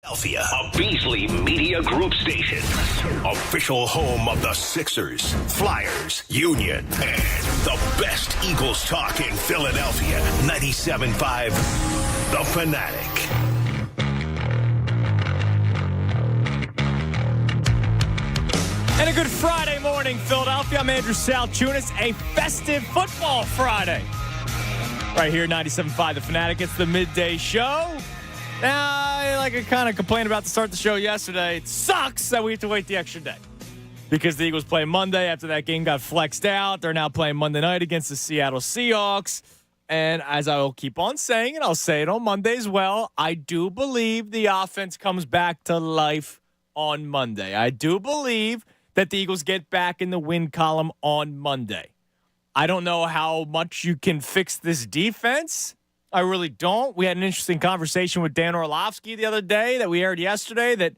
Philadelphia, a Beasley Media Group station. Official home of the Sixers, Flyers, Union, and the best Eagles talk in Philadelphia. 97.5, The Fanatic. And a good Friday morning, Philadelphia. I'm Andrew Salchunas. A festive football Friday. Right here, 97.5 The Fanatic. It's the midday show. Now, like I kind of complained about to start the show yesterday, it sucks that we have to wait the extra day. Because the Eagles play Monday after that game got flexed out. They're now playing Monday night against the Seattle Seahawks. And as I will keep on saying, and I'll say it on Monday as well, I do believe the offense comes back to life on Monday. I do believe that the Eagles get back in the win column on Monday. I don't know how much you can fix this defense. I really don't. We had an interesting conversation with Dan Orlovsky the other day that we aired yesterday that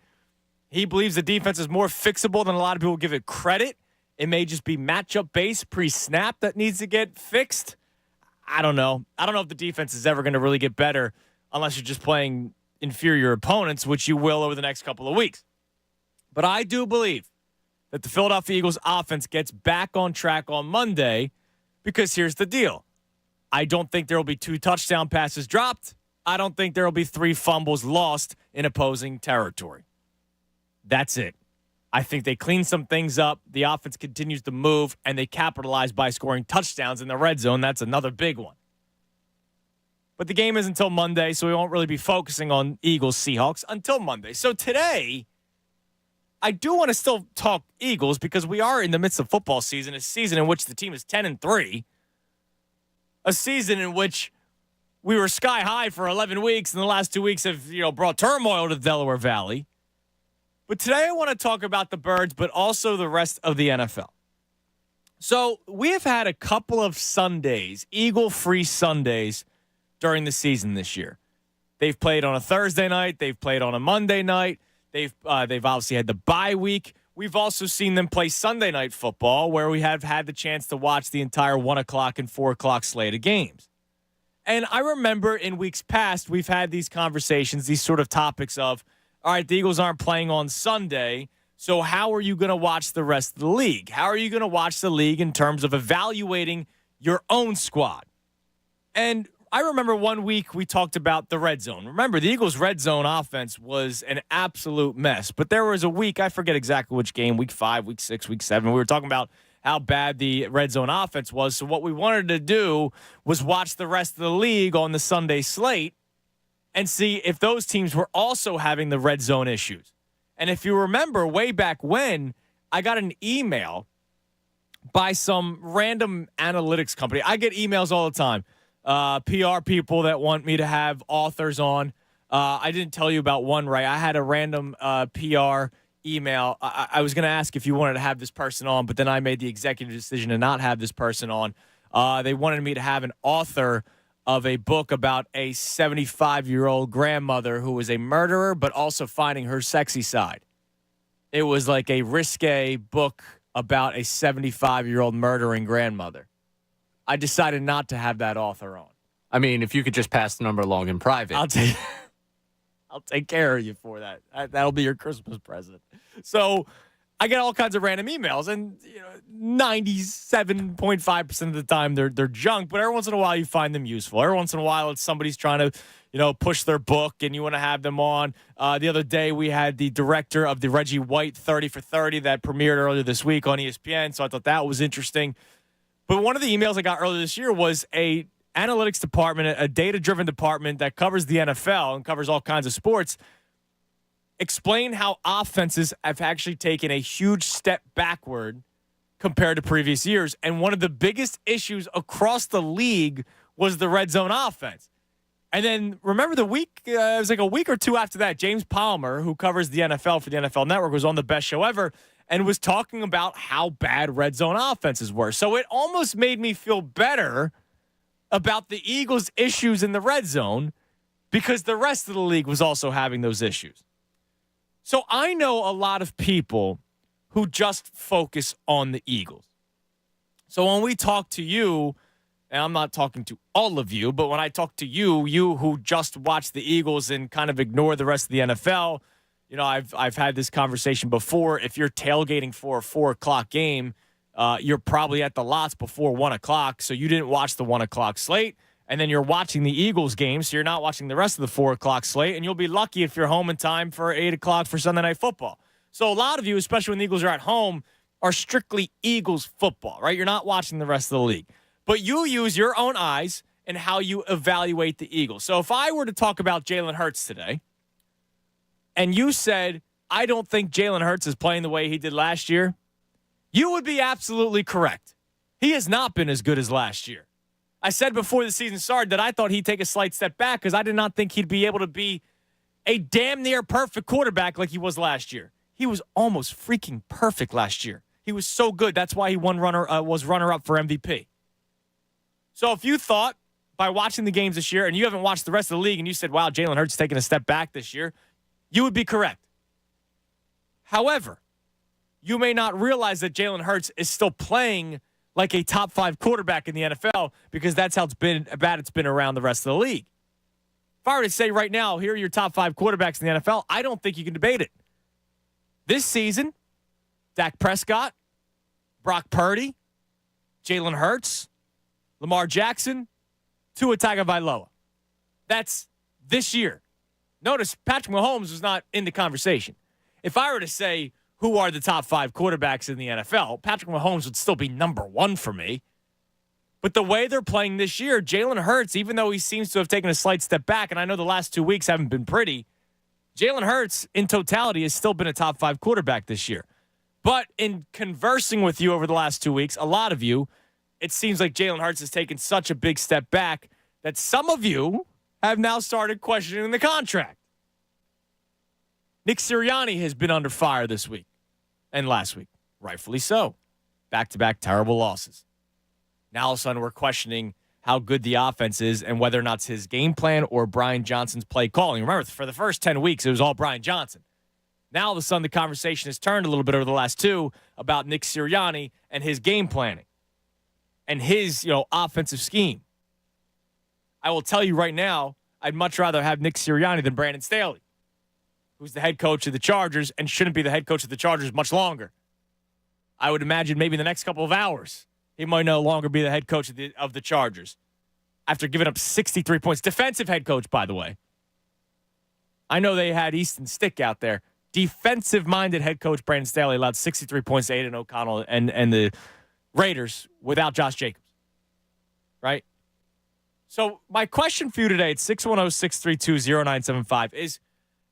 he believes the defense is more fixable than a lot of people give it credit. It may just be matchup-based pre-snap that needs to get fixed. I don't know. I don't know if the defense is ever going to really get better unless you're just playing inferior opponents, which you will over the next couple of weeks. But I do believe that the Philadelphia Eagles offense gets back on track on Monday because here's the deal. I don't think there will be 2 touchdown passes dropped. I don't think there will be 3 fumbles lost in opposing territory. That's it. I think they clean some things up. The offense continues to move, and they capitalize by scoring touchdowns in the red zone. That's another big one. But the game is until Monday, so we won't really be focusing on Eagles-Seahawks until Monday. So today, I do want to still talk Eagles because we are in the midst of football season, a season in which the team is 10-3. A season in which we were sky high for 11 weeks, and the last 2 weeks have, brought turmoil to the Delaware Valley. But today I want to talk about the Birds, but also the rest of the NFL. So we have had a couple of Sundays, Eagle-free Sundays, during the season this year. They've played on a Thursday night. They've played on a Monday night. They've obviously had the bye week. We've also seen them play Sunday night football where we have had the chance to watch the entire 1 o'clock and 4 o'clock slate of games. And I remember in weeks past, we've had these conversations, these sort of topics of, all right, the Eagles aren't playing on Sunday, so how are you going to watch the rest of the league? How are you going to watch the league in terms of evaluating your own squad? And I remember one week we talked about the red zone. Remember, the Eagles' red zone offense was an absolute mess. But there was a week, I forget exactly which game, week 5, week 6, week 7. We were talking about how bad the red zone offense was. So what we wanted to do was watch the rest of the league on the Sunday slate and see if those teams were also having the red zone issues. And if you remember way back when, I got an email by some random analytics company. I get emails all the time. PR people that want me to have authors on. I didn't tell you about one, right? I had a random PR email. I was going to ask if you wanted to have this person on, but then I made the executive decision to not have this person on. They wanted me to have an author of a book about a 75-year-old grandmother who was a murderer, but also finding her sexy side. It was like a risque book about a 75-year-old murdering grandmother. I decided not to have that author on. I mean, if you could just pass the number along in private. I'll take care of you for that. That'll be your Christmas present. So I get all kinds of random emails, and 97.5% of the time they're junk, but every once in a while you find them useful. Every once in a while it's somebody's trying to push their book, and you want to have them on. The other day we had the director of the Reggie White 30 for 30 that premiered earlier this week on ESPN, so I thought that was interesting. But one of the emails I got earlier this year was a analytics department, a data-driven department that covers the NFL and covers all kinds of sports, explain how offenses have actually taken a huge step backward compared to previous years. And one of the biggest issues across the league was the red zone offense. And then remember the week, it was like a week or two after that, James Palmer, who covers the NFL for the NFL Network, was on the best show ever and was talking about how bad red zone offenses were. So it almost made me feel better about the Eagles' issues in the red zone because the rest of the league was also having those issues. So I know a lot of people who just focus on the Eagles. So when we talk to you and I'm not talking to all of you, but when I talk to you who just watch the Eagles and kind of ignore the rest of the NFL, I've had this conversation before. If you're tailgating for a 4 o'clock game, you're probably at the lots before 1 o'clock, so you didn't watch the 1 o'clock slate, and then you're watching the Eagles game, so you're not watching the rest of the 4 o'clock slate, and you'll be lucky if you're home in time for 8 o'clock for Sunday Night Football. So a lot of you, especially when the Eagles are at home, are strictly Eagles football, right? You're not watching the rest of the league. But you use your own eyes in how you evaluate the Eagles. So if I were to talk about Jalen Hurts today, and you said, I don't think Jalen Hurts is playing the way he did last year, you would be absolutely correct. He has not been as good as last year. I said before the season started that I thought he'd take a slight step back because I did not think he'd be able to be a damn near perfect quarterback like he was last year. He was almost freaking perfect last year. He was so good. That's why he was runner-up for MVP. So if you thought by watching the games this year and you haven't watched the rest of the league and you said, wow, Jalen Hurts is taking a step back this year, you would be correct. However, you may not realize that Jalen Hurts is still playing like a top 5 quarterback in the NFL because that's how bad it's been around the rest of the league. If I were to say right now, here are your top 5 quarterbacks in the NFL, I don't think you can debate it. This season, Dak Prescott, Brock Purdy, Jalen Hurts, Lamar Jackson, Tua Tagovailoa. That's this year. Notice Patrick Mahomes was not in the conversation. If I were to say who are the top 5 quarterbacks in the NFL, Patrick Mahomes would still be number 1 for me. But the way they're playing this year, Jalen Hurts, even though he seems to have taken a slight step back, and I know the last 2 weeks haven't been pretty, Jalen Hurts in totality has still been a top 5 quarterback this year. But in conversing with you over the last 2 weeks, a lot of you, it seems like Jalen Hurts has taken such a big step back that some of you have now started questioning the contract. Nick Sirianni has been under fire this week and last week. Rightfully so. Back-to-back terrible losses. Now all of a sudden we're questioning how good the offense is and whether or not it's his game plan or Brian Johnson's play calling. Remember, for the first 10 weeks, it was all Brian Johnson. Now all of a sudden the conversation has turned a little bit over the last 2 about Nick Sirianni and his game planning and his, offensive scheme. I will tell you right now, I'd much rather have Nick Sirianni than Brandon Staley, who's the head coach of the Chargers and shouldn't be the head coach of the Chargers much longer. I would imagine maybe in the next couple of hours, he might no longer be the head coach of the Chargers after giving up 63 points. Defensive head coach, by the way. I know they had Easton Stick out there. Defensive-minded head coach Brandon Staley allowed 63 points to Aiden O'Connell and the Raiders without Josh Jacobs. Right? So my question for you today at 610-632-0975 is,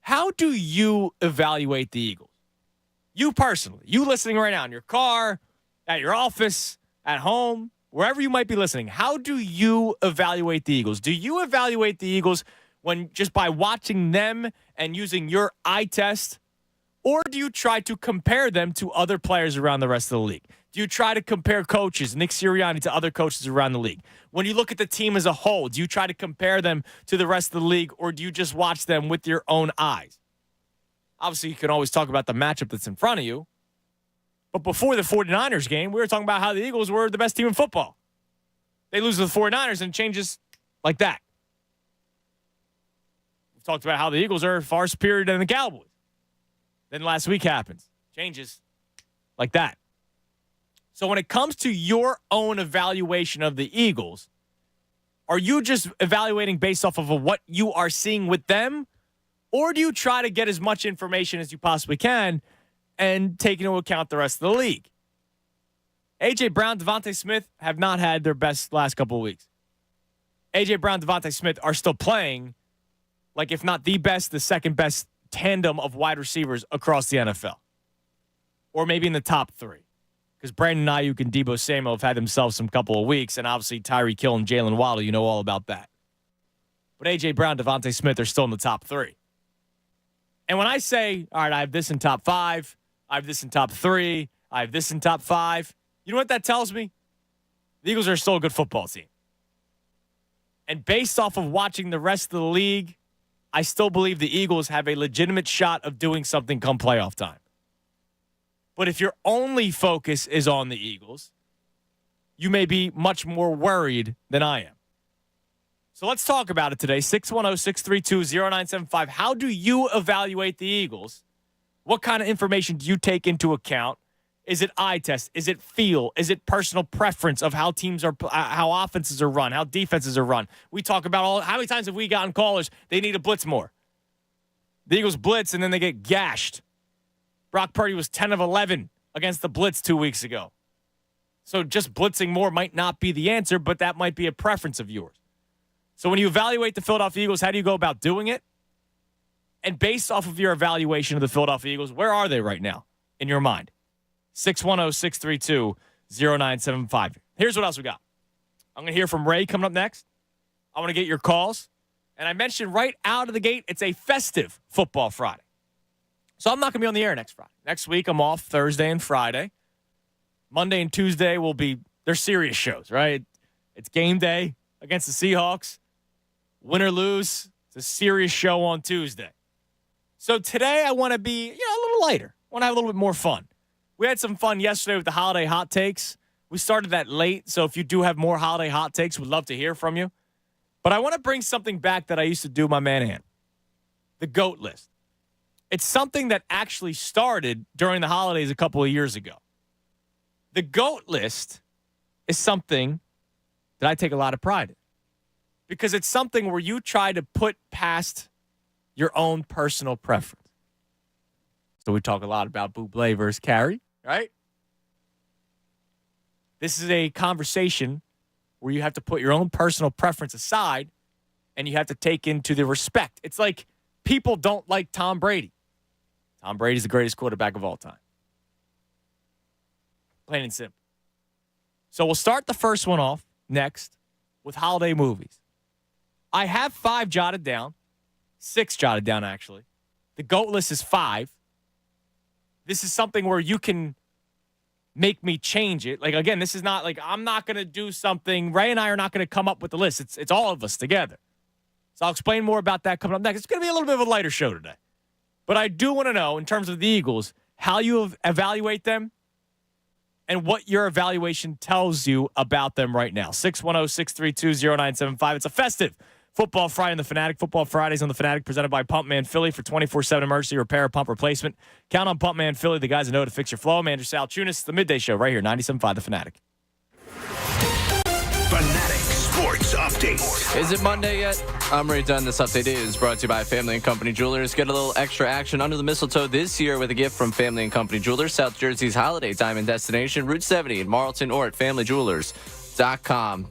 how do you evaluate the Eagles? You personally, you listening right now in your car, at your office, at home, wherever you might be listening, how do you evaluate the Eagles? Do you evaluate the Eagles when just by watching them and using your eye test, or do you try to compare them to other players around the rest of the league? Do you try to compare coaches, Nick Sirianni, to other coaches around the league? When you look at the team as a whole, do you try to compare them to the rest of the league, or do you just watch them with your own eyes? Obviously, you can always talk about the matchup that's in front of you. But before the 49ers game, we were talking about how the Eagles were the best team in football. They lose to the 49ers and it changes like that. We've talked about how the Eagles are far superior than the Cowboys. Then last week happens. Changes like that. So when it comes to your own evaluation of the Eagles, are you just evaluating based off of what you are seeing with them? Or do you try to get as much information as you possibly can and take into account the rest of the league? A.J. Brown, Devontae Smith have not had their best last couple of weeks. A.J. Brown, Devontae Smith are still playing like, if not the best, the second best tandem of wide receivers across the NFL. Or maybe in the top 3. Because Brandon Ayuk and Deebo Samuel have had themselves some couple of weeks, and obviously Tyreek Hill and Jalen Waddle, you know all about that. But A.J. Brown, Devontae Smith are still in the top 3. And when I say, all right, I have this in top 5, I have this in top 3, I have this in top 5, you know what that tells me? The Eagles are still a good football team. And based off of watching the rest of the league, I still believe the Eagles have a legitimate shot of doing something come playoff time. But if your only focus is on the Eagles, you may be much more worried than I am. So let's talk about it today. 610-632-0975. How do you evaluate the Eagles? What kind of information do you take into account? Is it eye test? Is it feel? Is it personal preference of how teams are, how offenses are run, how defenses are run? We talk about how many times have we gotten callers, they need to blitz more. The Eagles blitz, and then they get gashed. Brock Purdy was 10 of 11 against the blitz 2 weeks ago. So just blitzing more might not be the answer, but that might be a preference of yours. So when you evaluate the Philadelphia Eagles, how do you go about doing it? And based off of your evaluation of the Philadelphia Eagles, where are they right now in your mind? 610-632-0975. Here's what else we got. I'm going to hear from Ray coming up next. I want to get your calls. And I mentioned right out of the gate, it's a festive football Friday. So I'm not going to be on the air next Friday. Next week, I'm off Thursday and Friday. Monday and Tuesday will be, they're serious shows, right? It's game day against the Seahawks. Win or lose, it's a serious show on Tuesday. So today I want to be, a little lighter. I want to have a little bit more fun. We had some fun yesterday with the holiday hot takes. We started that late, so if you do have more holiday hot takes, we'd love to hear from you. But I want to bring something back that I used to do, my man Ant. The GOAT list. It's something that actually started during the holidays a couple of years ago. The GOAT list is something that I take a lot of pride in. Because it's something where you try to put past your own personal preference. So we talk a lot about Bublé versus Carey, right? This is a conversation where you have to put your own personal preference aside and you have to take into the respect. It's like people don't like Tom Brady. Tom Brady's the greatest quarterback of all time. Plain and simple. So we'll start the first one off next with holiday movies. I have 5 jotted down. 6 jotted down, actually. The GOAT list is 5. This is something where you can make me change it. Like, again, this is not like I'm not going to do something. Ray and I are not going to come up with the list. It's all of us together. So I'll explain more about that coming up next. It's going to be a little bit of a lighter show today. But I do want to know, in terms of the Eagles, how you evaluate them and what your evaluation tells you about them right now. 610-632-0975. It's a festive Football Friday on the Fanatic. Football Fridays on the Fanatic, presented by Pumpman Philly for 24/7 emergency repair, pump replacement. Count on Pumpman Philly, the guys that know how to fix your flow. I'm Andrew Salchunas, the Midday Show right here, 97.5 The Fanatic. Fanatic Sports Update. Is it Monday yet? I'm already done. This update is brought to you by Family & Company Jewelers. Get a little extra action under the mistletoe this year with a gift from Family & Company Jewelers, South Jersey's holiday diamond destination, Route 70 in Marlton or at FamilyJewelers.com.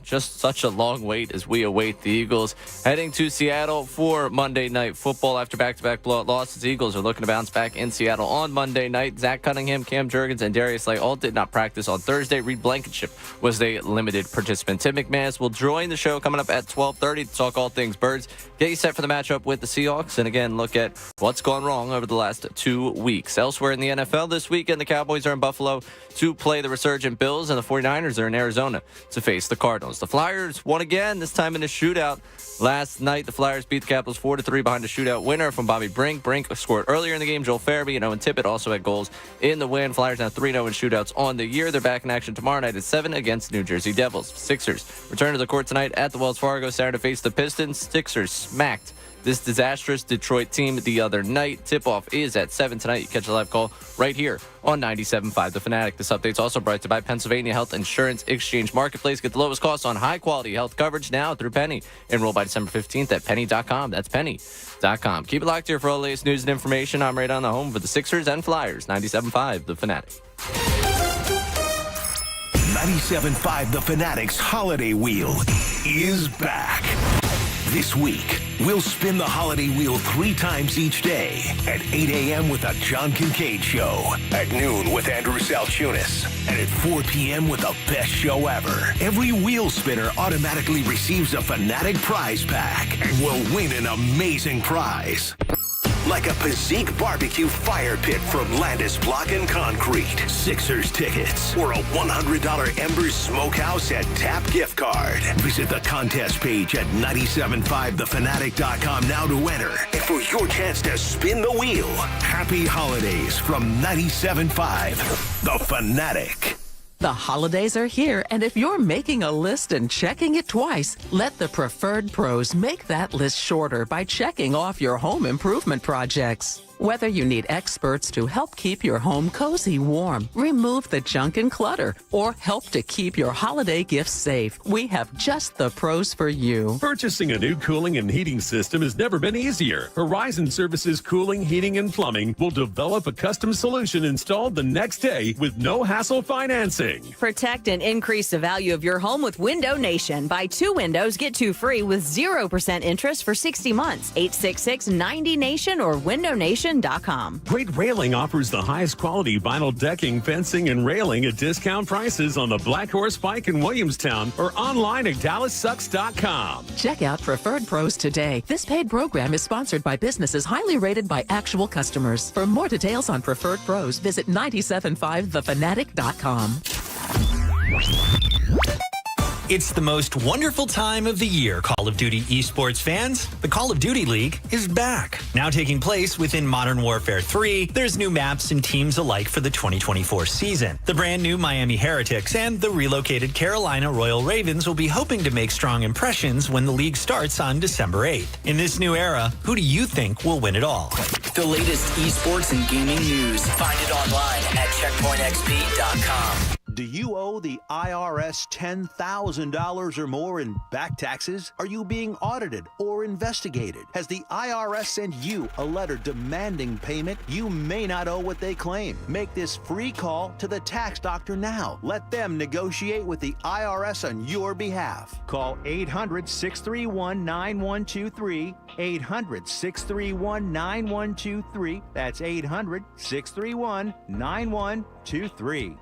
Just such a long wait as we await the Eagles heading to Seattle for Monday Night Football after back-to-back blowout losses. The Eagles are looking to bounce back in Seattle on Monday night. Zach Cunningham, Cam Jurgens, and Darius Slay all did not practice on Thursday. Reed Blankenship was a limited participant. Tim McManus will join the show coming up at 12:30 to talk all things Birds. Get you set for the matchup with the Seahawks, and again, look at what's gone wrong over the last 2 weeks. Elsewhere in the NFL this weekend, the Cowboys are in Buffalo to play the resurgent Bills, and the 49ers are in Arizona to face the Cardinals. The Flyers won again, this time in a shootout. Last night, the Flyers beat the Capitals 4-3 behind a shootout winner from Bobby Brink. Brink scored earlier in the game. Joel Farabee and Owen Tippett also had goals in the win. Flyers now 3-0 in shootouts on the year. They're back in action tomorrow night at 7 against New Jersey Devils. Sixers return to the court tonight at the Wells Fargo Center to face the Pistons. Sixers smacked this disastrous Detroit team the other night. Tip-off is at 7 tonight. You catch a live call right here on 97.5 The Fanatic. This update's also brought to you by Pennsylvania Health Insurance Exchange Marketplace. Get the lowest cost on high-quality health coverage now through Penny. Enroll by December 15th at penny.com. That's penny.com. Keep it locked here for all the latest news and information. I'm right on the home for the Sixers and Flyers. 97.5 The Fanatic. 97.5 The Fanatic's Holiday Wheel is back. This week, we'll spin the holiday wheel 3 times each day at 8 a.m. with the John Kincaid Show, at noon with Andrew Salchunas, and at 4 p.m. with the best show ever. Every wheel spinner automatically receives a Fanatic prize pack and will win an amazing prize. Like a Physique Barbecue fire pit from Landis Block and Concrete, Sixers tickets, or a $100 Embers Smokehouse at Tap gift card. Visit the contest page at 975thefanatic.com now to enter and for your chance to spin the wheel. Happy holidays from 97.5 The Fanatic. The holidays are here, and if you're making a list and checking it twice, let the Preferred Pros make that list shorter by checking off your home improvement projects. Whether you need experts to help keep your home cozy warm, remove the junk and clutter, or help to keep your holiday gifts safe, we have just the pros for you. Purchasing a new cooling and heating system has never been easier. Horizon Services Cooling, Heating, and Plumbing will develop a custom solution installed the next day with no hassle financing. Protect and increase the value of your home with Window Nation. Buy 2 windows, get 2 free with 0% interest for 60 months. 866-90-NATION or windownation.com. Great Railing offers the highest quality vinyl decking, fencing, and railing at discount prices on the Black Horse Pike in Williamstown or online at DallasSucks.com. Check out Preferred Pros today. This paid program is sponsored by businesses highly rated by actual customers. For more details on Preferred Pros, visit 975thefanatic.com. It's the most wonderful time of the year, Call of Duty esports fans. The Call of Duty League is back. Now taking place within Modern Warfare 3, there's new maps and teams alike for the 2024 season. The brand new Miami Heretics and the relocated Carolina Royal Ravens will be hoping to make strong impressions when the league starts on December 8th. In this new era, who do you think will win it all? The latest esports and gaming news. Find it online at checkpointxp.com. Do you owe the IRS $10,000 or more in back taxes? Are you being audited or investigated? Has the IRS sent you a letter demanding payment? You may not owe what they claim. Make this free call to the tax doctor now. Let them negotiate with the IRS on your behalf. Call 800-631-9123. 800-631-9123. That's 800-631-9123.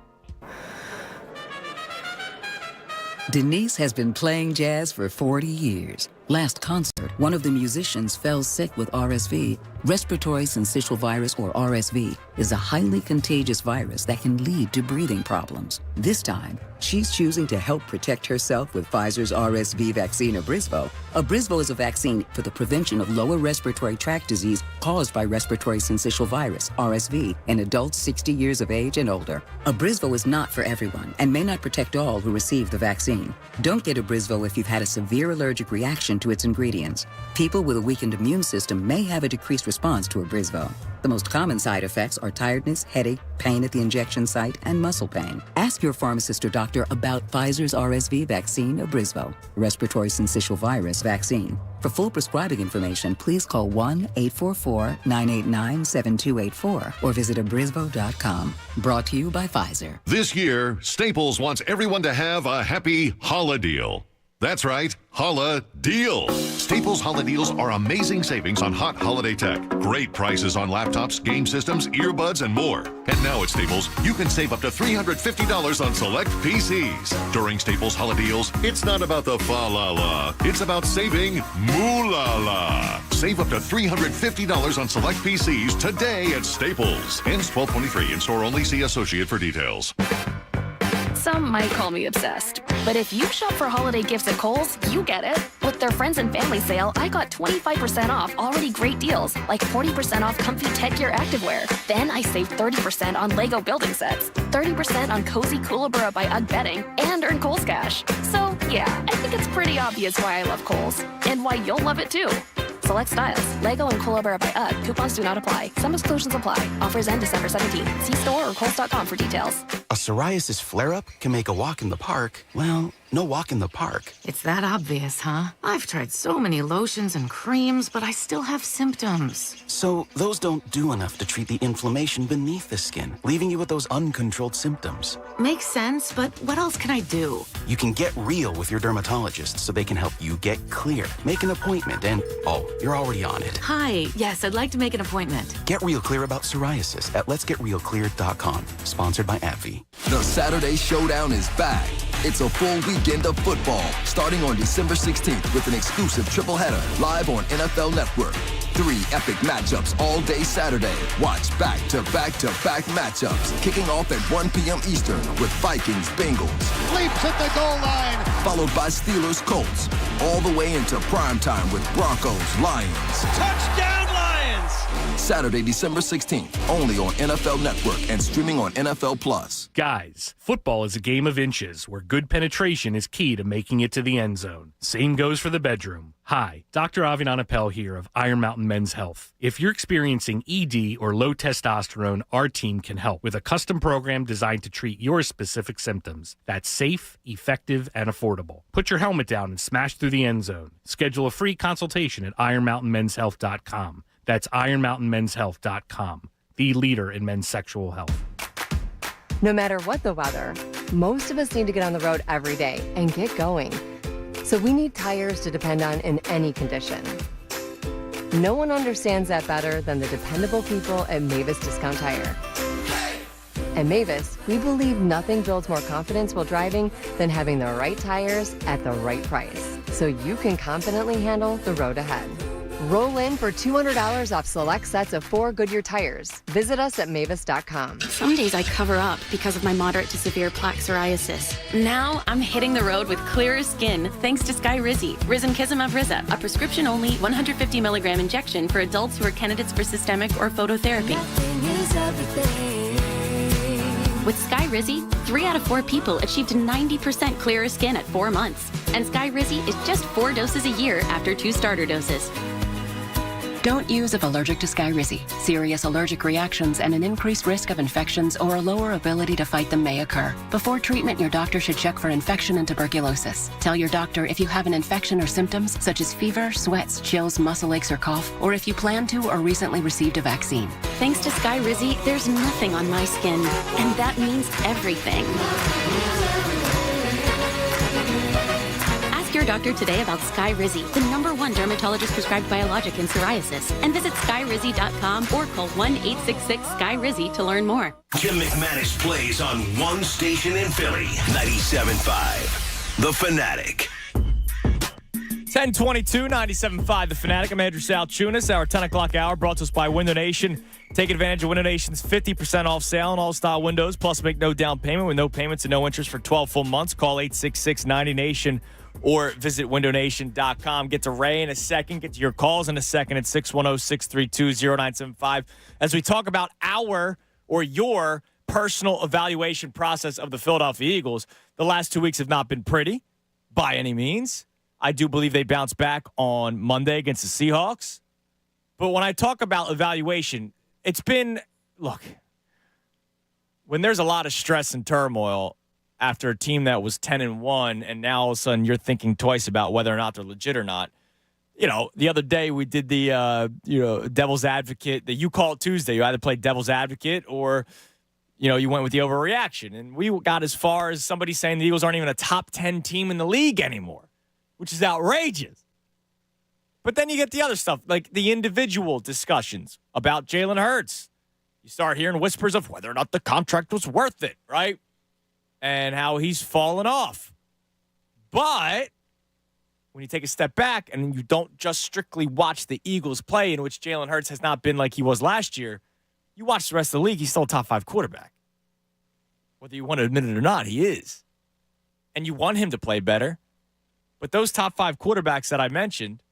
Denise has been playing jazz for 40 years. Last concert, one of the musicians fell sick with RSV. Respiratory syncytial virus, or RSV, is a highly contagious virus that can lead to breathing problems. This time, she's choosing to help protect herself with Pfizer's RSV vaccine, Abrysvo. Abrysvo is a vaccine for the prevention of lower respiratory tract disease caused by respiratory syncytial virus, RSV, in adults 60 years of age and older. Abrysvo is not for everyone and may not protect all who receive the vaccine. Don't get Abrysvo if you've had a severe allergic reaction to its ingredients. People with a weakened immune system may have a decreased response to Abrysvo. The most common side effects are tiredness, headache, pain at the injection site, and muscle pain. Ask your pharmacist or doctor about Pfizer's RSV vaccine, Abrysvo, respiratory syncytial virus vaccine. For full prescribing information, please call 1-844-989-7284 or visit abrysvo.com. Brought to you by Pfizer. This year, Staples wants everyone to have a happy Holla deal. That's right, Holla Deal. Staples Holla Deals are amazing savings on hot holiday tech. Great prices on laptops, game systems, earbuds, and more. And now at Staples, you can save up to $350 on select PCs. During Staples Holla Deals, it's not about the fa-la-la. It's about saving moo-la-la. Save up to $350 on select PCs today at Staples. Ends 12/23 in store only. See associate for details. Some might call me obsessed, but if you shop for holiday gifts at Kohl's, you get it. With their friends and family sale, I got 25% off already great deals, like 40% off comfy tech gear activewear. Then I saved 30% on Lego building sets, 30% on cozy Kookaburra by UGG bedding, and earned Kohl's cash. So yeah, I think it's pretty obvious why I love Kohl's, and why you'll love it too. Select styles, Lego and Kookaburra by UGG. Coupons do not apply. Some exclusions apply. Offers end December 17th. See store or Kohls.com for details. A psoriasis flare-up can make a walk in the park, well, no walk in the park. It's that obvious, huh? I've tried so many lotions and creams, but I still have symptoms. So those don't do enough to treat the inflammation beneath the skin, leaving you with those uncontrolled symptoms. Makes sense, but what else can I do? You can get real with your dermatologist so they can help you get clear. Make an appointment and, oh, you're already on it. Hi, yes, I'd like to make an appointment. Get real clear about psoriasis at letsgetrealclear.com. Sponsored by AbbVie. The Saturday Showdown is back. It's a full weekend of football, starting on December 16th with an exclusive triple header live on NFL Network. 3 epic matchups all day Saturday. Watch back-to-back-to-back matchups, kicking off at 1 p.m. Eastern with Vikings-Bengals. Leaps at the goal line. Followed by Steelers-Colts, all the way into primetime with Broncos-Lions. Touchdown Lions! Saturday, December 16th, only on NFL Network and streaming on NFL Plus. Guys, football is a game of inches where good penetration is key to making it to the end zone. Same goes for the bedroom. Hi, Dr. Avinan Appel here of Iron Mountain Men's Health. If you're experiencing ED or low testosterone, our team can help with a custom program designed to treat your specific symptoms. That's safe, effective, and affordable. Put your helmet down and smash through the end zone. Schedule a free consultation at ironmountainmenshealth.com. That's ironmountainmenshealth.com, the leader in men's sexual health. No matter what the weather, most of us need to get on the road every day and get going. So we need tires to depend on in any condition. No one understands that better than the dependable people at Mavis Discount Tire. At Mavis, we believe nothing builds more confidence while driving than having the right tires at the right price, so you can confidently handle the road ahead. Roll in for $200 off select sets of 4 Goodyear tires. Visit us at mavis.com. Some days I cover up because of my moderate to severe plaque psoriasis. Now I'm hitting the road with clearer skin thanks to Skyrizi, Risankizumab Riza, a prescription-only 150 milligram injection for adults who are candidates for systemic or phototherapy. With Skyrizi, 3 out of 4 people achieved 90% clearer skin at 4 months. And Skyrizi is just 4 doses a year after 2 starter doses. Don't use if allergic to Skyrizi. Serious allergic reactions and an increased risk of infections or a lower ability to fight them may occur. Before treatment, your doctor should check for infection and tuberculosis. Tell your doctor if you have an infection or symptoms such as fever, sweats, chills, muscle aches, or cough, or if you plan to or recently received a vaccine. Thanks to Skyrizi, there's nothing on my skin, and that means everything. Ask your doctor today about Skyrizi, the #1 dermatologist prescribed biologic in psoriasis, and visit skyrizi.com or call 1-866-SKY-RIZZI to learn more. Jim McManus plays on one station in Philly, 97.5, The Fanatic. 1022, 97.5, The Fanatic. I'm Andrew Salchunas. Our 10 o'clock hour brought to us by Window Nation. Take advantage of Window Nation's 50% off sale on all style windows, plus make no down payment with no payments and no interest for 12 full months. Call 866-90NATION or visit windownation.com. Get to Ray in a second. Get to your calls in a second at 610-632-0975. As we talk about your personal evaluation process of the Philadelphia Eagles, the last 2 weeks have not been pretty by any means. I do believe they bounced back on Monday against the Seahawks. But when I talk about evaluation, it's been, look, when there's a lot of stress and turmoil after a team that was 10-1, and now all of a sudden you're thinking twice about whether or not they're legit or not. You know, the other day we did the, devil's advocate, that you call it Tuesday. You either play devil's advocate or, you went with the overreaction. And we got as far as somebody saying the Eagles aren't even a top 10 team in the league anymore, which is outrageous. But then you get the other stuff, like the individual discussions about Jalen Hurts. You start hearing whispers of whether or not the contract was worth it, right? And how he's fallen off. But when you take a step back and you don't just strictly watch the Eagles play, in which Jalen Hurts has not been like he was last year, you watch the rest of the league, he's still a top 5 quarterback. Whether you want to admit it or not, he is. And you want him to play better. But those top 5 quarterbacks that I mentioned,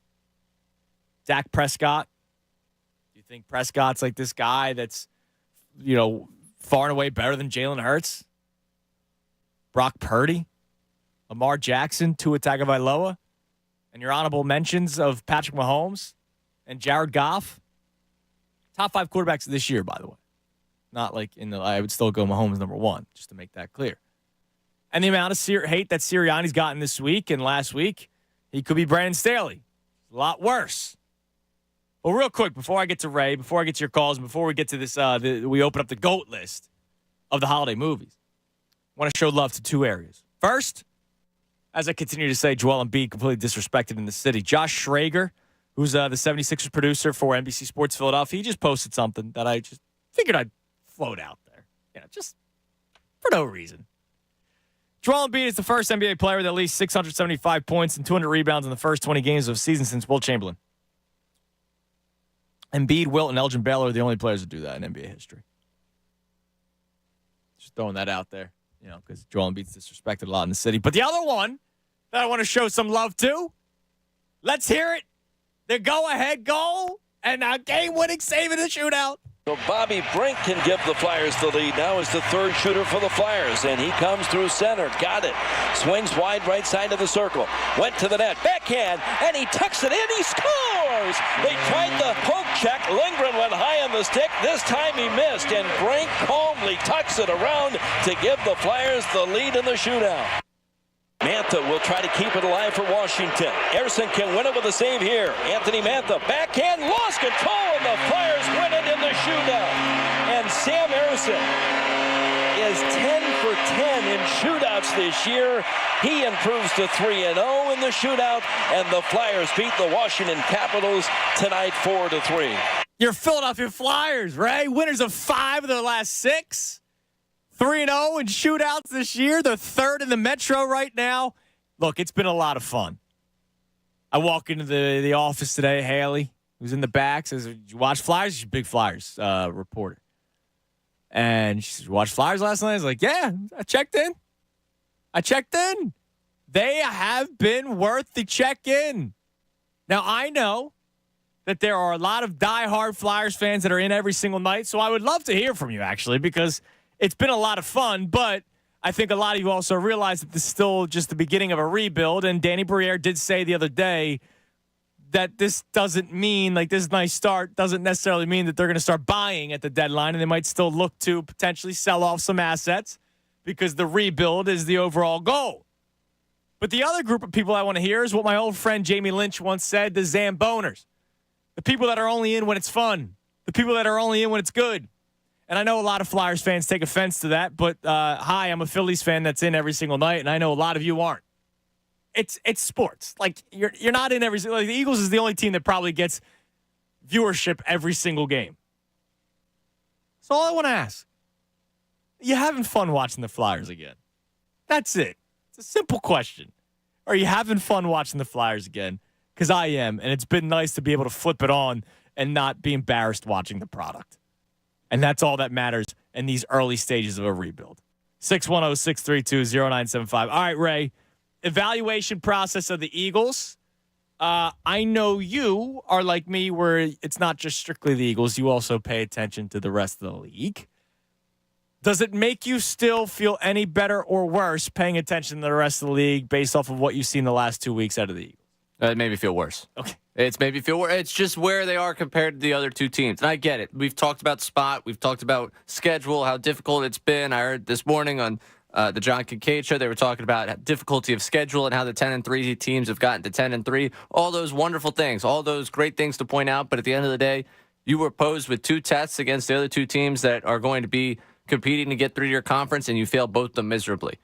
Dak Prescott, do you think Prescott's like this guy that's, far and away better than Jalen Hurts? Brock Purdy, Lamar Jackson, Tua Tagovailoa, and your honorable mentions of Patrick Mahomes and Jared Goff. Top 5 quarterbacks this year, by the way. Not like I would still go Mahomes #1, just to make that clear. And the amount of hate that Sirianni's gotten this week and last week, he could be Brandon Staley. A lot worse. Well, real quick, before I get to Ray, before I get to your calls, and before we get to this, we open up the GOAT list of the holiday movies. I want to show love to 2 areas. First, as I continue to say, Joel Embiid completely disrespected in the city. Josh Schrager, who's the 76ers producer for NBC Sports Philadelphia, he just posted something that I just figured I'd float out there. Just for no reason. Joel Embiid is the first NBA player with at least 675 points and 200 rebounds in the first 20 games of the season since Wilt Chamberlain. Embiid, Wilt, and Elgin Baylor are the only players that do that in NBA history. Just throwing that out there, because Joel Embiid's disrespected a lot in the city. But the other one that I want to show some love to, let's hear it. The go-ahead goal And a game-winning save in the shootout. So Bobby Brink can give the Flyers the lead now as the third shooter for the Flyers, and he comes through center. Got it. Swings wide right side of the circle. Went to the net. Backhand, and he tucks it in. He scores! They tried the poke check. Lindgren went high on the stick. This time he missed, and Brink calmly tucks it around to give the Flyers the lead in the shootout. Mantha will try to keep it alive for Washington. Ersson can win it with a save here. Anthony Mantha, backhand, lost control, and the Flyers win it in the shootout. And Sam Ersson is 10 for 10 in shootouts this year. He improves to 3-0 in the shootout, and the Flyers beat the Washington Capitals tonight 4-3. Your Philadelphia Flyers, Ray, winners of 5 of their last 6. 3-0 in shootouts this year. They're third in the Metro right now. Look, it's been a lot of fun. I walk into the office today. Haley, who's in the back, says, "Did you watch Flyers?" She's a big Flyers reporter. And she says, "You watched Flyers last night?" I was like, "Yeah, I checked in. They have been worth the check-in." Now, I know that there are a lot of diehard Flyers fans that are in every single night, so I would love to hear from you, actually, because it's been a lot of fun, but I think a lot of you also realize that this is still just the beginning of a rebuild, and Danny Briere did say the other day that this doesn't mean, like this nice start doesn't necessarily mean that they're going to start buying at the deadline, and they might still look to potentially sell off some assets because the rebuild is the overall goal. But the other group of people I want to hear is what my old friend Jamie Lynch once said, the Zamboners. The people that are only in when it's fun. The people that are only in when it's good. And I know a lot of Flyers fans take offense to that, but hi, I'm a Phillies fan that's in every single night, and I know a lot of you aren't. It's sports. Like you're not in every single. Like, the Eagles is the only team that probably gets viewership every single game. So all I want to ask, are you having fun watching the Flyers again? That's it. It's a simple question. Are you having fun watching the Flyers again? Because I am, and it's been nice to be able to flip it on and not be embarrassed watching the product. And that's all that matters in these early stages of a rebuild. 610-632-0975. All right, Ray. Evaluation process of the Eagles. I know you are like me where it's not just strictly the Eagles. You also pay attention to the rest of the league. Does it make you still feel any better or worse paying attention to the rest of the league based off of what you've seen the last 2 weeks out of the Eagles? It made me feel worse. Okay. It's made me feel worse. It's just where they are compared to the other two teams. And I get it. We've talked about spot. We've talked about schedule, how difficult it's been. I heard this morning on the John Kincaid show, they were talking about difficulty of schedule and how the 10-3 teams have gotten to 10-3. All those wonderful things, all those great things to point out. But at the end of the day, you were posed with 2 tests against the other 2 teams that are going to be competing to get through your conference, and you failed both of them miserably.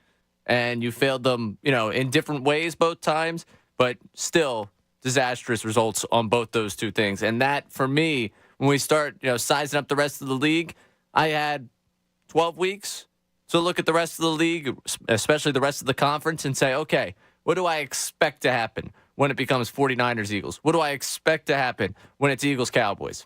And you failed them, in different ways both times, but still disastrous results on both those 2 things. And that, for me, when we start, sizing up the rest of the league, I had 12 weeks to look at the rest of the league, especially the rest of the conference, and say, okay, what do I expect to happen when it becomes 49ers-Eagles? What do I expect to happen when it's Eagles-Cowboys?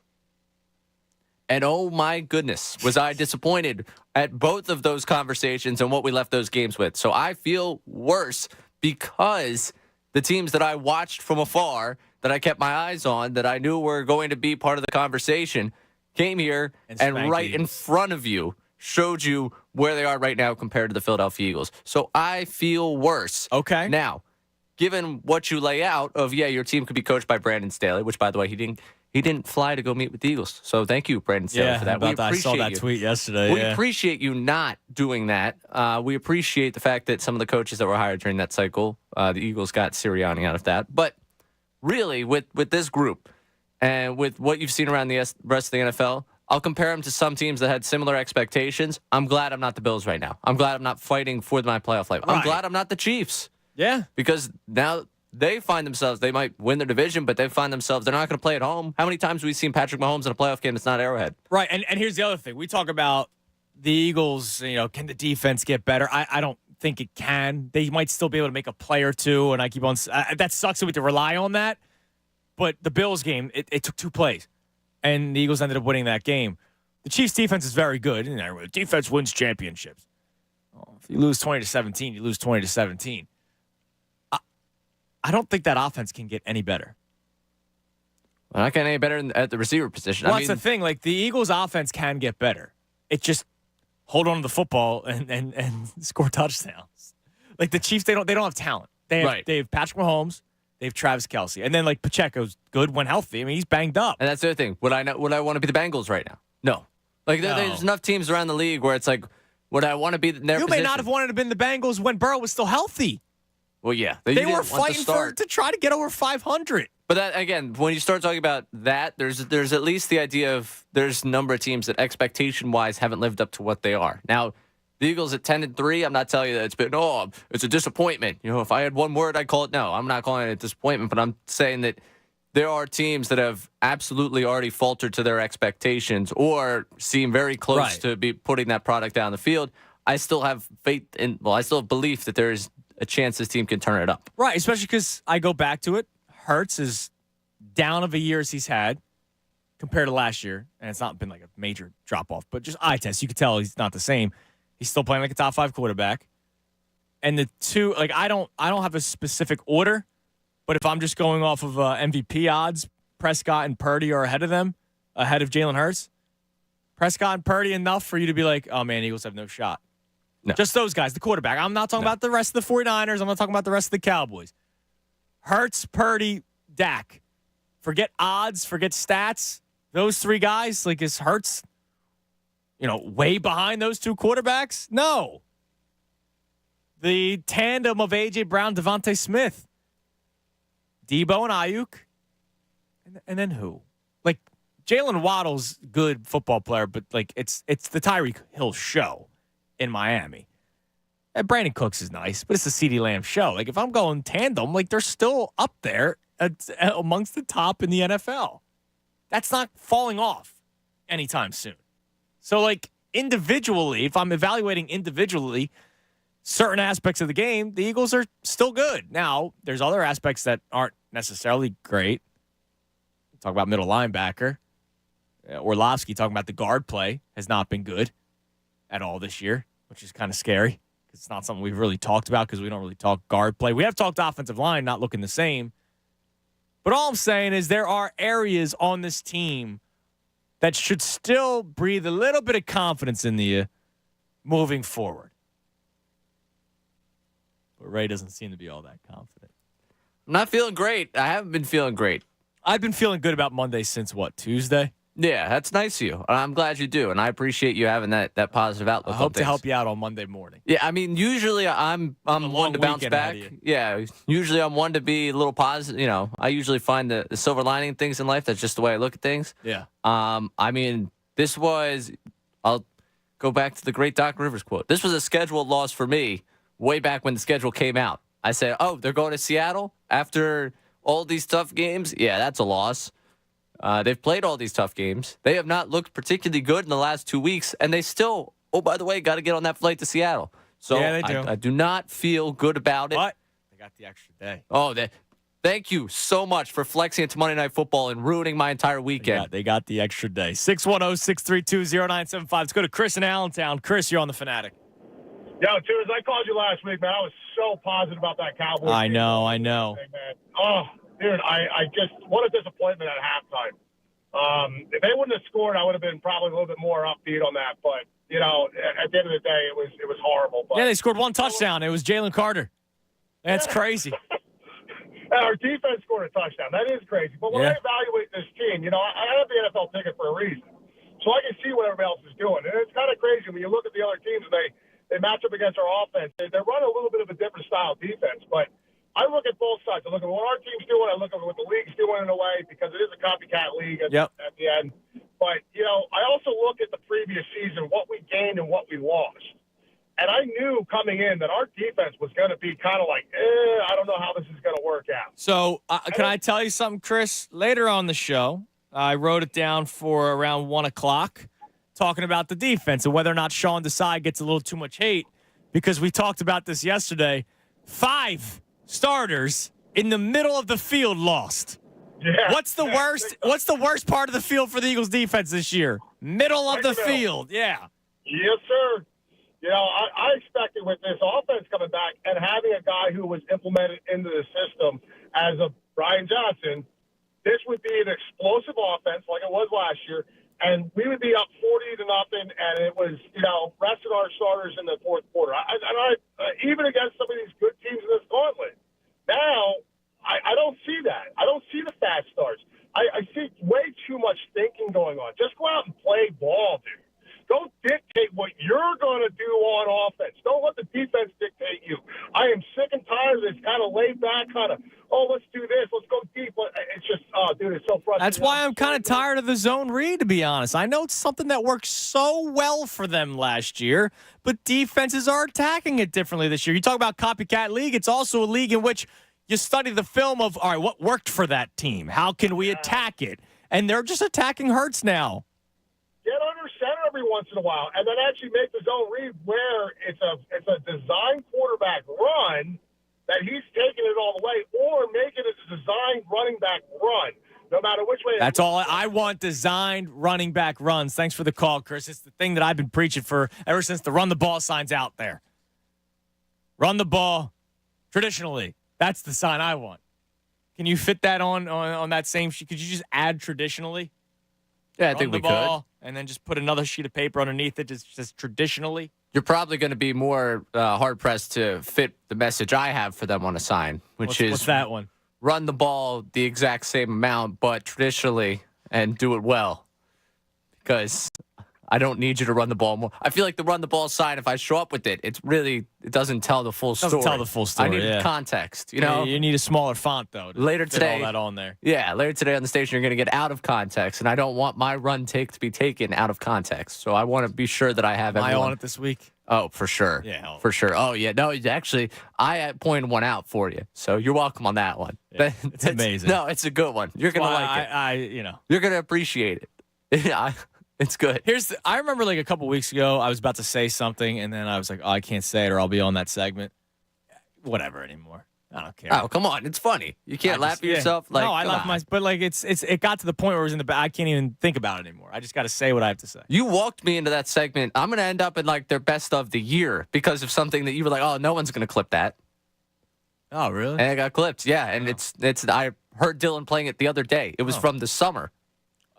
And oh my goodness, was I disappointed at both of those conversations and what we left those games with. So I feel worse because the teams that I watched from afar, that I kept my eyes on, that I knew were going to be part of the conversation, came here and right in front of you showed you where they are right now compared to the Philadelphia Eagles. So I feel worse. Okay. Now, given what you lay out of, your team could be coached by Brandon Staley, which, by the way, he didn't fly to go meet with the Eagles. So thank you, Brandon Staley, for that. I saw that tweet yesterday. We appreciate you not doing that. We appreciate the fact that some of the coaches that were hired during that cycle, the Eagles got Sirianni out of that. But really, with this group and with what you've seen around the rest of the NFL, I'll compare them to some teams that had similar expectations. I'm glad I'm not the Bills right now. I'm glad I'm not fighting for my playoff life. I'm glad I'm not the Chiefs. Yeah. Because now they find themselves, they might win their division, but they find themselves, they're not going to play at home. How many times have we seen Patrick Mahomes in a playoff game that's not Arrowhead? Right, and here's the other thing. We talk about the Eagles, can the defense get better? I don't think it can. They might still be able to make a play or two, and I keep on that sucks that we have to rely on that. But the Bills game, it took 2 plays, and the Eagles ended up winning that game. The Chiefs' defense is very good. And defense wins championships. If you lose 20-17, you lose 20-17. I don't think that offense can get any better. We're not getting any better at the receiver position. Well, that's the thing. Like, the Eagles' offense can get better. It just hold on to the football and score touchdowns. Like, the Chiefs, they don't have talent. They have Patrick Mahomes. They have Travis Kelce. And then, like, Pacheco's good when healthy. I mean, he's banged up. And that's the other thing. Would I want to be the Bengals right now? No. Like, there's enough teams around the league where it's like, would I want to be in their position? You may not have wanted to be the Bengals when Burrow was still healthy. Well, yeah. They were fighting to try to get over 500. But that, again, when you start talking about that, there's at least the idea of there's a number of teams that expectation-wise haven't lived up to what they are. Now, the Eagles at 10-3, I'm not telling you that it's a disappointment. You know, if I had one word, I'd call it no. I'm not calling it a disappointment, but I'm saying that there are teams that have absolutely already faltered to their expectations or seem very close to be putting that product down the field. I still have I still have belief that there is a chance this team can turn it up. Right, especially because I go back to it. Hurts is down of a year as he's had compared to last year, and it's not been like a major drop-off, but just eye test. You can tell he's not the same. He's still playing like a top 5 quarterback. And the two, like, I don't have a specific order, but if I'm just going off of MVP odds, Prescott and Purdy are ahead of them, ahead of Jalen Hurts. Prescott and Purdy enough for you to be like, oh, man, Eagles have no shot. No. Just those guys, the quarterback. I'm not talking about the rest of the 49ers. I'm not talking about the rest of the Cowboys. Hurts, Purdy, Dak. Forget odds, forget stats. Those three guys, like, is Hurts, way behind those two quarterbacks? No. The tandem of A.J. Brown, Devontae Smith, Debo and Ayuk, and then who? Like, Jalen Waddle's good football player, but, like, it's the Tyreek Hill show in Miami. And Brandon Cooks is nice, but it's the CeeDee Lamb show. Like, if I'm going tandem, like, they're still up there amongst the top in the NFL. That's not falling off anytime soon. So, like, individually, if I'm evaluating individually certain aspects of the game, the Eagles are still good. Now, there's other aspects that aren't necessarily great. Talk about middle linebacker. Orlovsky talking about the guard play has not been good at all this year, which is kind of scary. It's not something we've really talked about because we don't really talk guard play. We have talked offensive line not looking the same. But all I'm saying is there are areas on this team that should still breathe a little bit of confidence in you moving forward. But Ray doesn't seem to be all that confident. I'm not feeling great. I haven't been feeling great. I've been feeling good about Monday since, Tuesday? Yeah, that's nice of you. I'm glad you do, and I appreciate you having that positive outlook. I hope to help you out on Monday morning. Yeah, I mean, usually I'm one to bounce back. Yeah, usually I'm one to be a little positive. I usually find the silver lining in things in life. That's just the way I look at things. Yeah. I mean, I'll go back to the great Doc Rivers quote. This was a scheduled loss for me way back when the schedule came out. I said, oh, they're going to Seattle after all these tough games? Yeah, that's a loss. They've played all these tough games. They have not looked particularly good in the last 2 weeks, and they still, by the way, got to get on that flight to Seattle. So yeah, they do. I do not feel good about it. But they got the extra day. Oh, thank you so much for flexing into Monday Night Football and ruining my entire weekend. They got the extra day. 610-632-0975. Let's go to Chris in Allentown. Chris, you're on the Fanatic. Yo, Tunes, I called you last week, man. I was so positive about that Cowboys. I know. Thing, man. Oh, dude, I just, what a disappointment at halftime. If they wouldn't have scored, I would have been probably a little bit more upbeat on that. But, at the end of the day, it was horrible. But, yeah, they scored one touchdown. It was Jalen Carter. That's crazy. And our defense scored a touchdown. That is crazy. But when I evaluate this team, I have the NFL ticket for a reason. So I can see what everybody else is doing. And it's kind of crazy when you look at the other teams and they match up against our offense. They run a little bit of a different style of defense. But I look at both sides. I look at what our team's doing. I look at what the league's doing in a way because it is a copycat league at the end. But, I also look at the previous season, what we gained and what we lost. And I knew coming in that our defense was going to be kind of like, I don't know how this is going to work out. So can I tell you something, Chris? Later on the show, I wrote it down for around 1 o'clock, talking about the defense and whether or not Sean Desai gets a little too much hate because we talked about this yesterday. 5 starters in the middle of the field lost. Yeah. What's the worst? What's the worst part of the field for the Eagles defense this year? Middle of the field. Yeah. Yes, sir. I expected with this offense coming back and having a guy who was implemented into the system as a Brian Johnson, this would be an explosive offense like it was last year, and we would be up 40-0, and it was, resting our starters in the fourth quarter. Even against some of these good teams in this gauntlet. Now, I don't see that. I don't see the fast starts. I see way too much thinking going on. Just go out and play ball, dude. Don't dictate what you're going to do on offense. Don't let the defense dictate you. I am sick and tired of this kind of laid back kind of, let's do this, let's go deep. It's just, dude, it's so frustrating. That's why I'm kind of tired of the zone read, to be honest. I know it's something that worked so well for them last year, but defenses are attacking it differently this year. You talk about copycat league, it's also a league in which you study the film of, all right, what worked for that team? How can we attack it? And they're just attacking Hurts now. Get under center every once in a while, and then actually make the zone read where it's a design quarterback run that he's taking it all the way, or make it a designed running back run, no matter which way. That's all. I want designed running back runs. Thanks for the call, Chris. It's the thing that I've been preaching for ever since the run the ball sign's out there. Run the ball traditionally. That's the sign I want. Can you fit that on that same sheet? Could you just add traditionally? Yeah, I think we could. And then just put another sheet of paper underneath it, just traditionally. You're probably going to be more hard-pressed to fit the message I have for them on a sign, which is... What's that one? Run the ball the exact same amount, but traditionally, and do it well. Because I don't need you to run the ball more. I feel like the run the ball sign, if I show up with it, it doesn't tell the full story. Doesn't tell the full story, I need context, you know? Yeah, you need a smaller font, though, to later fit today, all that on there. Yeah, later today on the station, you're going to get out of context, and I don't want my run take to be taken out of context. So I want to be sure that I have Am everyone. I on it this week? Oh, for sure. Yeah. For sure. Oh, yeah. No, actually, I pointed one out for you. So you're welcome on that one. Yeah, it's amazing. No, it's a good one. You're going to like it. You're going to appreciate it. Yeah, it's good. I remember like a couple weeks ago, I was about to say something, and then I was like, I can't say it or I'll be on that segment. Whatever anymore. I don't care. Oh, come on. It's funny. You can't laugh at yourself. Like, no, I laugh but like it got to the point where it was in the back. I can't even think about it anymore. I just got to say what I have to say. You walked me into that segment. I'm going to end up in like their best of the year because of something that you were like, oh, no one's going to clip that. Oh, really? And it got clipped. Yeah. And it's I heard Dylan playing it the other day. It was from the summer.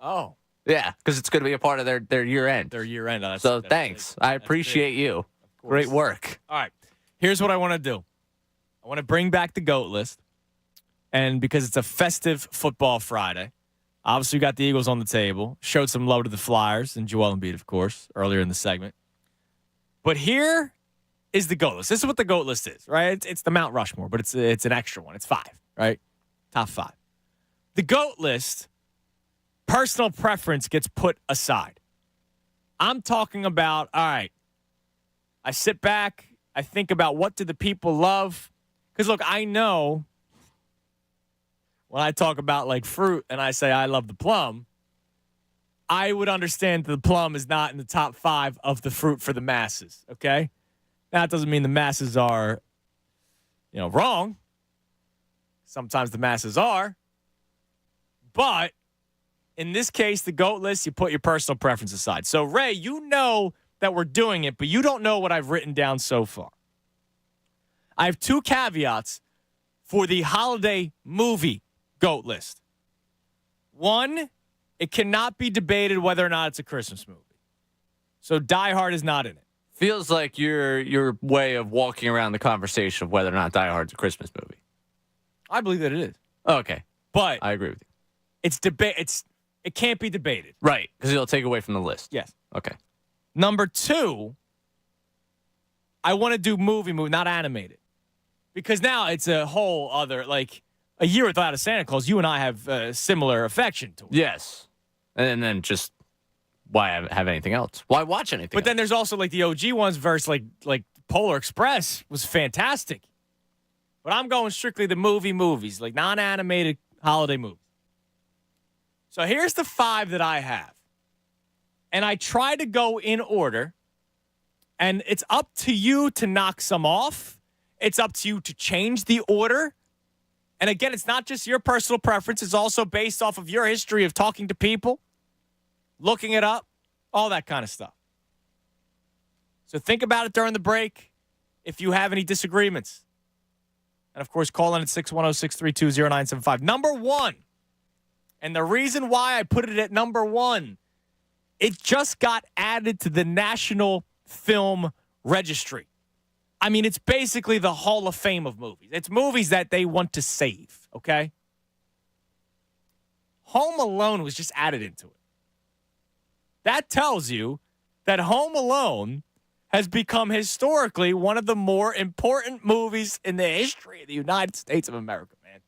Oh. Yeah. Because it's going to be a part of their year end. Their year end. So thanks. I appreciate you. Great work. All right. Here's what I want to do. I want to bring back the GOAT list. And because it's a festive football Friday, obviously we got the Eagles on the table. Showed some love to the Flyers and Joel Embiid, of course, earlier in the segment. But here is the GOAT list. This is what the GOAT list is, right? It's the Mount Rushmore, but it's an extra one. It's 5, right? Top 5. The GOAT list, personal preference gets put aside. I'm talking about, all right, I sit back, I think about what do the people love. Because, look, I know when I talk about, like, fruit and I say I love the plum, I would understand that the plum is not in the top 5 of the fruit for the masses, okay? Now, that doesn't mean the masses are, wrong. Sometimes the masses are. But in this case, the GOAT list, you put your personal preference aside. So, Ray, you know that we're doing it, but you don't know what I've written down so far. I have 2 caveats for the holiday movie GOAT list. 1, it cannot be debated whether or not it's a Christmas movie. So Die Hard is not in it. Feels like your way of walking around the conversation of whether or not Die Hard's a Christmas movie. I believe that it is. Okay. But I agree with you. It can't be debated. Right, because it'll take away from the list. Yes. Okay. Number 2, I want to do movie, not animated. Because now it's a whole other, like, A Year Without a Santa Claus, you and I have similar affection to it. Yes. And then just, why have anything else? Why watch anything But then there's also, like, the OG ones versus, like Polar Express was fantastic. But I'm going strictly the movies, like non-animated holiday movies. So here's the 5 that I have. And I try to go in order. And it's up to you to knock some off. It's up to you to change the order. And again, it's not just your personal preference. It's also based off of your history of talking to people, looking it up, all that kind of stuff. So think about it during the break if you have any disagreements. And, of course, call in at 610-632-0975. Number 1, And the reason why I put it at number 1, it just got added to the National Film Registry. I mean, it's basically the Hall of Fame of movies. It's movies that they want to save, okay? Home Alone was just added into it. That tells you that Home Alone has become historically one of the more important movies in the history of the United States of America, man.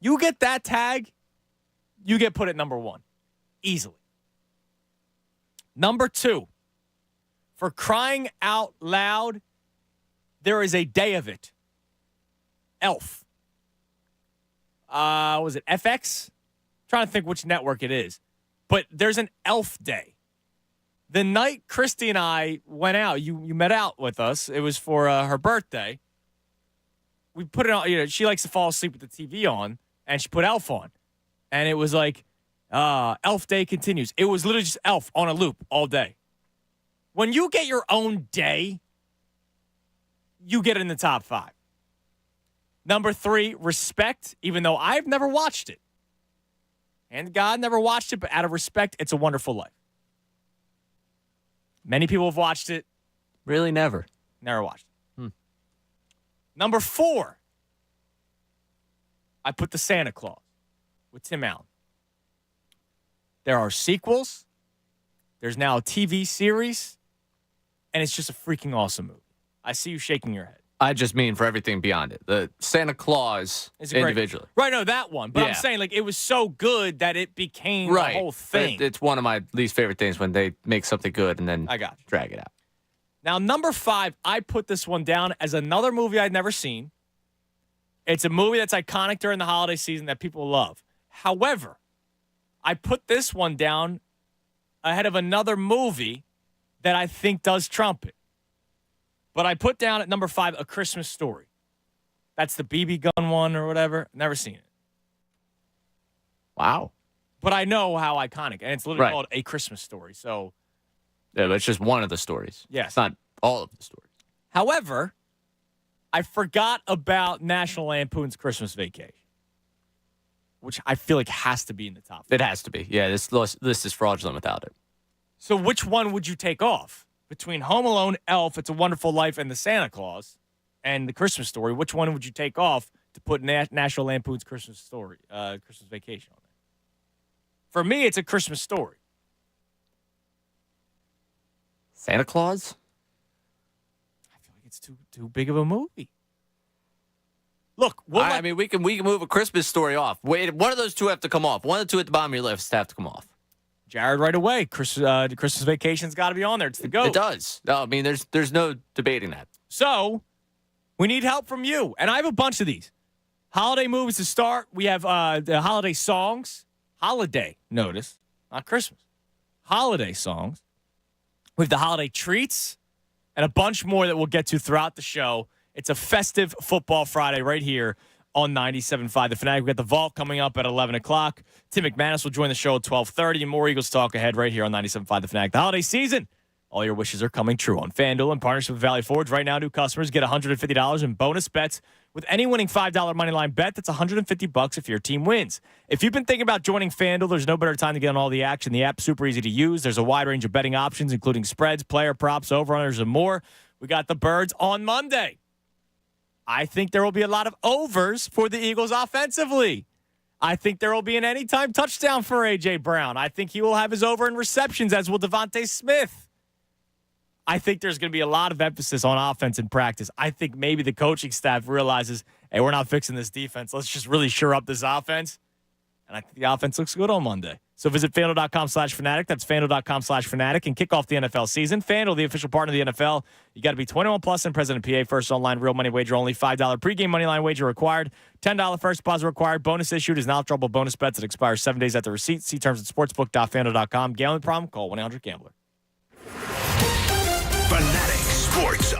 You get that tag, you get put at number 1. Easily. Number 2, for crying out loud, there is a day of it. Elf. Was it FX? Trying to think which network it is. But there's an Elf Day. The night Christy and I went out, you met out with us. It was for her birthday. We put it on, she likes to fall asleep with the TV on, and she put Elf on. And it was like, Elf Day continues. It was literally just Elf on a loop all day. When you get your own day, you get in the top 5. Number 3, Respect, even though I've never watched it. And God never watched it, but out of respect, It's a Wonderful Life. Many people have watched it. Really never. Never watched it. Number 4, I put The Santa Claus with Tim Allen. There are sequels. There's now a TV series. And it's just a freaking awesome movie. I see you shaking your head. I just mean for everything beyond it. The Santa Claus individually. Right, no, that one. But I'm saying, like, it was so good that it became the whole thing. It's one of my least favorite things when they make something good and then drag it out. Now, number 5, I put this one down as another movie I'd never seen. It's a movie that's iconic during the holiday season that people love. However, I put this one down ahead of another movie that I think does trump it. But I put down at number 5, A Christmas Story. That's the BB gun one or whatever. Never seen it. Wow. But I know how iconic. And it's literally called A Christmas Story. So, yeah, but it's just one of the stories. Yes. It's not all of the stories. However, I forgot about National Lampoon's Christmas Vacation, which I feel like has to be in the top 5. It has to be. Yeah, this list is fraudulent without it. So which one would you take off? Between Home Alone, Elf, It's a Wonderful Life, and The Santa Claus, and The Christmas Story, which one would you take off to put National Lampoon's Christmas Story, Christmas Vacation on there? For me, it's A Christmas Story. Santa Claus? I feel like it's too big of a movie. Look, I mean, we can move A Christmas Story off. Wait, one of those two have to come off. One of the two at the bottom of your list have to come off. Jared, right away. The Christmas Vacation's got to be on there. It's the GOAT. It does. No, I mean, there's no debating that. So, we need help from you. And I have a bunch of these. Holiday movies to start. We have the holiday songs. Holiday, notice. Not Christmas. Holiday songs. We have the holiday treats. And a bunch more that we'll get to throughout the show. It's a festive football Friday right here on 97.5 The Fanatic. We've got the Vault coming up at 11 o'clock. Tim McManus will join the show at 12:30. And more Eagles talk ahead right here on 97.5 The Fanatic. The holiday season, all your wishes are coming true. On FanDuel, in partnership with Valley Forge, right now, new customers get $150 in bonus bets with any winning $5 moneyline bet. That's $150 if your team wins. If you've been thinking about joining FanDuel, there's no better time to get on all the action. The app's super easy to use. There's a wide range of betting options, including spreads, player props, over-unders, and more. We got the Birds on Monday. I think there will be a lot of overs for the Eagles offensively. I think there will be an anytime touchdown for A.J. Brown. I think he will have his over in receptions, as will Devontae Smith. I think there's going to be a lot of emphasis on offense in practice. I think maybe the coaching staff realizes, hey, we're not fixing this defense. Let's just really shore up this offense. And I think the offense looks good on Monday. So visit FanDuel.com/Fanatic. That's FanDuel.com/Fanatic. And kick off the NFL season. FanDuel, the official partner of the NFL. You got to be 21 plus and present in PA. First online real money wager only. $5 pregame money line wager required. $10 first deposit required. Bonus issued is not trouble bonus bets that expire 7 days after receipt. See terms at sportsbook.fanduel.com. Gambling problem? Call 1-800-GAMBLER. Fanatic Sports.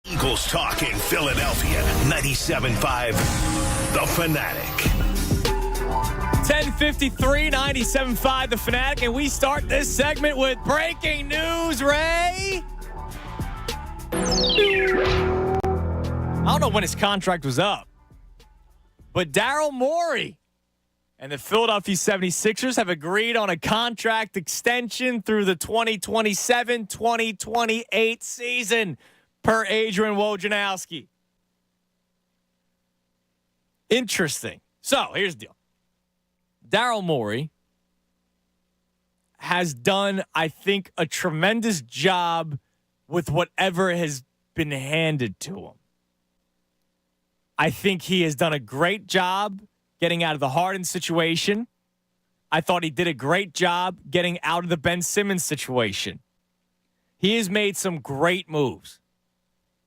Eagles talk in Philadelphia. 97.5 The Fanatic. 10:53, 97.5 The Fanatic, and we start this segment with breaking news, Ray. I don't know when his contract was up, but Daryl Morey and the Philadelphia 76ers have agreed on a contract extension through the 2027-2028 season, per Adrian Wojnarowski. Interesting. So, here's the deal. Daryl Morey has done, I think, a tremendous job with whatever has been handed to him. I think he has done a great job getting out of the Harden situation. I thought he did a great job getting out of the Ben Simmons situation. He has made some great moves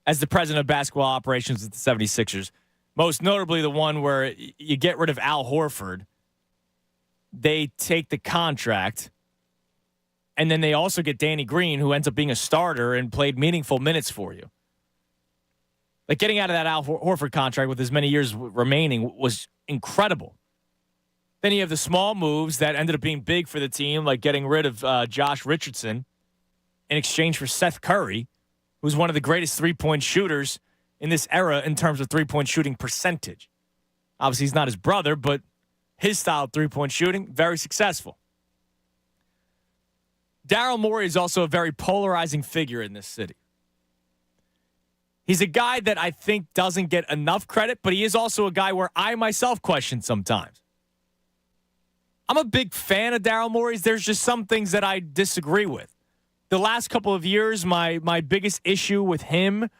as the president of basketball operations at the 76ers. Most notably the one where you get rid of Al Horford. They take the contract, and then they also get Danny Green, who ends up being a starter and played meaningful minutes for you. Like, getting out of that Al Horford contract with as many years remaining was incredible. Then you have the small moves that ended up being big for the team, like getting rid of Josh Richardson in exchange for Seth Curry, who's one of the greatest three-point shooters in this era in terms of three-point shooting percentage. Obviously, he's not his brother, but his style of three-point shooting, very successful. Daryl Morey is also a very polarizing figure in this city. He's a guy that I think doesn't get enough credit, but he is also a guy where I myself question sometimes. I'm a big fan of Daryl Morey's. There's just some things that I disagree with. The last couple of years, my biggest issue with him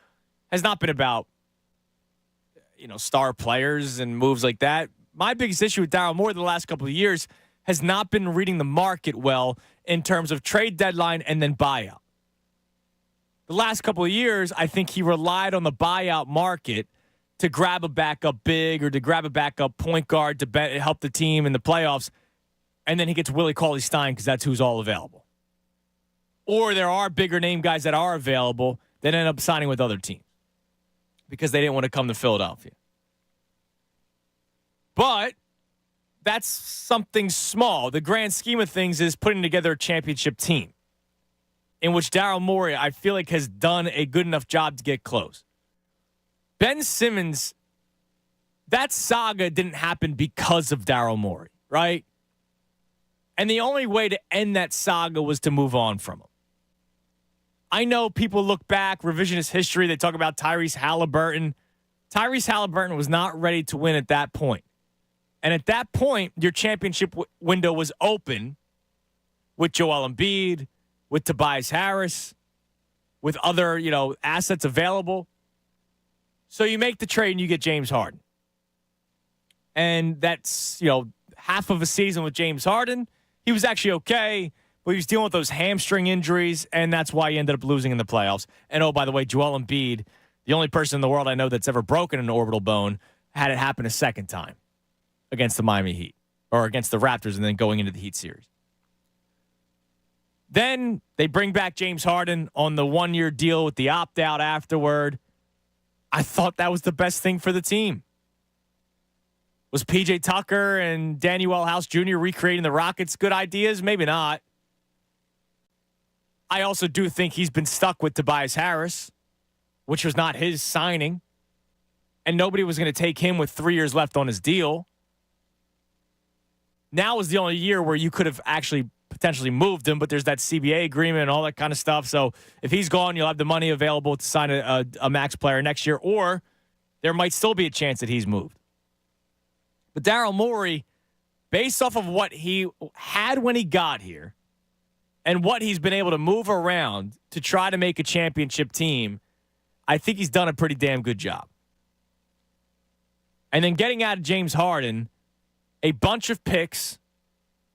has not been about, star players and moves like that. My biggest issue with Daryl Morey the last couple of years has not been reading the market well in terms of trade deadline and then buyout. The last couple of years, I think he relied on the buyout market to grab a backup big or to grab a backup point guard to help the team in the playoffs, and then he gets Willie Cauley-Stein because that's who's all available. Or there are bigger name guys that are available that end up signing with other teams because they didn't want to come to Philadelphia. But that's something small. The grand scheme of things is putting together a championship team in which Daryl Morey, I feel like, has done a good enough job to get close. Ben Simmons, that saga didn't happen because of Daryl Morey, right? And the only way to end that saga was to move on from him. I know people look back, revisionist history, they talk about Tyrese Halliburton. Tyrese Halliburton was not ready to win at that point. And at that point, your championship window was open with Joel Embiid, with Tobias Harris, with other, assets available. So you make the trade and you get James Harden. And that's, half of a season with James Harden. He was actually okay, but he was dealing with those hamstring injuries, and that's why he ended up losing in the playoffs. And, oh, by the way, Joel Embiid, the only person in the world I know that's ever broken an orbital bone, had it happen a second time against the Miami Heat, or against the Raptors, and then going into the Heat series. Then they bring back James Harden on the one-year deal with the opt-out afterward. I thought that was the best thing for the team. Was P.J. Tucker and Danuel House Jr. recreating the Rockets good ideas? Maybe not. I also do think he's been stuck with Tobias Harris, which was not his signing. And nobody was going to take him with 3 years left on his deal. Now is the only year where you could have actually potentially moved him, but there's that CBA agreement and all that kind of stuff. So if he's gone, you'll have the money available to sign a max player next year, or there might still be a chance that he's moved. But Daryl Morey, based off of what he had when he got here and what he's been able to move around to try to make a championship team, I think he's done a pretty damn good job. And then getting out of James Harden, a bunch of picks,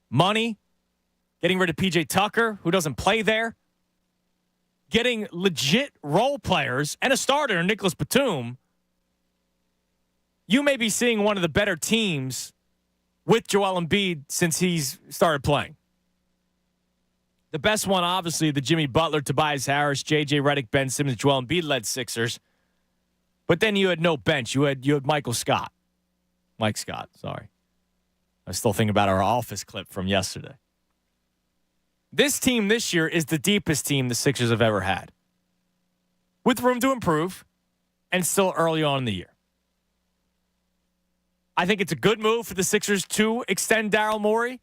money, getting rid of P.J. Tucker, who doesn't play there, getting legit role players and a starter, Nicholas Batum, you may be seeing one of the better teams with Joel Embiid since he's started playing. The best one, obviously, the Jimmy Butler, Tobias Harris, J.J. Redick, Ben Simmons, Joel Embiid-led Sixers. But then you had no bench. You had Michael Scott. Mike Scott, sorry. I was still thinking about our Office clip from yesterday. This team this year is the deepest team the Sixers have ever had, with room to improve and still early on in the year. I think it's a good move for the Sixers to extend Daryl Morey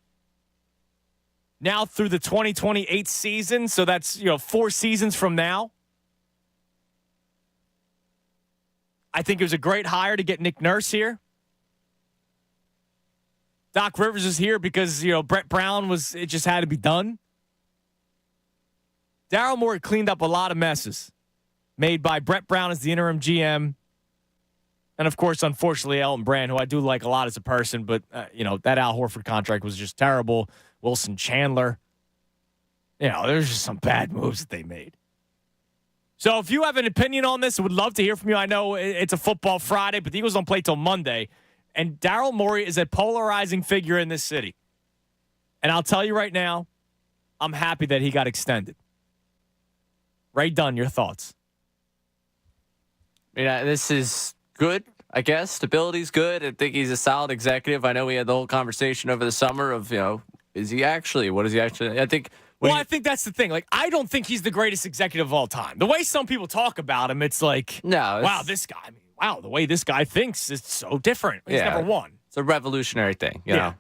now through the 2028 season. So that's, 4 seasons from now. I think it was a great hire to get Nick Nurse here. Doc Rivers is here because, Brett Brown it just had to be done. Daryl Morey cleaned up a lot of messes made by Brett Brown as the interim GM. And, of course, unfortunately, Elton Brand, who I do like a lot as a person, but, that Al Horford contract was just terrible. Wilson Chandler. There's just some bad moves that they made. So if you have an opinion on this, I would love to hear from you. I know it's a football Friday, but the Eagles don't play till Monday. And Daryl Morey is a polarizing figure in this city. And I'll tell you right now, I'm happy that he got extended. Ray Dunn, your thoughts? This is good, I guess. Stability's good. I think he's a solid executive. I know we had the whole conversation over the summer of, is he actually? What is he actually? I think. I think that's the thing. Like, I don't think he's the greatest executive of all time. The way some people talk about him, it's like, wow, this guy. Wow, the way this guy thinks is so different. He's never won. It's a revolutionary thing, you know.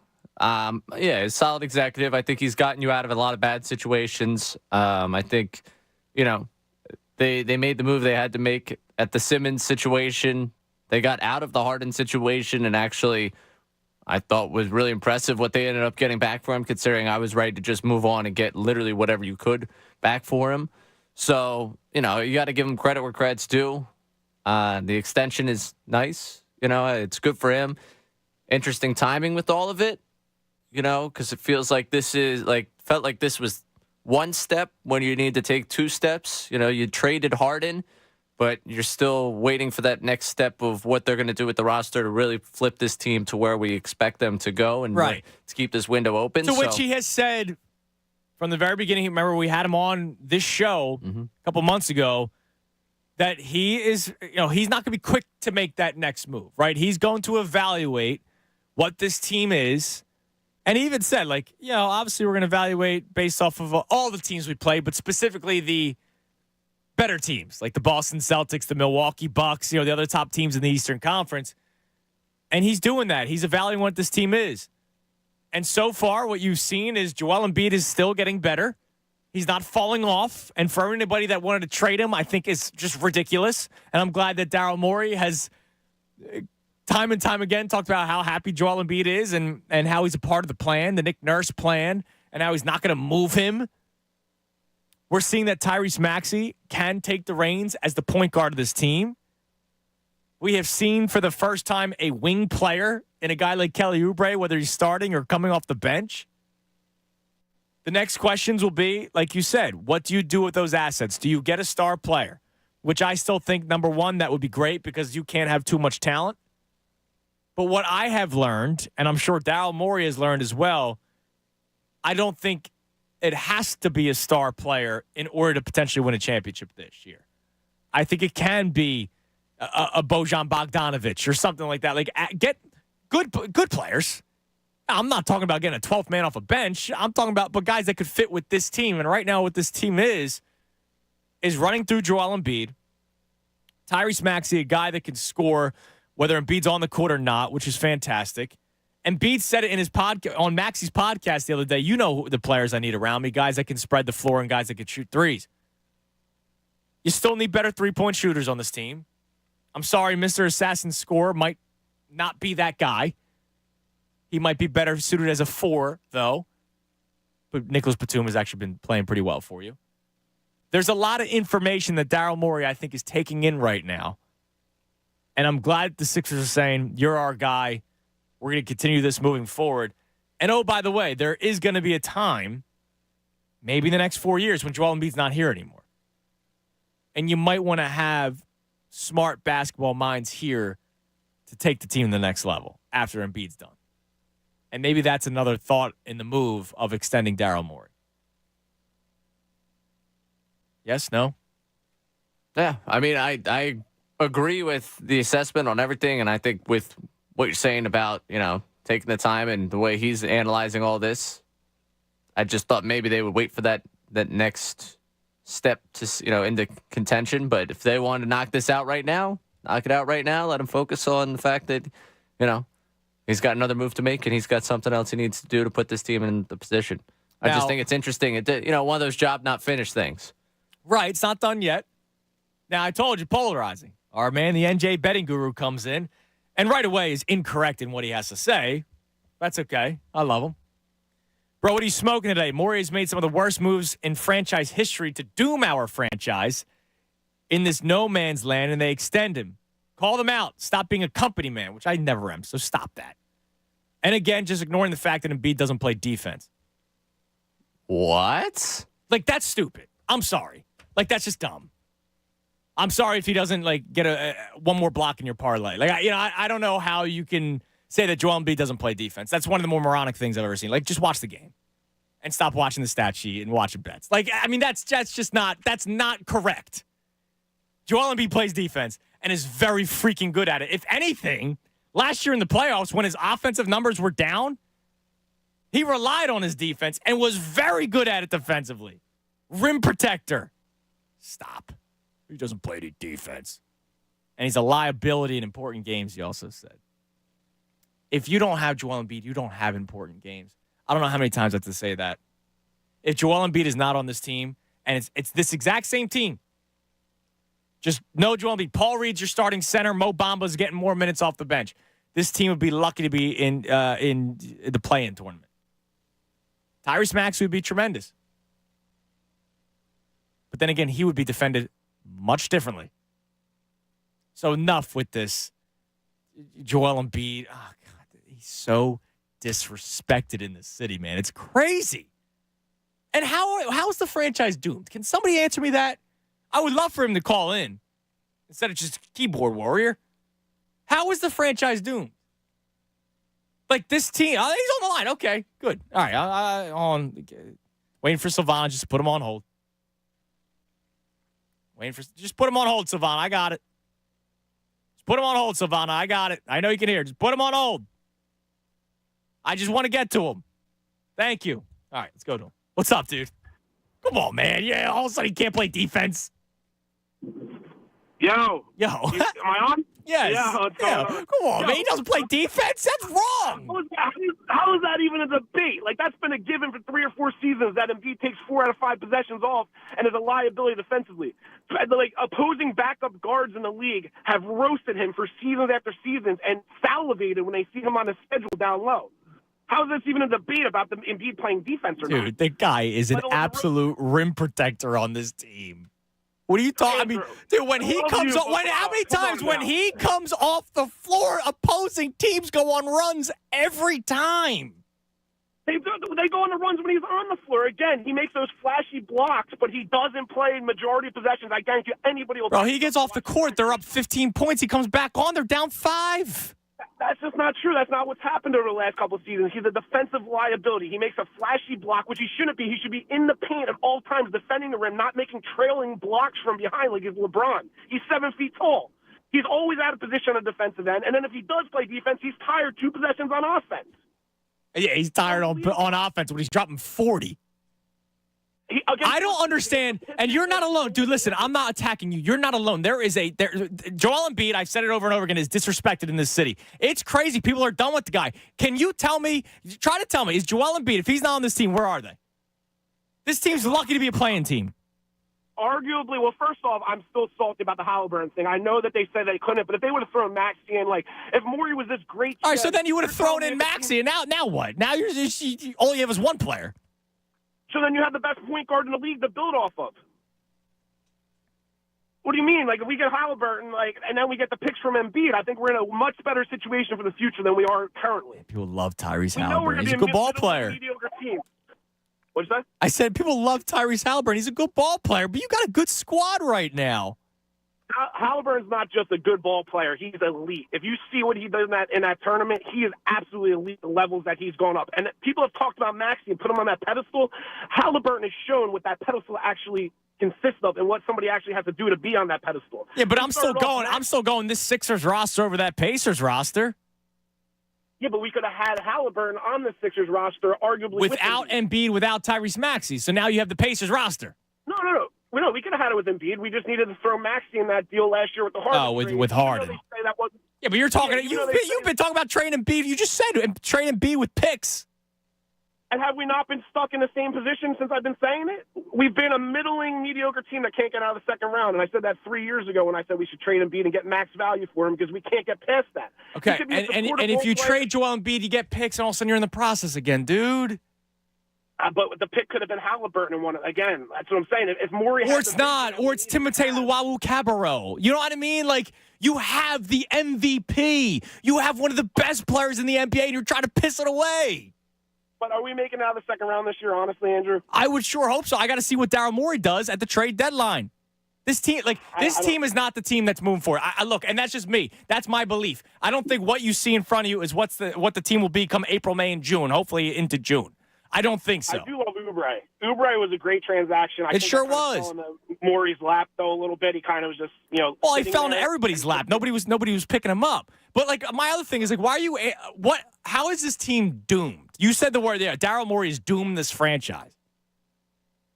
He's a solid executive. I think he's gotten you out of a lot of bad situations. I think, they made the move they had to make at the Simmons situation. They got out of the Harden situation, and actually, I thought was really impressive what they ended up getting back for him, considering I was ready to just move on and get literally whatever you could back for him. So, you got to give him credit where credit's due. The extension is nice. It's good for him. Interesting timing with all of it, because it feels like felt like this was one step when you need to take 2 steps. You traded Harden, but you're still waiting for that next step of what they're going to do with the roster to really flip this team to where we expect them to go and to keep this window open. To which he has said from the very beginning, remember we had him on this show a couple months ago, that he is, he's not going to be quick to make that next move, right? He's going to evaluate what this team is. And he even said, obviously we're going to evaluate based off of all the teams we play, but specifically the better teams, like the Boston Celtics, the Milwaukee Bucks, the other top teams in the Eastern Conference. And he's doing that. He's evaluating what this team is. And so far, what you've seen is Joel Embiid is still getting better. He's not falling off. And for anybody that wanted to trade him, I think is just ridiculous. And I'm glad that Daryl Morey has time and time again talked about how happy Joel Embiid is and how he's a part of the plan, the Nick Nurse plan, and how he's not going to move him. We're seeing that Tyrese Maxey can take the reins as the point guard of this team. We have seen for the first time a wing player in a guy like Kelly Oubre, whether he's starting or coming off the bench. The next questions will be, like you said, what do you do with those assets? Do you get a star player? Which I still think, number one, that would be great because you can't have too much talent. But what I have learned, and I'm sure Daryl Morey has learned as well, I don't think it has to be a star player in order to potentially win a championship this year. I think it can be a Bojan Bogdanovic or something like that. Like, get good players. I'm not talking about getting a 12th man off a bench. I'm talking about guys that could fit with this team. And right now what this team is running through Joel Embiid, Tyrese Maxey, a guy that can score whether Embiid's on the court or not, which is fantastic. Embiid said it in his on Maxey's podcast the other day. You know the players I need around me, guys that can spread the floor and guys that can shoot threes. You still need better three-point shooters on this team. I'm sorry, Mr. Assassin Scorer might not be that guy. He might be better suited as a 4, though. But Nicholas Batum has actually been playing pretty well for you. There's a lot of information that Daryl Morey, I think, is taking in right now. And I'm glad the Sixers are saying, you're our guy. We're going to continue this moving forward. And, oh, by the way, there is going to be a time, maybe in the next 4 years, when Joel Embiid's not here anymore. And you might want to have smart basketball minds here to take the team to the next level after Embiid's done. And maybe that's another thought in the move of extending Daryl Morey. Yes, no? Yeah, I mean, I agree with the assessment on everything, and I think with what you're saying about, taking the time and the way he's analyzing all this, I just thought maybe they would wait for that next step to, into contention. But if they wanted to knock this out right now, knock it out right now. Let him focus on the fact that, he's got another move to make and he's got something else he needs to do to put this team in the position. I just think it's interesting. One of those job not finished things. Right. It's not done yet. Now, I told you, polarizing. Our man, the NJ betting guru, comes in and right away is incorrect in what he has to say. That's okay. I love him. Bro, what are you smoking today? Maury's made some of the worst moves in franchise history to doom our franchise in this no man's land, and they extend him. Call them out. Stop being a company man, which I never am, so stop that. And again, just ignoring the fact that Embiid doesn't play defense. What? That's stupid. I'm sorry. That's just dumb. I'm sorry if he doesn't, get one more block in your parlay. I don't know how you can say that Joel Embiid doesn't play defense. That's one of the more moronic things I've ever seen. Just watch the game and stop watching the stat sheet and watching bets. That's not correct. Joel Embiid plays defense and is very freaking good at it. If anything, last year in the playoffs when his offensive numbers were down, he relied on his defense and was very good at it defensively. Rim protector. Stop. He doesn't play any defense. And he's a liability in important games, he also said. If you don't have Joel Embiid, you don't have important games. I don't know how many times I have to say that. If Joel Embiid is not on this team, and it's this exact same team, just no Joel Embiid. Paul Reed's your starting center. Mo Bamba's getting more minutes off the bench. This team would be lucky to be in the play-in tournament. Tyrese Maxey would be tremendous. But then again, he would be defended much differently. So enough with this. Joel Embiid, oh God, he's so disrespected in this city, man. It's crazy. And how is the franchise doomed? Can somebody answer me that? I would love for him to call in instead of just keyboard warrior. How is the franchise doomed? This team, he's on the line. Okay, good. All right, waiting for Savannah. Just put him on hold. Just put him on hold, Savannah. I got it. Just put him on hold, Savannah. I got it. I know you can hear. Just put him on hold. I just want to get to him. Thank you. All right, let's go to him. What's up, dude? Come on, man. Yeah, all of a sudden he can't play defense. Yo. Am I on? Yes. Yeah. Come on, man. He doesn't play defense. That's wrong. How is that even a debate? That's been a given for 3 or 4 seasons that Embiid takes 4 out of 5 possessions off and is a liability defensively. Opposing backup guards in the league have roasted him for seasons after seasons and salivated when they see him on the schedule down low. How is this even a debate about the Embiid playing defense or not? Dude, the guy is an absolute rim protector on this team. What are you talking? I mean, dude, when he comes off, how many times when he comes off the floor, opposing teams go on runs every time? They go on the runs when he's on the floor. Again, he makes those flashy blocks, but he doesn't play in majority of possessions. I guarantee you anybody will. Bro, he gets off the court. They're up 15 points. He comes back on. They're down 5. That's just not true. That's not what's happened over the last couple of seasons. He's a defensive liability. He makes a flashy block, which he shouldn't be. He should be in the paint at all times, defending the rim, not making trailing blocks from behind like he's LeBron. He's 7 feet tall. He's always out of position on the defensive end. And then if he does play defense, he's tired 2 possessions on offense. Yeah, he's tired on offense when he's dropping 40. I don't understand, and you're not alone. Dude, listen, I'm not attacking you. You're not alone. Joel Embiid, I've said it over and over again, is disrespected in this city. It's crazy. People are done with the guy. Can you try to tell me, is Joel Embiid, if he's not on this team, where are they? This team's lucky to be a playing team. Arguably, well, first off, I'm still salty about the Halliburton thing. I know that they said they couldn't, but if they would have thrown Maxey in, if Morey was this great... All right, so then you would have thrown in Maxey, and now what? Now all you have is one player. So then you have the best point guard in the league to build off of. What do you mean? If we get Halliburton, and then we get the picks from Embiid, I think we're in a much better situation for the future than we are currently. People love Tyrese Halliburton. He's a good ball player. Mediocre team. What'd you say? I said people love Tyrese Halliburton. He's a good ball player, but you got a good squad right now. Halliburton's not just a good ball player. He's elite. If you see what he does in that tournament, he is absolutely elite, the levels that he's gone up. And people have talked about Maxey and put him on that pedestal. Halliburton has shown what that pedestal actually consists of and what somebody actually has to do to be on that pedestal. Yeah, but I'm still going this Sixers roster over that Pacers roster. Yeah, but we could have had Halliburton on the Sixers roster, arguably without Embiid, without Tyrese Maxey. So now you have the Pacers roster. No. We could have had it with Embiid. We just needed to throw Maxey in that deal last year with the Harden. Oh, with Harden. Yeah, but you're talking. You've been talking about trading Embiid. You just said trading Embiid with picks. And have we not been stuck in the same position since I've been saying it? We've been a middling, mediocre team that can't get out of the second round. And I said that 3 years ago when I said we should trade Embiid and get max value for him because we can't get past that. Okay, and if you trade Joel Embiid, you get picks, and all of a sudden you're in the process again, dude. But the pick could have been Halliburton and one again. That's what I'm saying. If Morey, or it's not, or it's Timothé Luwawu-Cabarrot. You know what I mean? Like you have the MVP, you have one of the best players in the NBA, and you're trying to piss it away. But are we making it out of the second round this year, honestly, Andrew? I would sure hope so. I got to see what Daryl Morey does at the trade deadline. This team, team is not the team that's moving forward. I look, and that's just me. That's my belief. I don't think what you see in front of you is what the team will be come April, May, and June. Hopefully into June. I don't think so. I do love Oubre. Oubre was a great transaction. It sure was. Fell into Morey's lap though a little bit. He kind of was just Well, he fell into everybody's lap. Nobody was picking him up. But my other thing is why are you? How is this team doomed? You said the word there. Daryl Morey is doomed this franchise.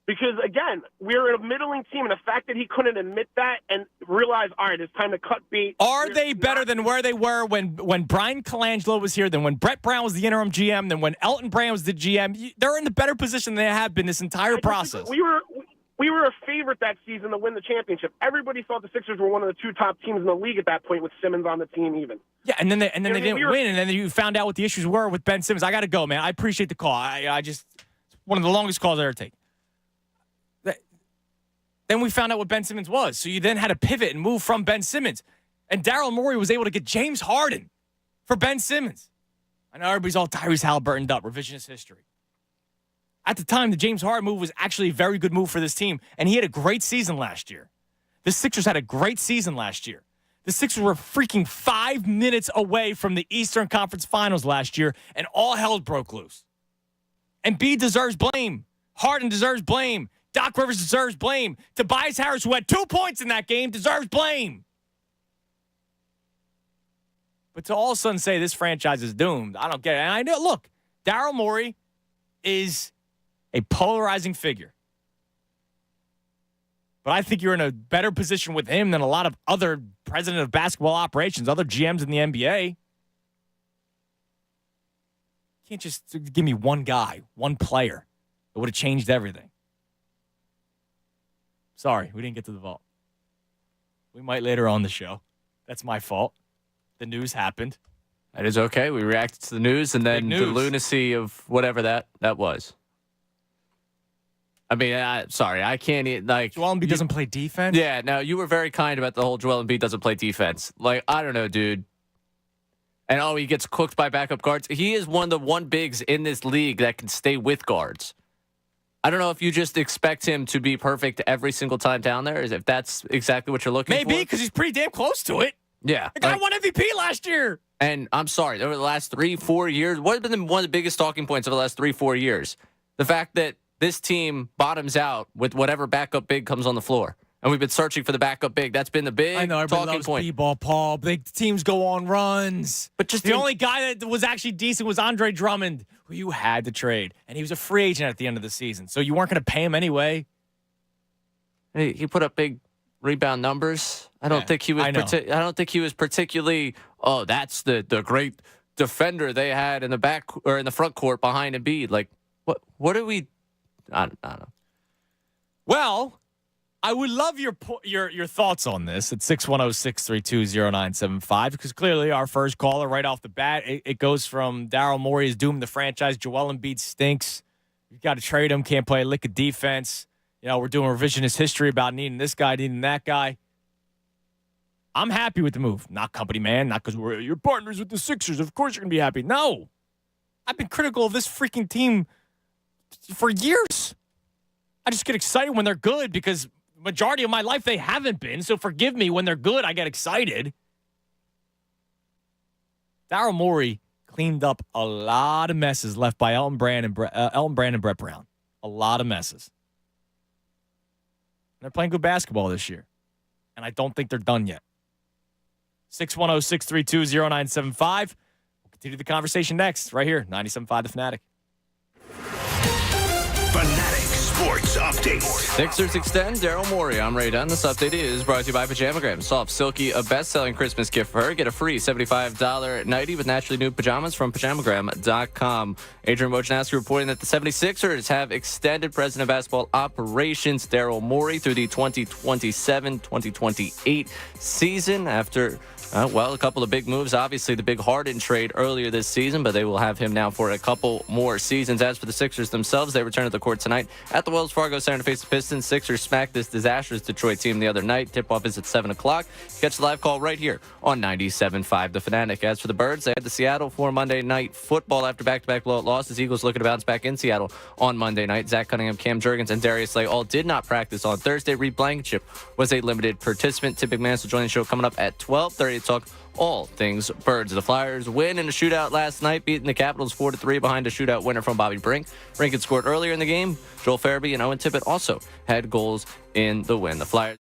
Because, again, we're a middling team, and the fact that he couldn't admit that and realize, all right, it's time to cut bait. Are they better than where they were when Brian Colangelo was here, than when Brett Brown was the interim GM, than when Elton Brand was the GM? They're in the better position than they have been this entire process. We were a favorite that season to win the championship. Everybody thought the Sixers were one of the two top teams in the league at that point with Simmons on the team even. Yeah, and then they didn't win, and then you found out what the issues were with Ben Simmons. I got to go, man. I appreciate the call. I just one of the longest calls I ever take. Then we found out what Ben Simmons was. So you then had to pivot and move from Ben Simmons. And Daryl Morey was able to get James Harden for Ben Simmons. I know everybody's all Tyrese Halliburtoned up, revisionist history. At the time, the James Harden move was actually a very good move for this team, and he had a great season last year. The Sixers had a great season last year. The Sixers were freaking 5 minutes away from the Eastern Conference Finals last year, and all hell broke loose. Embiid deserves blame. Harden deserves blame. Doc Rivers deserves blame. Tobias Harris, who had 2 points in that game, deserves blame. But to all of a sudden say this franchise is doomed, I don't get it. And I know, look, Daryl Morey is a polarizing figure. But I think you're in a better position with him than a lot of other president of basketball operations, other GMs in the NBA. You can't just give me one guy, one player that would have changed everything. Sorry, we didn't get to the vault. We might later on the show. That's my fault. The news happened. That is okay. We reacted to the news and then the lunacy of whatever that was. I mean, sorry, I can't Joel Embiid doesn't play defense? Yeah, no, you were very kind about the whole Joel Embiid doesn't play defense. I don't know, dude. And he gets cooked by backup guards. He is one of the bigs in this league that can stay with guards. I don't know if you just expect him to be perfect every single time down there, if that's exactly what you're looking for. Maybe, because he's pretty damn close to it. Yeah. The guy won MVP last year. And I'm sorry, over the last 3-4 years, what has been one of the biggest talking points over the last 3-4 years? The fact that this team bottoms out with whatever backup big comes on the floor. And we've been searching for the backup big. That's been the big talking point. B-ball, Paul. Big teams go on runs. But just the only guy that was actually decent was Andre Drummond, who you had to trade. And he was a free agent at the end of the season. So you weren't going to pay him anyway. He put up big rebound numbers. I don't think he was. I don't think he was particularly. Oh, that's the great defender they had in the back or in the front court behind Embiid. What are we? I don't know. Well, I would love your thoughts on this at 610-632-0975 because clearly our first caller right off the bat, it goes from Daryl Morey is doomed the franchise. Joel Embiid stinks. You've got to trade him. Can't play a lick of defense. We're doing revisionist history about needing this guy, needing that guy. I'm happy with the move. Not company man. Not because you're partners with the Sixers. Of course you're going to be happy. No. I've been critical of this freaking team for years. I just get excited when they're good because majority of my life they haven't been. So forgive me, when they're good, I get excited. Daryl Morey cleaned up a lot of messes left by Elton Brand and Brett Brown. A lot of messes. They're playing good basketball this year. And I don't think they're done yet. 610-632-0975. We'll continue the conversation next, right here, 97.5 The Fanatic. Fanatic Sports Update. Sixers extend Daryl Morey. I'm Ray Dunn. This update is brought to you by Pajamagram. Soft, silky, a best-selling Christmas gift for her. Get a free $75 nightie with naturally new pajamas from Pajamagram.com. Adrian Wojnarowski reporting that the 76ers have extended President of Basketball Operations Daryl Morey through the 2027-2028 season after... a couple of big moves. Obviously, the big Harden trade earlier this season, but they will have him now for a couple more seasons. As for the Sixers themselves, they return to the court tonight at the Wells Fargo Center to face the Pistons. Sixers smacked this disastrous Detroit team the other night. Tip-off is at 7 o'clock. Catch the live call right here on 97.5 The Fanatic. As for the Birds, they head to Seattle for Monday Night Football after back-to-back losses. Eagles looking to bounce back in Seattle on Monday night. Zach Cunningham, Cam Jurgens, and Darius Slay all did not practice on Thursday. Reed Blankenship was a limited participant. Tim McManus will join the show coming up at 12:30 to talk all things Birds. The Flyers win in a shootout last night, beating the Capitals 4-3 behind a shootout winner from Bobby Brink. Brink had scored earlier in the game. Joel Farabee and Owen Tippett also had goals in the win. The Flyers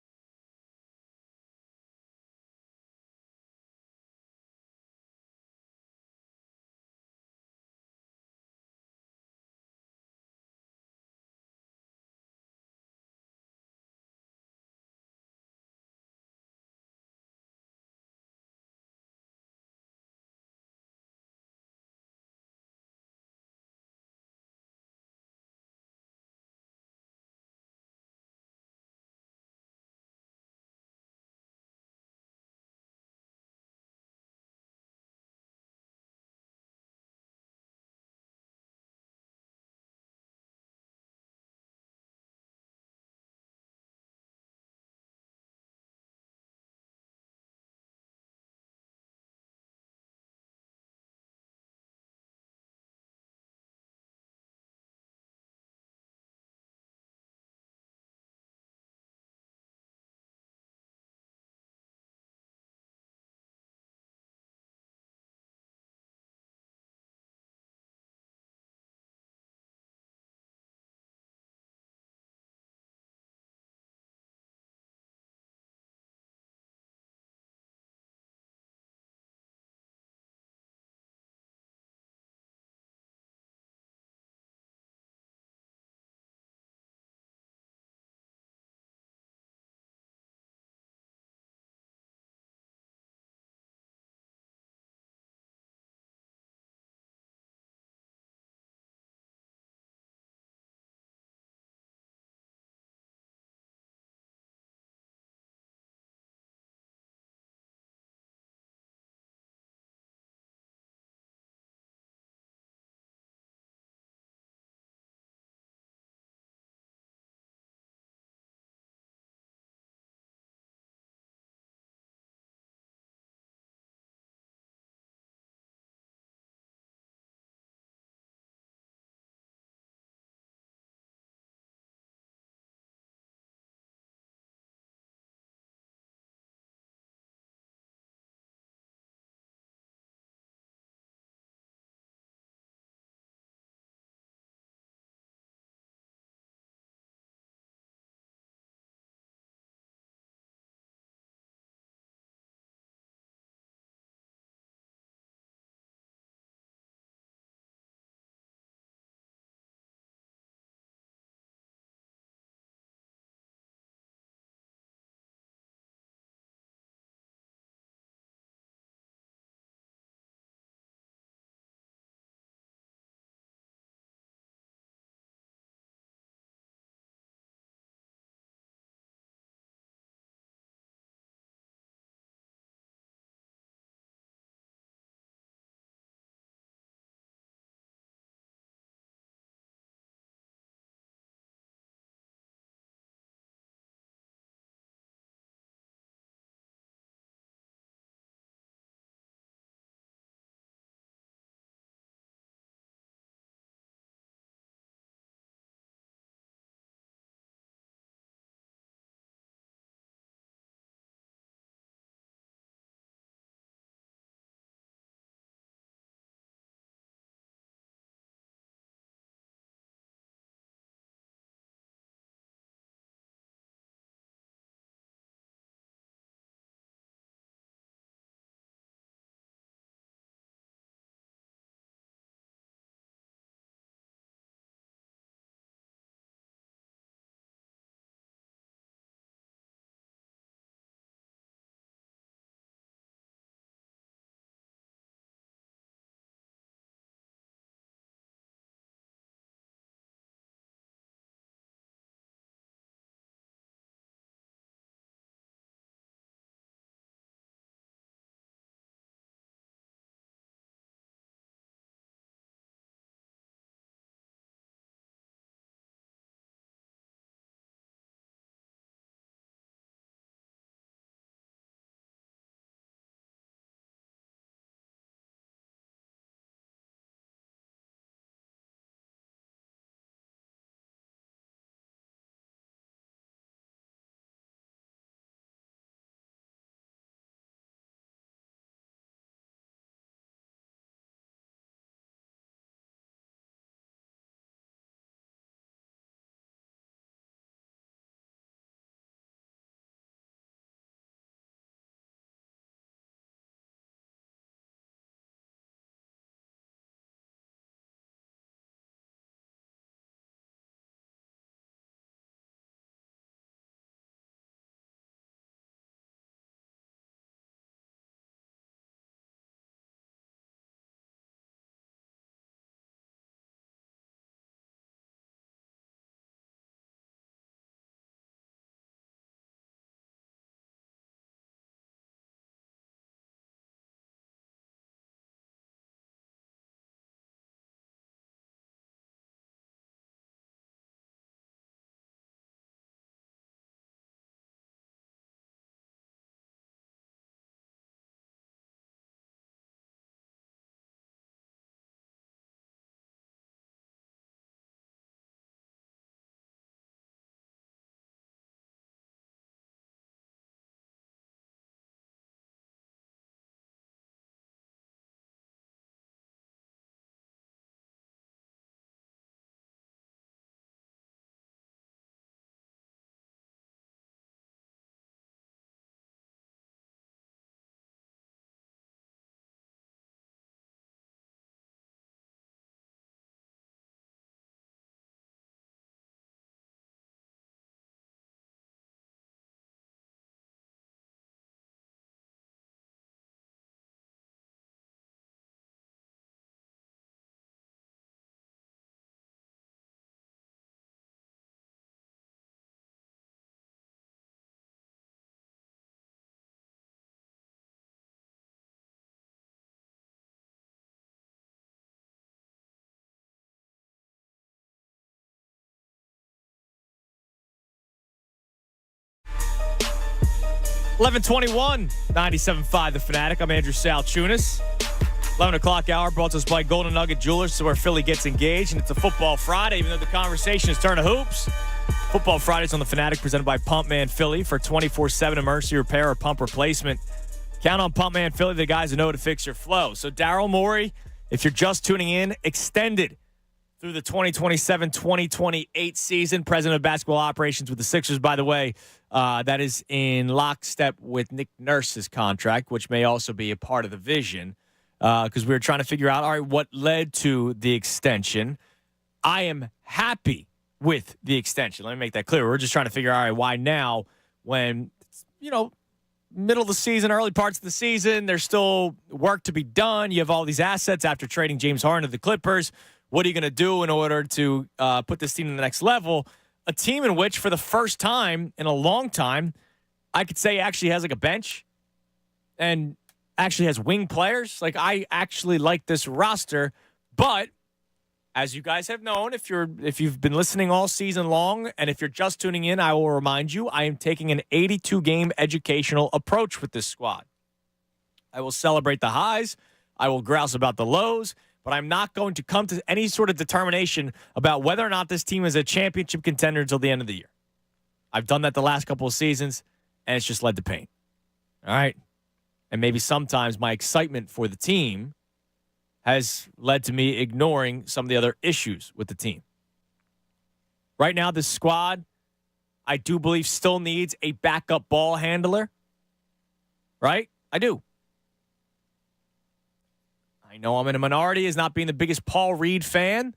11:21, 97.5 The Fanatic. I'm Andrew Salchunas. 11 o'clock hour brought to us by Golden Nugget Jewelers, so where Philly gets engaged, and it's a football Friday, even though the conversation is turning to hoops. Football Fridays on The Fanatic, presented by Pumpman Philly for 24/7 emergency repair or pump replacement. Count on Pumpman Philly, the guys who know how to fix your flow. So Daryl Morey, if you're just tuning in, extended through the 2027-2028 season. President of Basketball Operations with the Sixers, by the way. That is in lockstep with Nick Nurse's contract, which may also be a part of the vision, because we were trying to figure out, all right, what led to the extension. I am happy with the extension. Let me make that clear. We're just trying to figure out, all right, why now when, middle of the season, early parts of the season, there's still work to be done. You have all these assets after trading James Harden to the Clippers. What are you going to do in order to put this team to the next level? A team in which, for the first time in a long time, I could say actually has like a bench and actually has wing players. Like, I actually like this roster. But as you guys have known, if you've been listening all season long, and if you're just tuning in, I will remind you, I am taking an 82-game educational approach with this squad. I will celebrate the highs. I will grouse about the lows. But I'm not going to come to any sort of determination about whether or not this team is a championship contender until the end of the year. I've done that the last couple of seasons, and it's just led to pain. All right? And maybe sometimes my excitement for the team has led to me ignoring some of the other issues with the team. Right now, this squad, I do believe, still needs a backup ball handler. Right? I do. I know I'm in a minority as not being the biggest Paul Reed fan.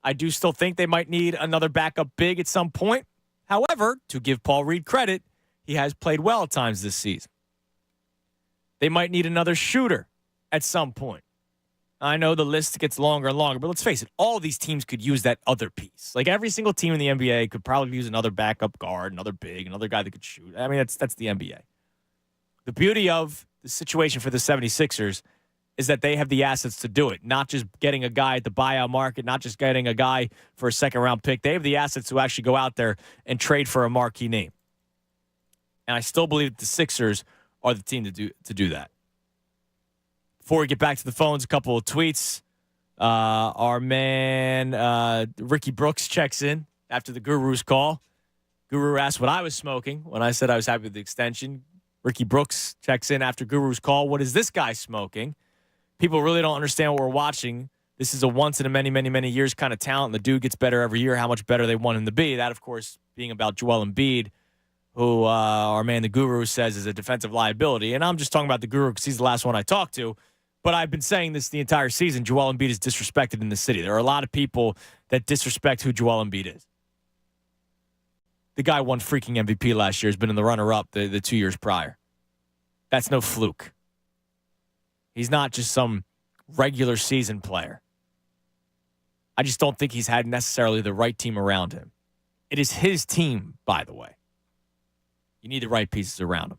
I do still think they might need another backup big at some point. However, to give Paul Reed credit, he has played well at times this season. They might need another shooter at some point. I know the list gets longer and longer, but let's face it, all these teams could use that other piece. Like, every single team in the NBA could probably use another backup guard, another big, another guy that could shoot. I mean, that's the NBA. The beauty of the situation for the 76ers is that they have the assets to do it, not just getting a guy at the buyout market, not just getting a guy for a second-round pick. They have the assets to actually go out there and trade for a marquee name. And I still believe that the Sixers are the team to do that. Before we get back to the phones, a couple of tweets. Our man Ricky Brooks checks in after the Guru's call. Guru asked what I was smoking when I said I was happy with the extension. Ricky Brooks checks in after Guru's call. What is this guy smoking? People really don't understand what we're watching. This is a once in a many, many, many years kind of talent. The dude gets better every year. How much better they want him to be. That, of course, being about Joel Embiid, who our man, the Guru, says is a defensive liability. And I'm just talking about the Guru because he's the last one I talked to. But I've been saying this the entire season. Joel Embiid is disrespected in the city. There are a lot of people that disrespect who Joel Embiid is. The guy won freaking MVP last year. Has been in the runner-up the 2 years prior. That's no fluke. He's not just some regular season player. I just don't think he's had necessarily the right team around him. It is his team, by the way. You need the right pieces around him.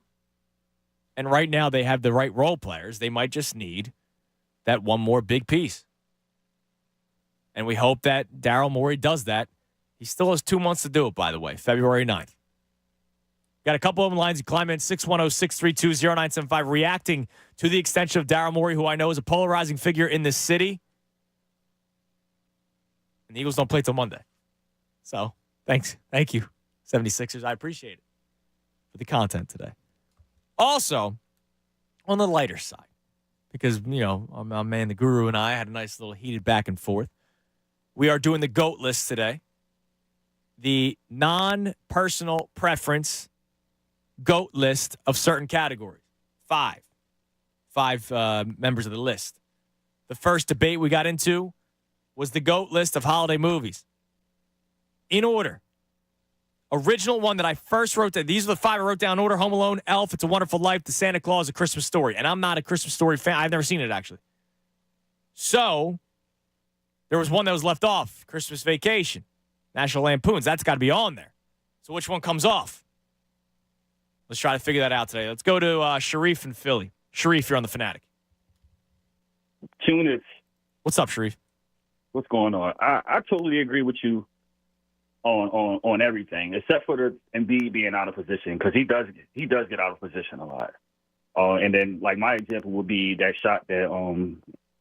And right now they have the right role players. They might just need that one more big piece. And we hope that Daryl Morey does that. He still has 2 months to do it, by the way, February 9th. Got a couple of lines. You climb in 610-632-0975, reacting to the extension of Daryl Morey, who I know is a polarizing figure in this city. And the Eagles don't play till Monday. So, thanks. Thank you, 76ers. I appreciate it for the content today. Also, on the lighter side, because, my man, the Guru, and I had a nice little heated back and forth. We are doing the GOAT list today. The non-personal preference GOAT list of certain categories. Five members of the list. The first debate we got into was the GOAT list of holiday movies. In order. Original one that I first wrote down. These are the five I wrote down in order. Home Alone, Elf, It's a Wonderful Life, The Santa Claus, A Christmas Story. And I'm not a Christmas Story fan. I've never seen it, actually. So, there was one that was left off. Christmas Vacation. National Lampoons. That's got to be on there. So which one comes off? Let's try to figure that out today. Let's go to Sharif in Philly. Sharif, you're on the Fanatic. Tunis. What's up, Sharif? What's going on? I totally agree with you on everything, except for the Embiid being out of position, because he does get out of position a lot. And then, like, my example would be that shot that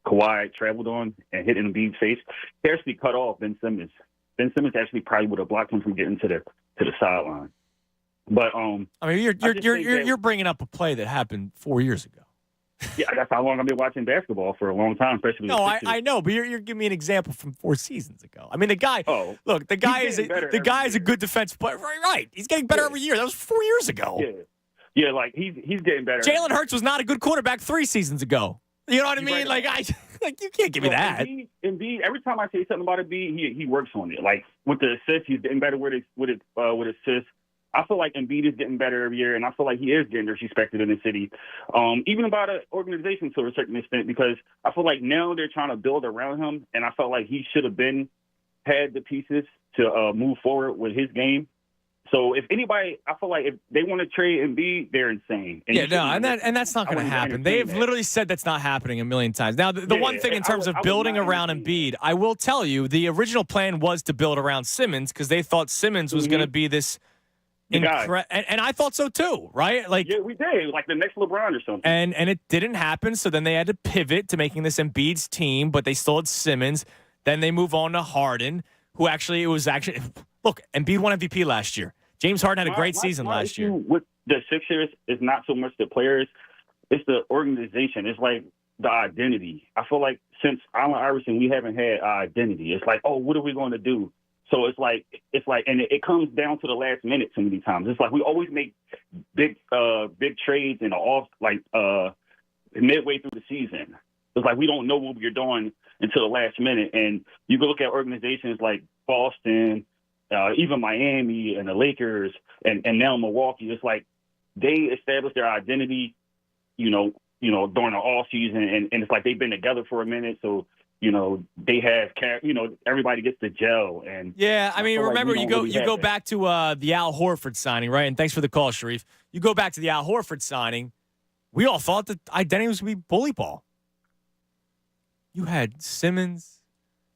Kawhi traveled on and hit Embiid's face. He actually cut off Ben Simmons. Ben Simmons actually probably would have blocked him from getting to the sideline. But I mean, you're bringing up a play that happened 4 years ago. Yeah, that's how long I've been watching basketball, for a long time, especially. No, I know, but you're giving me an example from 4 seasons ago. I mean, the guy. Oh, look, the guy is a good defensive player. Right. He's getting better every year. That was 4 years ago. Yeah, like he's getting better. Jalen Hurts was not a good quarterback 3 seasons ago. You know what I mean? Like you can't give me that. Embiid, every time I say something about Embiid, he works on it. Like with the assists, he's getting better with assists. I feel like Embiid is getting better every year, and I feel like he is getting disrespected in the city, even by the organization to a certain extent, because I feel like now they're trying to build around him, and I felt like he should have had the pieces to move forward with his game. So if anybody, I feel like if they want to trade Embiid, they're insane. And that's not going to happen. They've literally said that's not happening a million times. Now, the one thing in terms of building around Embiid, I will tell you, the original plan was to build around Simmons because they thought Simmons was going to be this. And I thought so too, right? Like, yeah, we did, like the next LeBron or something. And it didn't happen, so then they had to pivot to making this Embiid's team, but they still had Simmons. Then they move on to Harden, who actually look, Embiid won MVP last year. James Harden had a great season last year. With the Sixers, is not so much the players, it's the organization. It's like the identity. I feel like since Allen Iverson, we haven't had our identity. It's like, oh, what are we going to do? So it's like, and it comes down to the last minute so many times. It's like we always make big trades in the off, like midway through the season. It's like we don't know what we're doing until the last minute. And you can look at organizations like Boston, even Miami and the Lakers, and now Milwaukee. It's like they established their identity, during the off season, and it's like they've been together for a minute, so. They have, everybody gets to gel. And yeah, I mean, remember, you go back to the Al Horford signing, right? And thanks for the call, Sharif. You go back to the Al Horford signing. We all thought that identity was going to be bully ball. You had Simmons,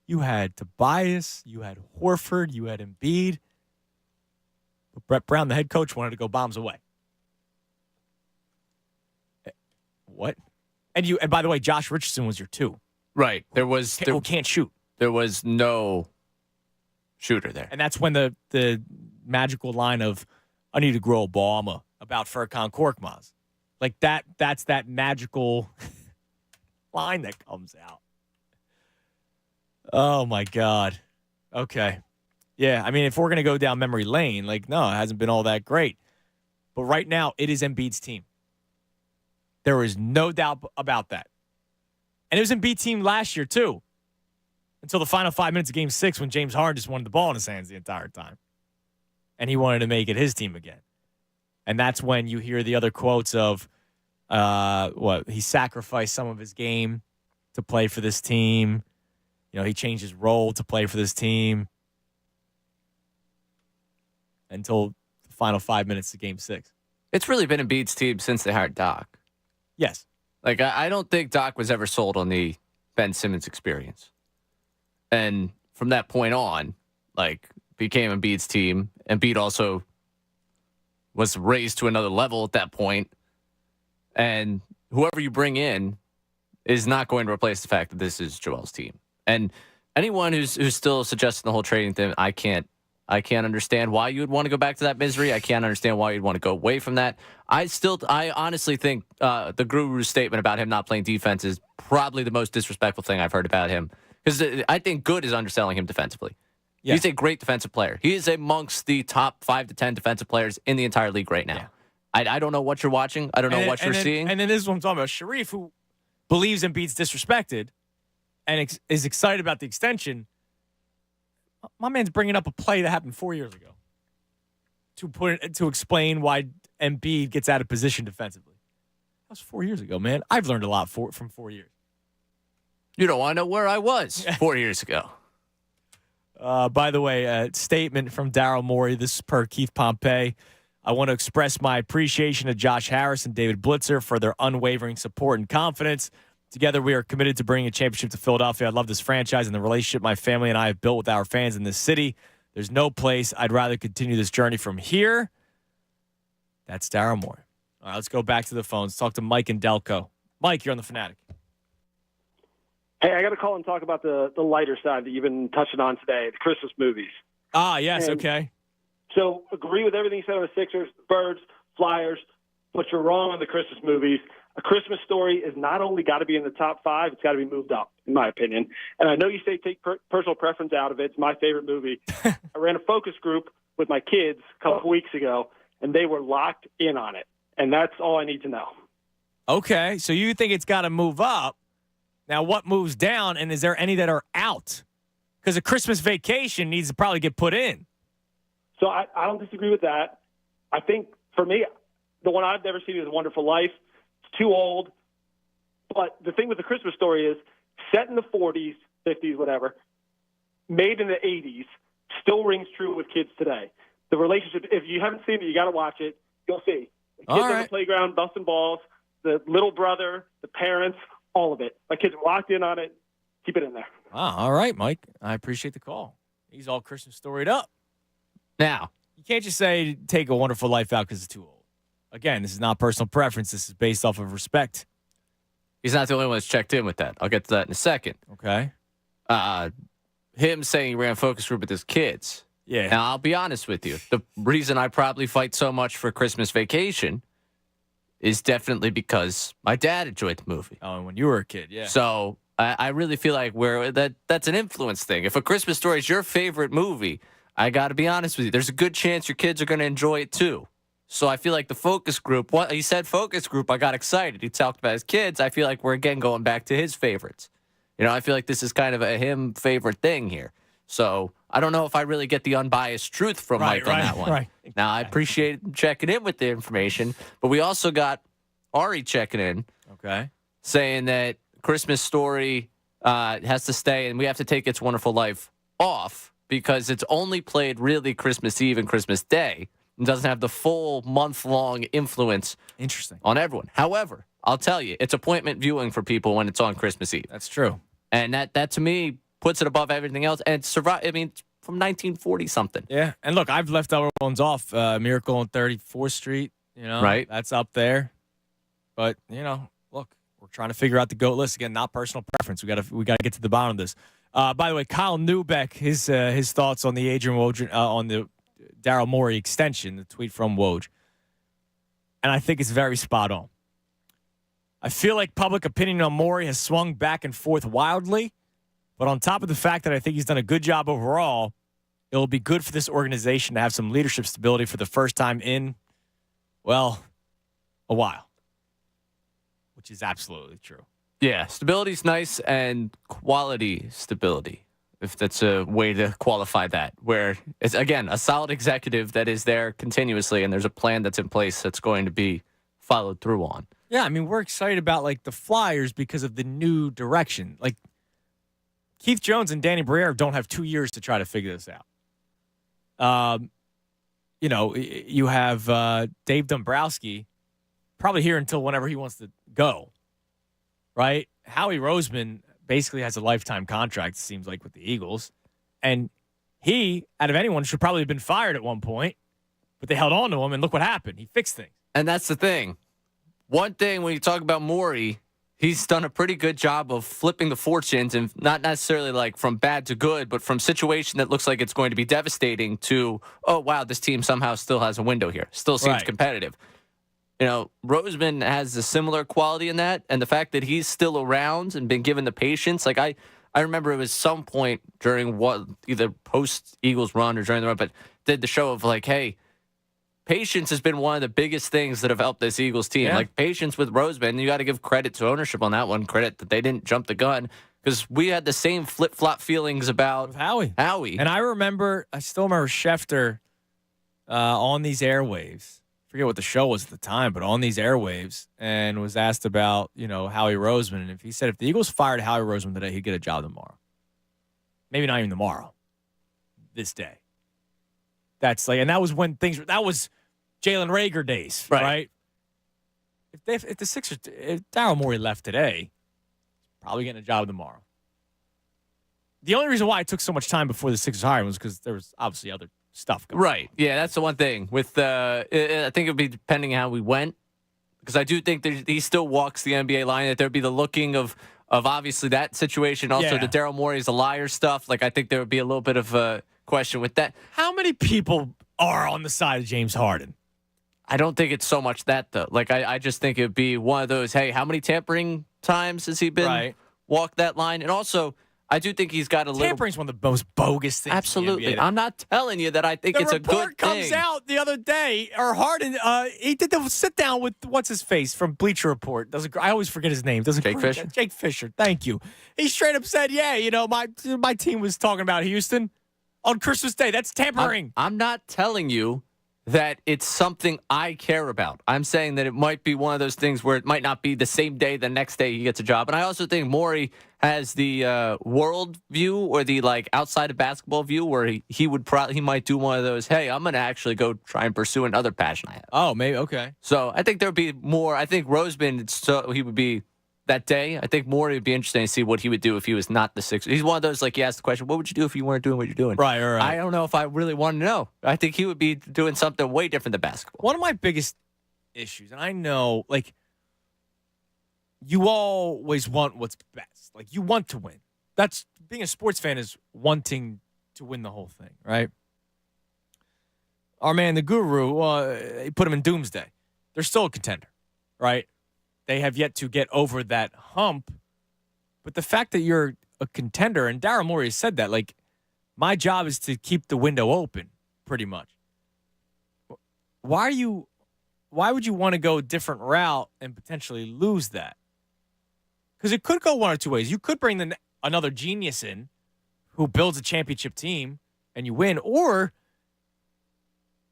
you had Tobias, you had Horford, you had Embiid. But Brett Brown, the head coach, wanted to go bombs away. What? And by the way, Josh Richardson was your 2. Right. Can't shoot. There was no shooter there. And that's when the magical line of, I need to grow a ball, about Furkan Korkmaz. Like that's that magical line that comes out. Oh, my God. Okay. Yeah, I mean, if we're going to go down memory lane, no, it hasn't been all that great. But right now, it is Embiid's team. There is no doubt about that. And it was Embiid's team last year, too, until the final 5 minutes of Game 6 when James Harden just wanted the ball in his hands the entire time. And he wanted to make it his team again. And that's when you hear the other quotes of, he sacrificed some of his game to play for this team. He changed his role to play for this team until the final 5 minutes of Game 6. It's really been Embiid's team since they hired Doc. Yes. Like, I don't think Doc was ever sold on the Ben Simmons experience. And from that point on, became Embiid's team. Embiid also was raised to another level at that point. And whoever you bring in is not going to replace the fact that this is Joel's team. And anyone who's still suggesting the whole trading thing, I can't understand why you would want to go back to that misery. I can't understand why you'd want to go away from that. I honestly think the Guru's statement about him not playing defense is probably the most disrespectful thing I've heard about him. Because I think Good is underselling him defensively. Yeah. He's a great defensive player. He is amongst the top 5 to 10 defensive players in the entire league right now. Yeah. I don't know what you're watching. I don't know what you're seeing. And then this is what I'm talking about. Sharif, who believes Embiid's disrespected and is excited about the extension, my man's bringing up a play that happened 4 years ago to explain why Embiid gets out of position defensively. That was 4 years ago, man. I've learned a lot from 4 years. You don't want to know where I was 4 years ago. By the way, a statement from Daryl Morey. This is per Keith Pompey. I want to express my appreciation to Josh Harris and David Blitzer for their unwavering support and confidence. Together, we are committed to bringing a championship to Philadelphia. I love this franchise and the relationship my family and I have built with our fans in this city. There's no place I'd rather continue this journey from here. That's Daryl Morey. All right, let's go back to the phones. Talk to Mike and Delco. Mike, you're on the Fanatic. Hey, I got to call and talk about the lighter side that you've been touching on today, the Christmas movies. Ah, yes, And okay. So agree with everything you said on the Sixers, Birds, Flyers, but you're wrong on the Christmas movies. A Christmas Story is not only got to be in the top 5, it's got to be moved up, in my opinion. And I know you say take personal preference out of it. It's my favorite movie. I ran a focus group with my kids a couple weeks ago, and they were locked in on it. And that's all I need to know. Okay, so you think it's got to move up. Now, what moves down, and is there any that are out? Because a Christmas Vacation needs to probably get put in. So I don't disagree with that. I think, for me, the one I've never seen is A Wonderful Life. It's too old. But the thing with the Christmas Story is set in the 40s, 50s, whatever, made in the 80s, still rings true with kids today. The relationship, if you haven't seen it, you got to watch it. You'll see. The kids on the playground busting balls, the little brother, the parents, all of it. My kids are locked in on it. Keep it in there. Wow, all right, Mike. I appreciate the call. He's all Christmas storied up. Now, you can't just say take A Wonderful Life out because it's too old. Again, this is not personal preference. This is based off of respect. He's not the only one that's checked in with that. I'll get to that in a second. Okay. Him saying he ran focus group with his kids. Yeah. Now, I'll be honest with you. The reason I probably fight so much for Christmas Vacation is definitely because my dad enjoyed the movie. Oh, and when you were a kid, yeah. So I really feel like that's an influence thing. If A Christmas Story is your favorite movie, I got to be honest with you. There's a good chance your kids are going to enjoy it too. So I feel like the focus group, what he said focus group, I got excited. He talked about his kids. I feel like we're again going back to his favorites. You know, I feel like this is kind of a him favorite thing here. So I don't know if I really get the unbiased truth from Mike on that one. Right. Now, I appreciate him checking in with the information, but we also got Ari checking in. Okay. Saying that Christmas Story has to stay and we have to take It's Wonderful Life off because it's only played really Christmas Eve and Christmas Day and doesn't have the full month-long influence on everyone. However, I'll tell you, it's appointment viewing for people when it's on Christmas Eve. That's true. And that to me puts it above everything else. And survive. I mean, from 1940-something. Yeah. And look, I've left other ones off. Miracle on 34th Street, you know. Right. That's up there. But, you know, look, we're trying to figure out the GOAT list. Again, not personal preference. We got to get to the bottom of this. By the way, Kyle Newbeck, his thoughts on the Adrian Woj, on the Daryl Morey extension, the tweet from Woj. And I think it's very spot on. I feel like public opinion on Morey has swung back and forth wildly. But on top of the fact that I think he's done a good job overall, it will be good for this organization to have some leadership stability for the first time in, well, a while. Which is absolutely true. Yeah, stability's nice and quality stability, if that's a way to qualify that, where it's, again, a solid executive that is there continuously and there's a plan that's in place that's going to be followed through on. Yeah, I mean, we're excited about, like, the Flyers because of the new direction. Like, Keith Jones and Danny Briere don't have 2 years to try to figure this out. You know, you have Dave Dombrowski probably here until whenever he wants to go, right? Howie Roseman basically has a lifetime contract, it seems like, with the Eagles. And he, out of anyone, should probably have been fired at one point. But they held on to him, and look what happened. He fixed things. And that's the thing. One thing when you talk about Morey, he's done a pretty good job of flipping the fortunes and not necessarily like from bad to good, but from situation that looks like it's going to be devastating to, oh, wow, this team somehow still has a window here. Still seems competitive. You know, Roseman has a similar quality in that. And the fact that he's still around and been given the patience, like I remember it was some point during what either post Eagles run or during the run, but did the show of like, hey, patience has been one of the biggest things that have helped this Eagles team. Yeah. Like patience with Roseman, you got to give credit to ownership on that one. Credit that they didn't jump the gun because we had the same flip-flop feelings about with Howie. And I still remember Schefter on these airwaves. Forget what the show was at the time, but on these airwaves, and was asked about, you know, Howie Roseman. And if he said if the Eagles fired Howie Roseman today, he'd get a job tomorrow. Maybe not even tomorrow. This day. That's like, and that was when that was Jalen Reagor days, right? If the Sixers, if Daryl Morey left today, probably getting a job tomorrow. the only reason why it took so much time before the Sixers hired him was because there was obviously other stuff going on. Right. Yeah, that's the one thing. With I think it would be depending on how we went. Because I do think that he still walks the NBA line, that there'd be the looking of obviously that situation. Also, the Daryl Morey is a liar stuff. Like, I think there would be a little bit of a question with that. How many people are on the side of James Harden? I don't think it's so much that, though. Like, I just think it would be one of those, hey, how many tampering times has he been walked that line? And also, I do think he's got a little... Tampering's one of the most bogus things. Absolutely. I'm not telling you that I think it's a good thing. The report comes out the other day, or Harden, he did the sit-down with, what's-his-face, from Bleacher Report. I always forget his name. Jake Fisher? Jake Fisher, thank you. He straight up said, yeah, my team was talking about Houston on Christmas Day. That's tampering. I'm not telling you that it's something I care about. I'm saying that it might be one of those things where it might not be the same day, the next day he gets a job. And I also think Morey has the world view or the outside of basketball view where he might do one of those, hey, I'm going to actually go try and pursue another passion I have. Oh, maybe. Okay. So I think there would be more. I think Roseman, he would be that day. I think Morey would be interesting to see what he would do if he was not the Sixers. He's one of those, you asked the question, what would you do if you weren't doing what you're doing? Right. I don't know if I really want to know. I think he would be doing something way different than basketball. One of my biggest issues, and I know, you always want what's best. You want to win. That's being a sports fan is wanting to win the whole thing, right? Our man, the Guru, he put him in doomsday. They're still a contender, right? They have yet to get over that hump. But the fact that you're a contender, and Daryl Morey has said that, my job is to keep the window open, pretty much. Why would you want to go a different route and potentially lose that? Because it could go one or two ways. You could bring another genius in who builds a championship team and you win, or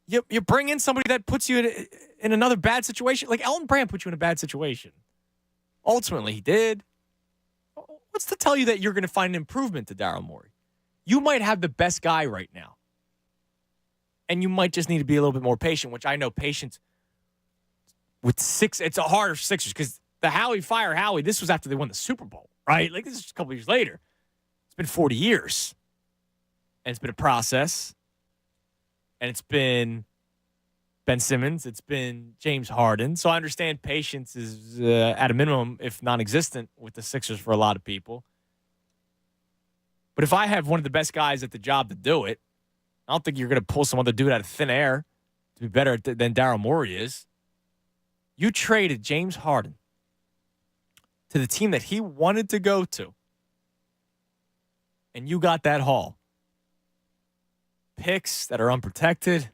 you bring in somebody that puts you in another bad situation. Like Elton Brand put you in a bad situation. Ultimately, he did. What's to tell you that you're going to find an improvement to Daryl Morey? You might have the best guy right now. And you might just need to be a little bit more patient, which I know patience with it's a harder Sixers because the Howie, this was after they won the Super Bowl, right? This is a couple years later. It's been 40 years. And it's been a process. And it's been Ben Simmons. It's been James Harden. So I understand patience is at a minimum, if non-existent, with the Sixers for a lot of people. But if I have one of the best guys at the job to do it, I don't think you're going to pull some other dude out of thin air to be better than Daryl Morey is. You traded James Harden to the team that he wanted to go to, and you got that haul. Picks that are unprotected,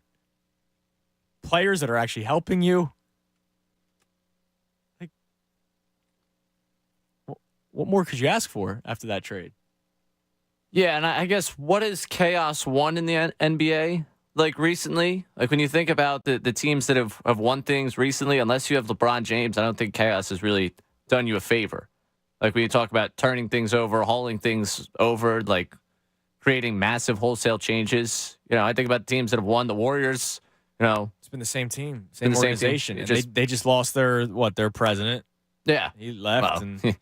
players that are actually helping you. What more could you ask for after that trade? Yeah, and I guess what has chaos won in the NBA recently? When you think about the teams that have won things recently, unless you have LeBron James, I don't think chaos has really done you a favor. When you talk about turning things over, hauling things over, creating massive wholesale changes. I think about the teams that have won. The Warriors, It's been the same team, same organization. They just lost their president. Yeah. He left. And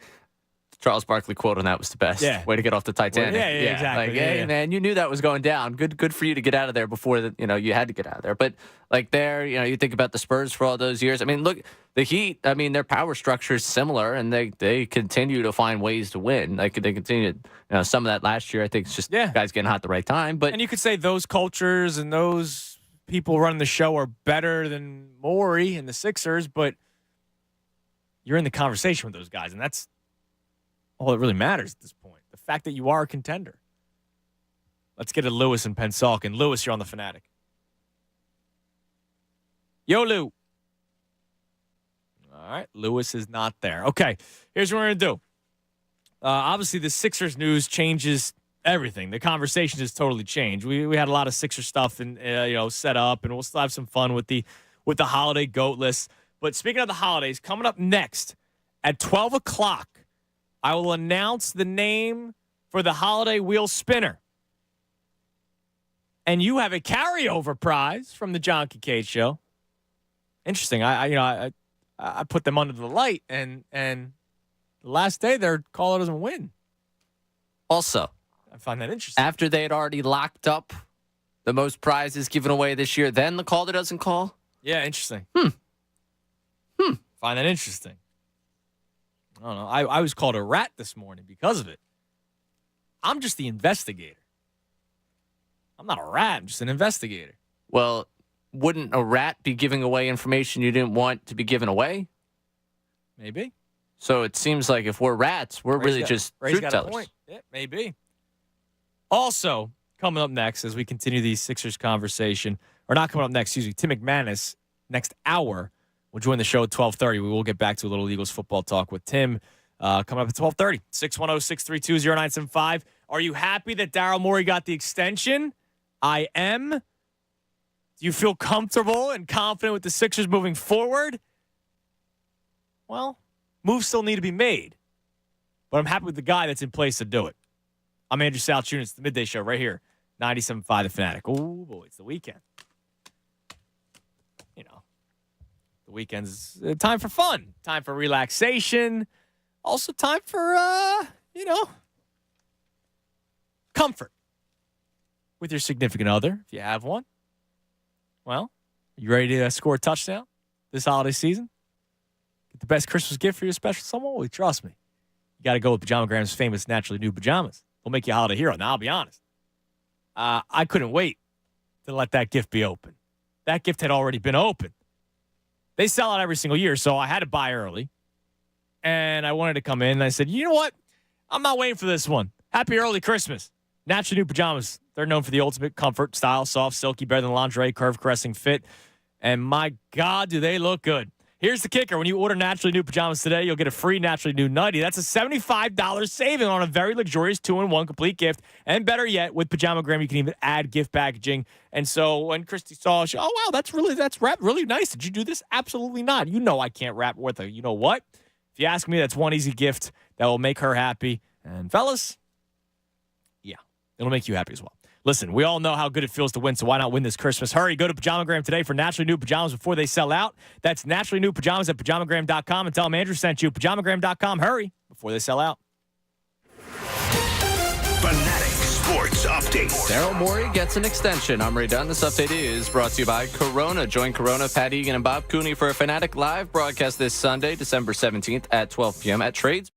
Charles Barkley quote on that was the best. Yeah. Way to get off the Titanic. Well, yeah, exactly. Hey, man, you knew that was going down. Good for you to get out of there before you had to get out of there. But you think about the Spurs for all those years. I mean, look, the Heat, their power structure is similar, and they continue to find ways to win. They continue, some of that last year, I think it's just guys getting hot at the right time. But and you could say those cultures and those people running the show are better than Morey and the Sixers, but you're in the conversation with those guys, and that's all that really matters at this point. The fact that you are a contender. Let's get to Lewis and Pensacola. Lewis, you're on the Fanatic. Yo, Lou. All right, Lewis is not there. Okay, here's what we're going to do. Obviously, the Sixers news changes everything. The conversation has totally changed. We had a lot of Sixers stuff set up, and we'll still have some fun with the holiday GOAT list. But speaking of the holidays, coming up next at 12 o'clock, I will announce the name for the holiday wheel spinner. And you have a carryover prize from the John Kincaid Show. Interesting. I put them under the light, and the last day their caller doesn't win. Also, I find that interesting. After they had already locked up the most prizes given away this year, then the caller doesn't call? Yeah, interesting. Find that interesting. I don't know. I was called a rat this morning because of it. I'm just the investigator. I'm not a rat. I'm just an investigator. Well, wouldn't a rat be giving away information you didn't want to be given away? Maybe. So it seems like if we're rats, we're really just Ray's truth got a tellers. point. Yeah, maybe. Also, coming up next as we continue the Sixers conversation, or not coming up next, excuse me, Tim McManus, next hour, will join the show at 12:30. We will get back to a little Eagles football talk with Tim coming up at 12:30. 610-632-0975. Are you happy that Daryl Morey got the extension? I am. Do you feel comfortable and confident with the Sixers moving forward? Well, moves still need to be made. But I'm happy with the guy that's in place to do it. I'm Andrew South Jr. It's the Midday Show right here. 97.5 The Fanatic. Oh, boy, it's the weekend. You know, the weekend's time for fun, time for relaxation, also time for, comfort with your significant other, if you have one. Well, you ready to score a touchdown this holiday season? Get the best Christmas gift for your special someone? Well, trust me. You got to go with Pajamagram's famous Naturally New Pajamas. They'll make you a holiday hero. Now, I'll be honest. I couldn't wait to let that gift be open. That gift had already been open. They sell out every single year, so I had to buy early. And I wanted to come in, and I said, you know what? I'm not waiting for this one. Happy early Christmas. Naturally New Pajamas. They're known for the ultimate comfort, style, soft, silky, better than lingerie, curve, caressing fit. And my God, do they look good. Here's the kicker. When you order Naturally New Pajamas today, you'll get a free Naturally New Nightie. That's a $75 saving on a very luxurious 2-in-1 complete gift. And better yet, with Pajamagram, you can even add gift packaging. And so when Christy saw, she, oh, wow, that's wrapped really nice. Did you do this? Absolutely not. You know I can't wrap with a, you know what? If you ask me, that's one easy gift that will make her happy. And fellas, yeah, it'll make you happy as well. Listen, we all know how good it feels to win, so why not win this Christmas? Hurry, go to Pajamagram today for Naturally New Pajamas before they sell out. That's Naturally New Pajamas at Pajamagram.com, and tell them Andrew sent you. Pajamagram.com, hurry, before they sell out. Fanatic Sports Update. Daryl Morey gets an extension. I'm Ray Dunn. This update is brought to you by Corona. Join Corona, Pat Egan, and Bob Cooney for a Fanatic Live broadcast this Sunday, December 17th at 12 p.m. at Trades.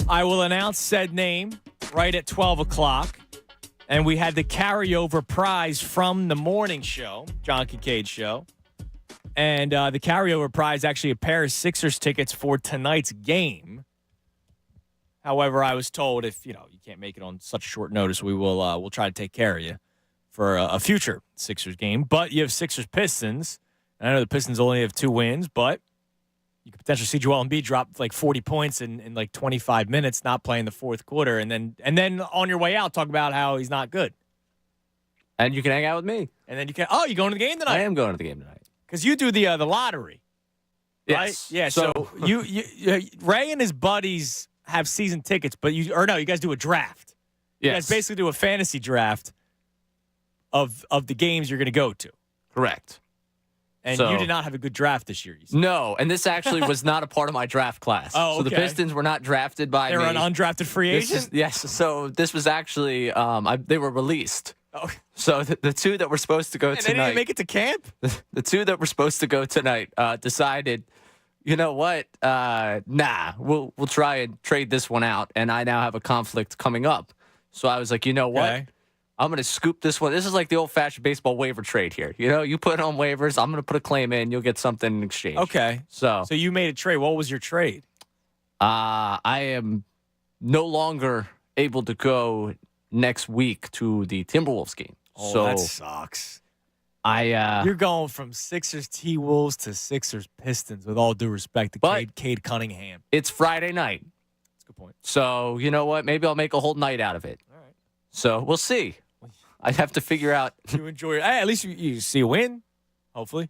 I will announce said name right at 12 o'clock. And we had the carryover prize from the morning show, John Kincaid show. And the carryover prize actually a pair of Sixers tickets for tonight's game. However, I was told if you can't make it on such short notice, we'll try to take care of you for a future Sixers game. But you have Sixers Pistons. And I know the Pistons only have 2 wins, but you could potentially see Joel Embiid drop like 40 points in like 25 minutes, not playing the fourth quarter, and then on your way out talk about how he's not good. And you can hang out with me. And then you going to the game tonight? I am going to the game tonight because you do the lottery, right? Yes. Yeah. So you Ray and his buddies have season tickets, but you guys do a draft. You guys basically do a fantasy draft of the games you're going to go to. Correct. And you did not have a good draft this year. You said. No, and this actually was not a part of my draft class. Oh, okay. So the Pistons were not drafted by me. They were an undrafted free agent? Yes. So this was actually, they were released. Oh. So the 2 that were supposed to go tonight. They didn't even make it to camp? The 2 that were supposed to go tonight decided, you know what? Nah, we'll try and trade this one out. And I now have a conflict coming up. So I was like, you know what? Okay. I'm going to scoop this one. This is like the old-fashioned baseball waiver trade here. You put it on waivers. I'm going to put a claim in. You'll get something in exchange. Okay. So you made a trade. What was your trade? I am no longer able to go next week to the Timberwolves game. Oh, so that sucks. You're going from Sixers T-Wolves to Sixers Pistons, with all due respect to Cade Cunningham. It's Friday night. That's a good point. So you know what? Maybe I'll make a whole night out of it. All right. So we'll see. I'd have to figure out. You enjoy it. Hey, at least you see a win, hopefully.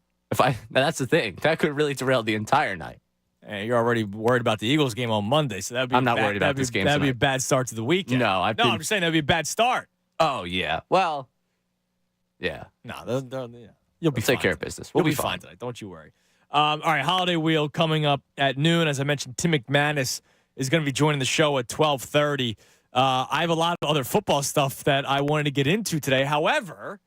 That's the thing. That could really derail the entire night. Hey, you're already worried about the Eagles game on Monday, so that'd be. I'm not worried about this game. That'd be a bad start to the weekend. No, I'm just saying that'd be a bad start. Oh yeah. Well, yeah. No, you'll be take fine care of tonight. business. You'll be fine tonight. Don't you worry. All right, Holiday Wheel coming up at noon. As I mentioned, Tim McManus is going to be joining the show at 12:30. I have a lot of other football stuff that I wanted to get into today. However,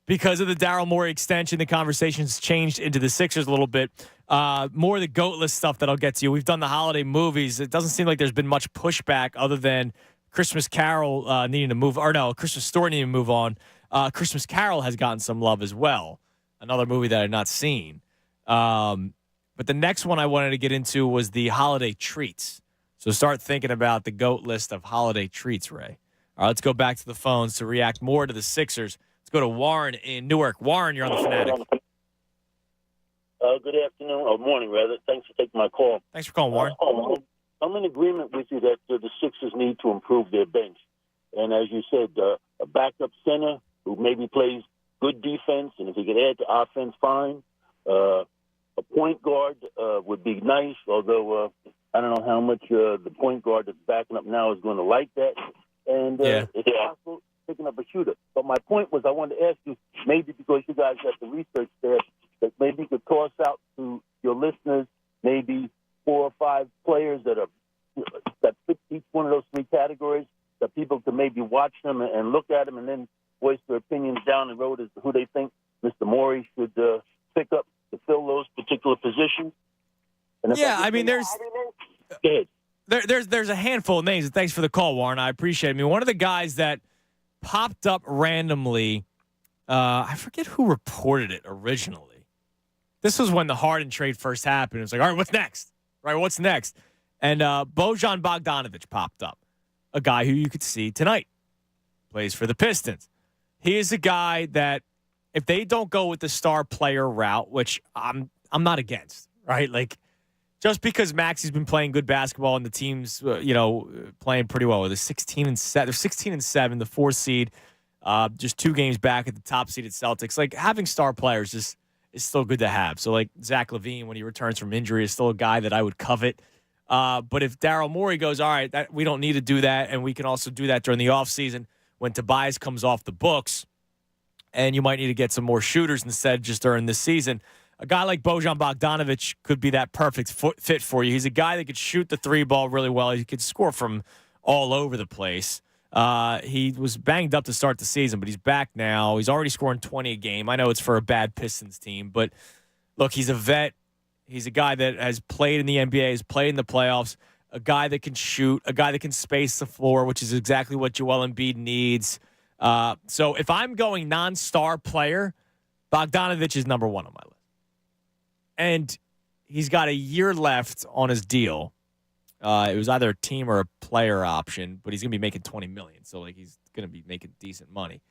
because of the Daryl Morey extension, the conversation's changed into the Sixers a little bit. More of the GOAT list stuff that I'll get to you. We've done the holiday movies. It doesn't seem like there's been much pushback other than Christmas Carol needing to move. Or no, Christmas Story needing to move on. Christmas Carol has gotten some love as well. Another movie that I've not seen. But the next one I wanted to get into was the holiday treats. So start thinking about the GOAT list of holiday treats, Ray. All right, let's go back to the phones to react more to the Sixers. Let's go to Warren in Newark. Warren, you're on the Fanatic. Good afternoon, or morning, rather. Thanks for taking my call. Thanks for calling, Warren. I'm in agreement with you that the Sixers need to improve their bench. And as you said, a backup center who maybe plays good defense, and if he could add to offense, fine. A point guard would be nice, although I don't know how much the point guard that's backing up now is going to like that. And it's possible picking up a shooter. But my point was I wanted to ask you, maybe because you guys got the research there, that maybe you could toss out to your listeners maybe 4 or 5 players that fit each one of those 3 categories, that people can maybe watch them and look at them and then voice their opinions down the road as to who they think Mr. Morey should pick up to fill those particular positions. And I mean, there's a handful of names. Thanks for the call, Warren. I appreciate it. I mean, one of the guys that popped up randomly, I forget who reported it originally. This was when the Harden trade first happened. It was like, all right, what's next? Right, what's next? And Bojan Bogdanovic popped up, a guy who you could see tonight. Plays for the Pistons. He is a guy that if they don't go with the star player route, which I'm not against, right? Like, just because Maxi's been playing good basketball and the team's, playing pretty well. They're 16-7. They're 16-7, the 4th seed, just 2 games back at the top seeded Celtics. Like, having star players is still good to have. So, like, Zach LaVine, when he returns from injury, is still a guy that I would covet. But if Daryl Morey goes, all right, we don't need to do that, and we can also do that during the offseason when Tobias comes off the books, and you might need to get some more shooters instead just during this season. A guy like Bojan Bogdanovic could be that perfect fit for you. He's a guy that could shoot the 3 ball really well. He could score from all over the place. He was banged up to start the season, but he's back now. He's already scoring 20 a game. I know it's for a bad Pistons team, but look, he's a vet. He's a guy that has played in the NBA, has played in the playoffs. a guy that can shoot, a guy that can space the floor, which is exactly what Joel Embiid needs. So if I'm going non-star player, Bogdanovich is number one on my list. And he's got a year left on his deal. It was either a team or a player option, but he's going to be making $20 million. So, he's going to be making decent money.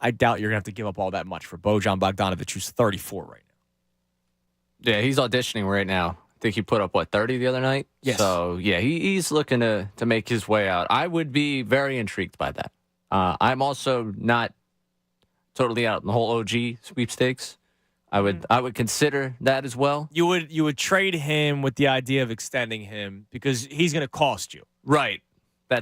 I doubt you're going to have to give up all that much for Bojan Bogdanovich, who's 34 right now. Yeah, he's auditioning right now. I think he put up, 30 the other night? Yes. So, yeah, he's looking to make his way out. I would be very intrigued by that. I'm also not totally out in the whole OG sweepstakes. I would consider that as well. You would trade him with the idea of extending him because he's going to cost you. Right.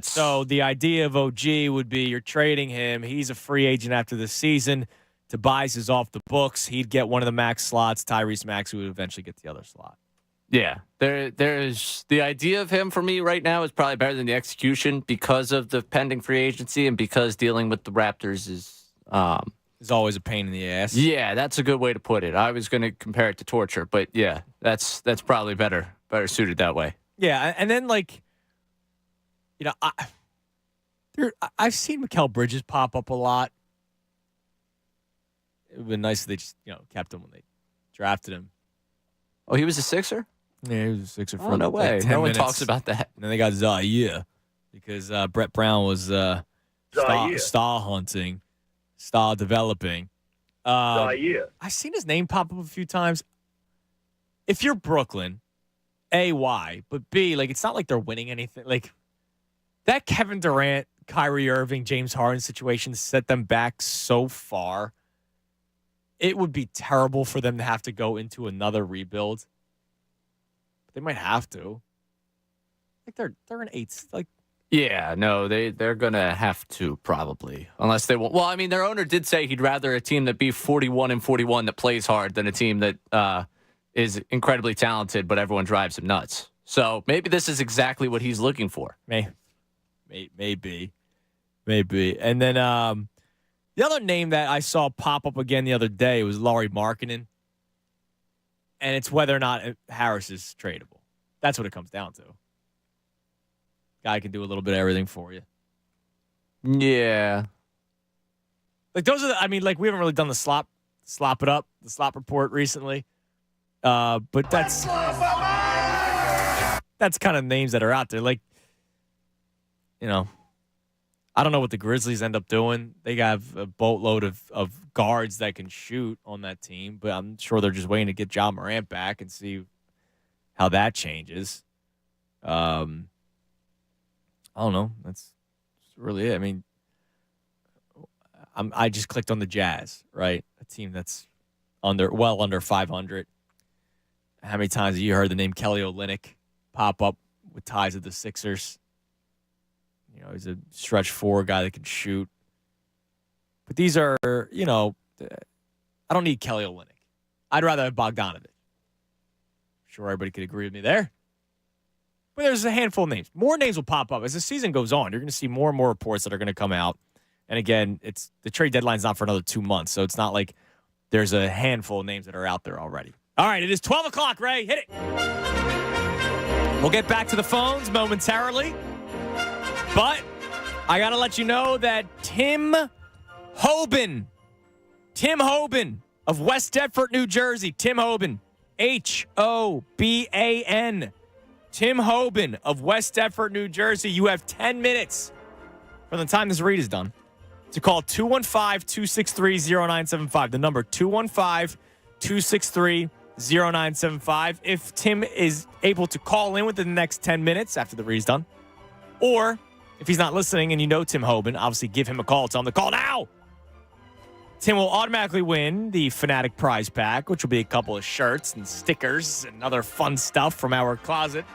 So the idea of OG would be you're trading him. He's a free agent after the season. Tobias is off the books. He'd get one of the max slots. Tyrese Maxey would eventually get the other slot. Yeah. There's the idea of him for me right now is probably better than the execution because of the pending free agency and because dealing with the Raptors is always a pain in the ass. Yeah, that's a good way to put it. I was going to compare it to torture, but yeah, that's probably better suited that way. Yeah, and then I've seen Mikal Bridges pop up a lot. It would have been nice if they just kept him when they drafted him. Oh, he was a Sixer? Yeah, he was a Sixer for no way. 10 no one minutes. talks about that. And then they got Zaire because Brett Brown was star hunting, star developing. I've seen his name pop up a few times. If you're Brooklyn, A, why? But B, it's not like they're winning anything. That Kevin Durant, Kyrie Irving, James Harden situation set them back so far. It would be terrible for them to have to go into another rebuild. They might have to. They're an 8. Yeah, no, they're gonna have to probably, unless they want. Well, I mean, their owner did say he'd rather a team that be 41-41 that plays hard than a team that is incredibly talented, but everyone drives him nuts. So maybe this is exactly what he's looking for. Maybe. And then the other name that I saw pop up again the other day was Lauri Markkanen. And it's whether or not Harris is tradable. That's what it comes down to. Guy can do a little bit of everything for you. Yeah. Those are we haven't really done the slop report recently. But that's kind of names that are out there. I don't know what the Grizzlies end up doing. They have a boatload of guards that can shoot on that team, but I'm sure they're just waiting to get Ja Morant back and see how that changes. I don't know. That's really it. I mean, I just clicked on the Jazz, right? A team that's under 500. How many times have you heard the name Kelly Olynyk pop up with ties to the Sixers? He's a stretch 4 guy that can shoot. But these are, I don't need Kelly Olynyk. I'd rather have Bogdanovich. Sure, everybody could agree with me there. But there's a handful of names. More names will pop up. As the season goes on, you're going to see more and more reports that are going to come out. And again, the trade deadline's not for another 2 months, so it's not like there's a handful of names that are out there already. All right, it is 12 o'clock, Ray. Hit it. We'll get back to the phones momentarily. But I got to let you know that Tim Hoban of West Deptford, New Jersey, Tim Hoban, Hoban, Tim Hoban of West Deptford, New Jersey, you have 10 minutes from the time this read is done to call 215-263-0975. The number 215-263-0975. If Tim is able to call in within the next 10 minutes after the read is done, or if he's not listening and you know Tim Hoban, obviously give him a call. Tell him to call now. Tim will automatically win the Fanatic prize pack, which will be a couple of shirts and stickers and other fun stuff from our closet.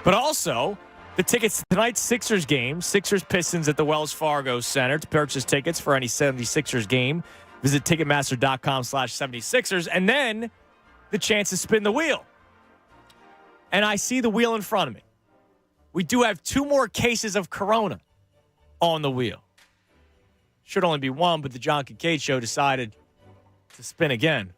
But also the tickets to tonight's Sixers game, Sixers-Pistons at the Wells Fargo Center. To purchase tickets for any 76ers game, visit Ticketmaster.com/76ers. And then the chance to spin the wheel. And I see the wheel in front of me. We do have 2 more cases of Corona on the wheel. Should only be 1, but the John Kincaid Show decided to spin again.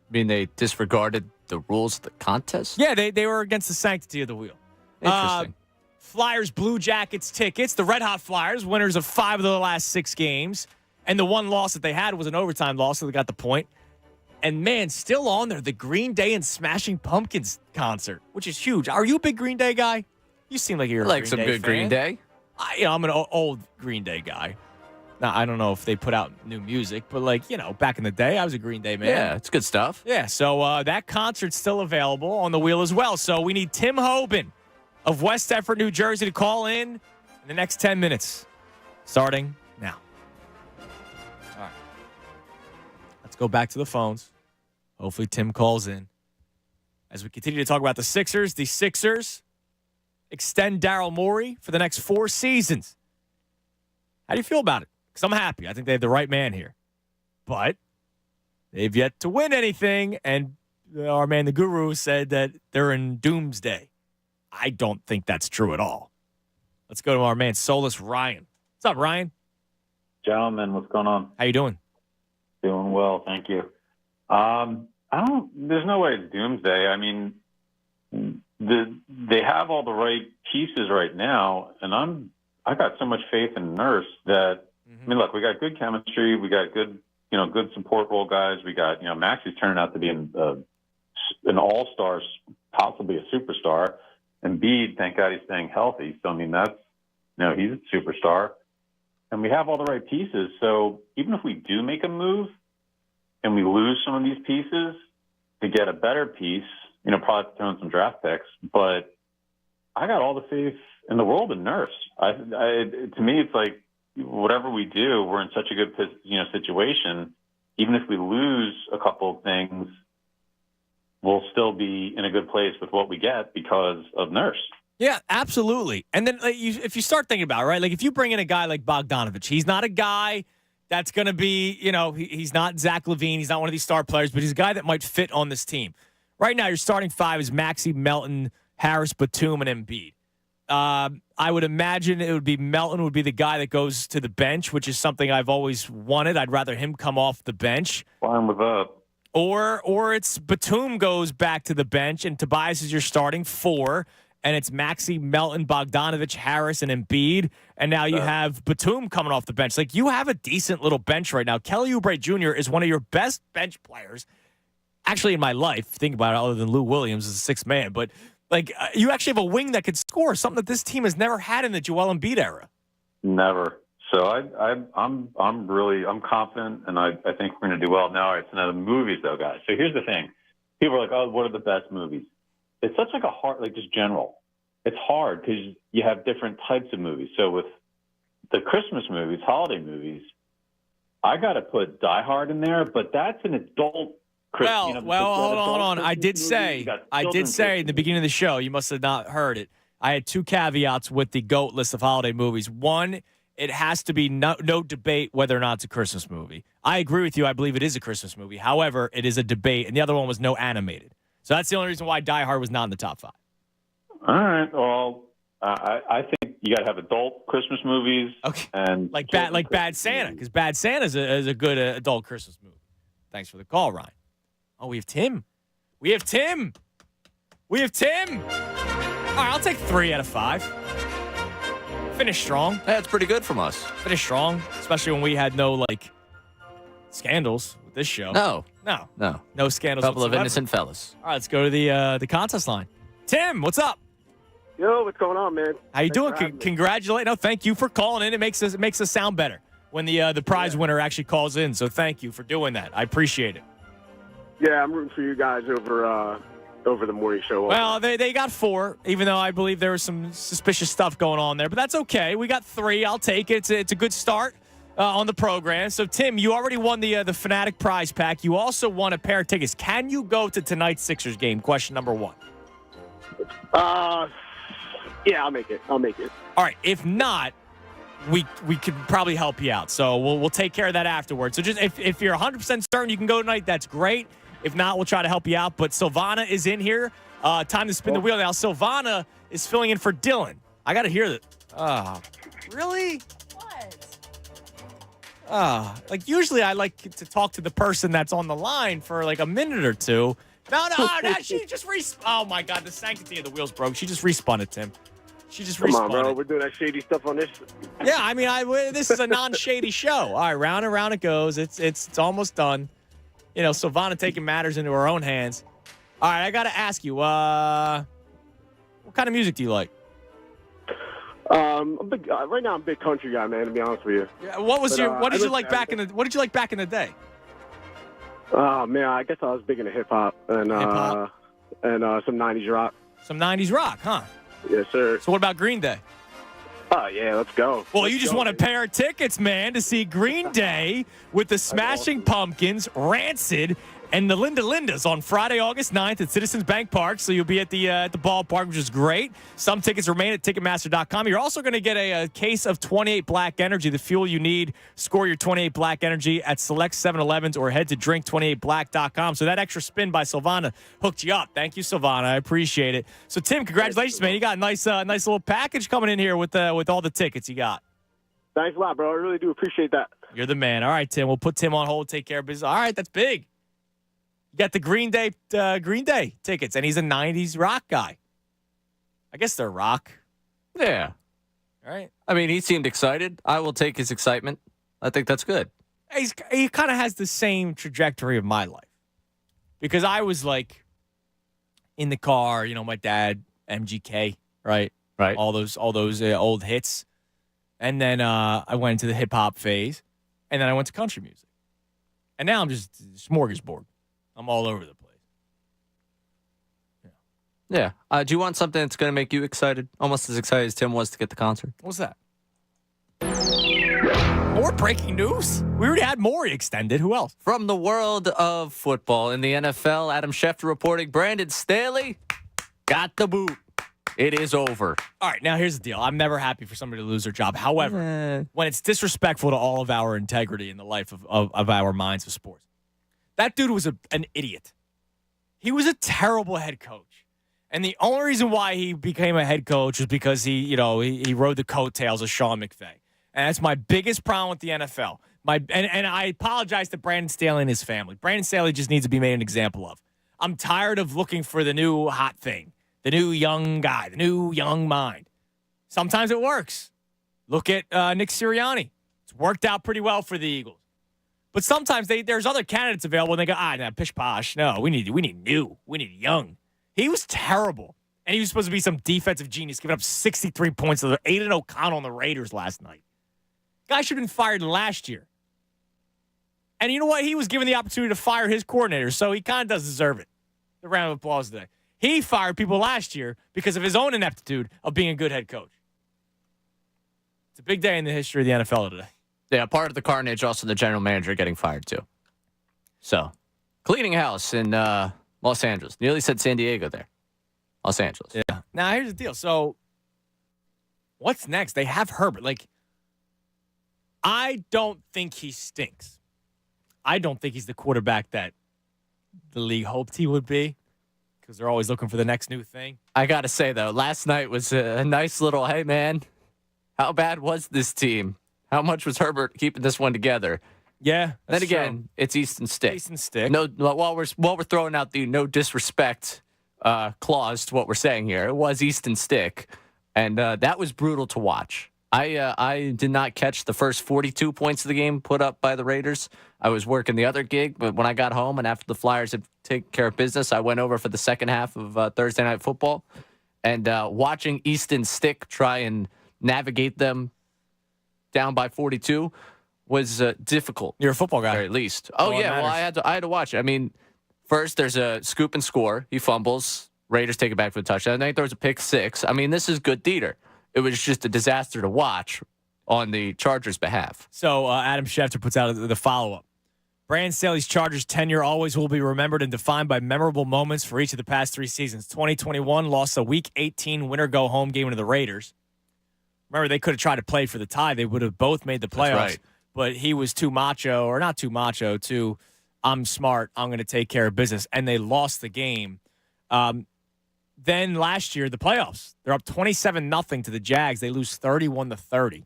I mean, they disregarded the rules of the contest? Yeah, they were against the sanctity of the wheel. Interesting. Flyers, Blue Jackets tickets. The Red Hot Flyers, winners of 5 of the last 6 games. And the one loss that they had was an overtime loss, so they got the point. And, man, still on there, the Green Day and Smashing Pumpkins concert, which is huge. Are you a big Green Day guy? You seem like you're a like Green some Day good fan. Green Day. I'm an old Green Day guy. Now, I don't know if they put out new music, but, back in the day, I was a Green Day man. Yeah, it's good stuff. Yeah, so that concert's still available on the wheel as well. So we need Tim Hoban of West Effort, New Jersey, to call in the next 10 minutes, starting now. All right. Let's go back to the phones. Hopefully Tim calls in. As we continue to talk about the Sixers extend Daryl Morey for the next 4 seasons. How do you feel about it? Because I'm happy. I think they have the right man here. But they've yet to win anything, and our man, the Guru, said that they're in doomsday. I don't think that's true at all. Let's go to our man, Solus Ryan. What's up, Ryan? Gentlemen, what's going on? How you doing? Doing well, thank you. There's no way it's doomsday. I mean, they have all the right pieces right now, and I got so much faith in Nurse that, I mean, look, we got good chemistry, we got good support role guys, we got, Maxi's turning out to be an all-star, possibly a superstar. Embiid, thank God he's staying healthy. So, I mean, he's a superstar. And we have all the right pieces. So even if we do make a move and we lose some of these pieces to get a better piece, probably throw in some draft picks. But I got all the faith in the world in Nurse. To me, it's like whatever we do, we're in such a good situation. Even if we lose a couple of things, we'll still be in a good place with what we get because of Nurse. Yeah, absolutely. And then if you start thinking about it, right, like if you bring in a guy like Bogdanovich, he's not a guy that's going to be, he's not Zach LaVine. He's not one of these star players, but he's a guy that might fit on this team. Right now, your starting 5 is Maxey, Melton, Harris, Batum, and Embiid. I would imagine it would be Melton would be the guy that goes to the bench, which is something I've always wanted. I'd rather him come off the bench. Fine with that. Or it's Batum goes back to the bench, and Tobias is your starting 4, and it's Maxey, Melton, Bogdanovich, Harris, and Embiid, and now you have Batum coming off the bench. Like, you have a decent little bench right now. Kelly Oubre Jr. is one of your best bench players, actually, in my life. Think about it, other than Lou Williams as a 6th man. But, you actually have a wing that could score, something that this team has never had in the Joel Embiid era. Never. So I'm confident, and I think we're going to do well. Now, all right, so now the movies, though, guys. So here's the thing. People are like, oh, what are the best movies? It's such like a hard, just general. It's hard because you have different types of movies. So with the Christmas movies, holiday movies, I got to put Die Hard in there, but that's an adult Christmas. Hold on. I did say in the beginning of the show, you must have not heard it. I had 2 caveats with the GOAT list of holiday movies. One, it has to be no debate whether or not it's a Christmas movie. I agree with you. I believe it is a Christmas movie. However, it is a debate, and the other one was no animated. So that's the only reason why Die Hard was not in the top 5. All right. Well, I think you got to have adult Christmas movies. Okay. And Bad Santa, because Bad Santa is a good adult Christmas movie. Thanks for the call, Ryan. Oh, we have Tim. All right, I'll take 3 out of 5. Finish strong. That's pretty good from us. Finish strong, especially when we had no, scandals with this show. No scandals. A couple whatsoever. of innocent fellas. All right, let's go to the contest line. Tim, what's up? Yo, what's going on, man? How you doing? Congratulate. No, thank you for calling in. It makes us sound better when the prize winner actually calls in. So thank you for doing that. I appreciate it. Yeah, I'm rooting for you guys over the morning show. Well, they got 4, even though I believe there was some suspicious stuff going on there. But that's okay. We got 3. I'll take it. It's a good start on the program. So, Tim, you already won the Fanatic prize pack. You also won a pair of tickets. Can you go to tonight's Sixers game? Question number 1. Yeah, I'll make it. All right. If not, we could probably help you out. So we'll take care of that afterwards. So just if you're 100% certain you can go tonight, that's great. If not, we'll try to help you out. But Silvana is in here. Time to spin the wheel now. Silvana is filling in for Dylan. I got to hear that. Oh, really? What? Usually I like to talk to the person that's on the line for a minute or two. No, she just Oh my God, the sanctity of the wheels broke. She just respun it, Tim. She just Come respun on, bro. it. We're doing that shady stuff on this. Yeah, I mean, this is a non-shady show. All right, round and round it goes. It's almost done. You know, Silvana taking matters into her own hands. All right, I got to ask you, what kind of music do you like? I'm big, right now, I'm a big country guy, man. To be honest with you. Yeah, what did you like back in the day? Oh man, I guess I was big into hip hop and some '90s rock. Some '90s rock, huh? Yes, sir. So what about Green Day? Oh yeah, let's go. Well, you just won a pair of tickets, man, to see Green Day with the Smashing Pumpkins, Rancid, and the Linda Lindas on Friday, August 9th at Citizens Bank Park. So you'll be at the ballpark, which is great. Some tickets remain at Ticketmaster.com. You're also going to get a case of 28 Black Energy, the fuel you need. Score your 28 Black Energy at select 7-Elevens or head to drink28black.com. So that extra spin by Silvana hooked you up. Thank you, Silvana. I appreciate it. So, Tim, congratulations, man. You got a nice little package coming in here with all the tickets you got. Thanks a lot, bro. I really do appreciate that. You're the man. All right, Tim. We'll put Tim on hold, take care of business. All right, that's big. You got the Green Day tickets, and he's a 90s rock guy. I guess they're rock. Yeah. All right. I mean, he seemed excited. I will take his excitement. I think that's good. He kind of has the same trajectory of my life. Because I was like in the car, you know, my dad, MGK, right? Right. All those old hits. And then I went into the hip hop phase, and then I went to country music. And now I'm just smorgasbord. I'm all over the place. Yeah. Do you want something that's going to make you excited? Almost as excited as Tim was to get the concert. What's that? More breaking news? We already had Maury extended. Who else? From the world of football in the NFL, Adam Schefter reporting Brandon Staley got the boot. It is over. All right, now here's the deal. I'm never happy for somebody to lose their job. However, when it's disrespectful to all of our integrity in the life of our minds of sports, that dude was an idiot. He was a terrible head coach. And the only reason why he became a head coach was because he rode the coattails of Sean McVay. And that's my biggest problem with the NFL. And I apologize to Brandon Staley and his family. Brandon Staley just needs to be made an example of. I'm tired of looking for the new hot thing, the new young guy, the new young mind. Sometimes it works. Look at Nick Sirianni. It's worked out pretty well for the Eagles. But sometimes there's other candidates available, and they go, no, pish posh. No, we need new. We need young. He was terrible. And he was supposed to be some defensive genius, giving up 63 points to Aiden O'Connell and the Raiders last night. Guy should have been fired last year. And you know what? He was given the opportunity to fire his coordinator, so he kind of does deserve it. The round of applause today. He fired people last year because of his own ineptitude of being a good head coach. It's a big day in the history of the NFL today. Yeah, part of the carnage, also the general manager getting fired, too. So, cleaning house in Los Angeles. Nearly said San Diego there. Los Angeles. Yeah. Now, here's the deal. So, what's next? They have Herbert. I don't think he stinks. I don't think he's the quarterback that the league hoped he would be because they're always looking for the next new thing. I got to say, though, last night was a nice little, hey, man, how bad was this team? How much was Herbert keeping this one together? Yeah. Then again, true. it's Easton Stick. Easton Stick. No, while we're throwing out the no disrespect clause to what we're saying here, it was Easton Stick, and that was brutal to watch. I did not catch the first 42 points of the game put up by the Raiders. I was working the other gig, but when I got home and after the Flyers had taken care of business, I went over for the second half of Thursday Night Football, and watching Easton Stick try and navigate them down by 42 was difficult. You're a football guy. At very least. Oh, yeah. Well, I had to watch it. I mean, first there's a scoop and score. He fumbles. Raiders take it back for the touchdown. Then he throws a pick six. I mean, this is good theater. It was just a disaster to watch on the Chargers' behalf. So Adam Schefter puts out the follow-up. Brandon Staley's Chargers tenure always will be remembered and defined by memorable moments for each of the past three seasons. 2021 lost a Week 18 winner-go-home game to the Raiders. Remember, they could have tried to play for the tie. They would have both made the playoffs. That's right. But he was too macho, or not too macho, too, I'm smart, I'm going to take care of business. And they lost the game. Then last year, the playoffs, they're up 27-0 to the Jags. They lose 31-30.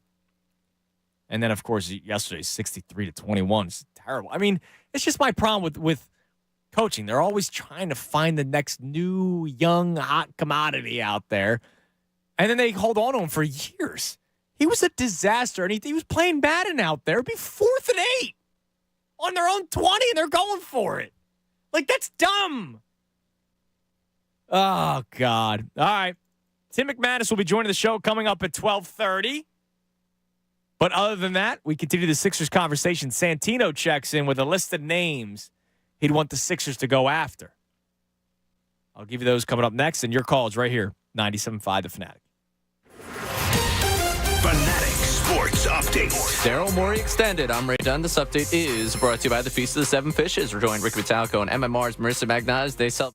And then, of course, yesterday, 63-21. It's terrible. I mean, it's just my problem with coaching. They're always trying to find the next new, young, hot commodity out there. And then they hold on to him for years. He was a disaster, and he was playing Madden out there. It'd be 4th and 8 on their own 20, and they're going for it. Like, that's dumb. Oh, God. All right. Tim McManus will be joining the show coming up at 12:30. But other than that, we continue the Sixers conversation. Santino checks in with a list of names he'd want the Sixers to go after. I'll give you those coming up next, and your calls right here, 97.5 The Fanatic. Fanatic Sports Update. Daryl Morey extended. I'm Ray Dunn. This update is brought to you by the Feast of the Seven Fishes. We're joined Ricky Metallico and MMR's Marissa Magnaz. They sell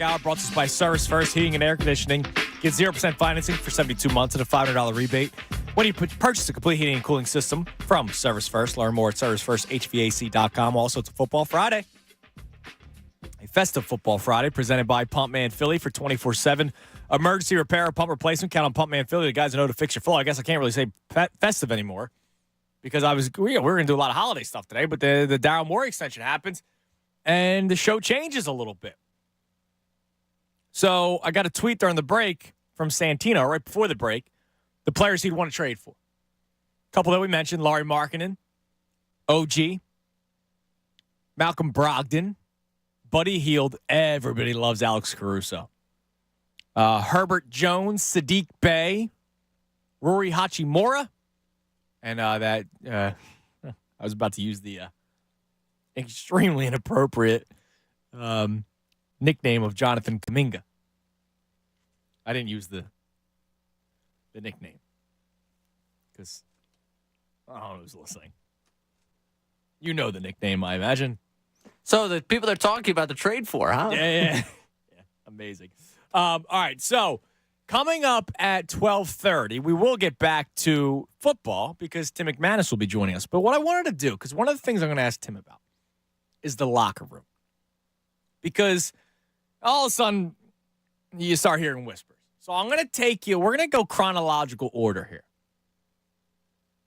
hour brought to us by Service First Heating and Air Conditioning. Get 0% financing for 72 months and a $500 rebate when you purchase a complete heating and cooling system from Service First. Learn more at servicefirsthvac.com. Also, it's a Football Friday. A festive Football Friday presented by Pumpman Philly for 24/7 emergency repair or pump replacement. Count on Pumpman Philly, the guys who know to fix your flow. I guess I can't really say festive anymore because we were going to do a lot of holiday stuff today, but the Daryl Morey extension happens and the show changes a little bit. So I got a tweet during the break from Santino right before the break, the players he'd want to trade for. A couple that we mentioned, Lauri Markkanen, OG, Malcolm Brogdon, Buddy Hield. Everybody loves Alex Caruso. Herbert Jones, Sadiq Bey, Rory Hachimura, and I was about to use the extremely inappropriate nickname of Jonathan Kuminga. I didn't use the nickname because I don't know who's listening. You know the nickname, I imagine. So the people they're talking about the trade for, huh? Yeah. Amazing. All right, so coming up at 12:30, we will get back to football because Tim McManus will be joining us. But what I wanted to do, because one of the things I'm going to ask Tim about is the locker room. Because all of a sudden, you start hearing whispers. So I'm going to we're going to go chronological order here.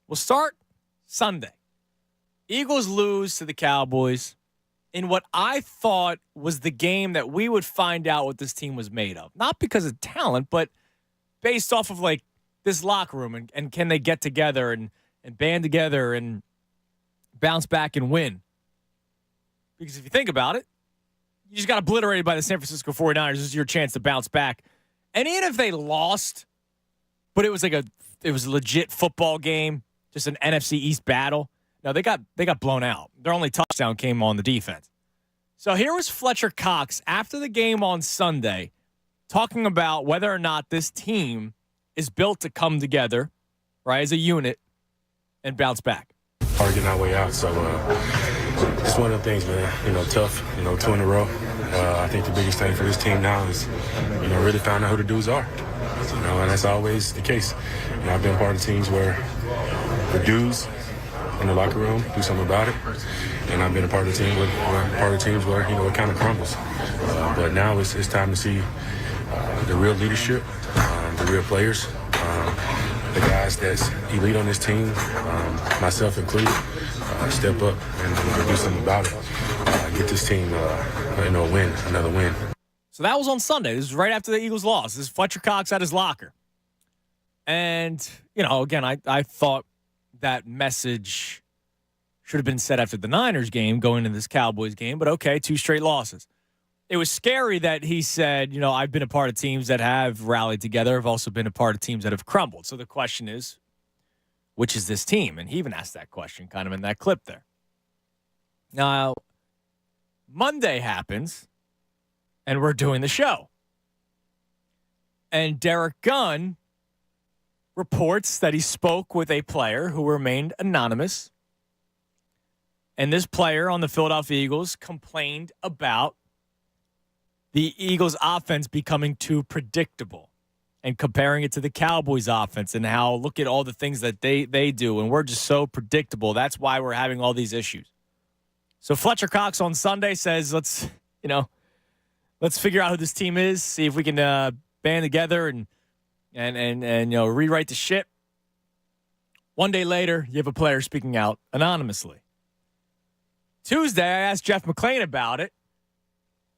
We'll start Sunday. Eagles lose to the Cowboys in what I thought was the game that we would find out what this team was made of. Not because of talent, but based off of, like, this locker room and can they get together and band together and bounce back and win. Because if you think about it, you just got obliterated by the San Francisco 49ers. This is your chance to bounce back. And even if they lost, but it was a legit football game, just an NFC East battle. No, they got blown out. Their only touchdown came on the defense. So here was Fletcher Cox after the game on Sunday talking about whether or not this team is built to come together, right, as a unit and bounce back. Hard getting our way out, so it's one of the things, man. Tough, 2 in a row. I think the biggest thing for this team now is, really find out who the dudes are. And that's always the case. I've been part of teams where the dudes in the locker room do something about it, and I've been a part of the team teams where it kind of crumbles. But now it's time to see the real leadership, the real players, the guys that's elite on this team, myself included, step up and do something about it. Get this team, another win. So that was on Sunday. This was right after the Eagles lost. This is Fletcher Cox at his locker. And, again, I thought that message should have been said after the Niners game going into this Cowboys game. But, okay, 2 straight losses. It was scary that he said, I've been a part of teams that have rallied together. I've also been a part of teams that have crumbled. So the question is, which is this team? And he even asked that question kind of in that clip there. Now, Monday happens, and we're doing the show. And Derek Gunn reports that he spoke with a player who remained anonymous. And this player on the Philadelphia Eagles complained about the Eagles' offense becoming too predictable and comparing it to the Cowboys' offense and how, look at all the things that they do, and we're just so predictable. That's why we're having all these issues. So Fletcher Cox on Sunday says, let's figure out who this team is, see if we can band together and rewrite the ship. One day later, you have a player speaking out anonymously. Tuesday, I asked Jeff McClain about it,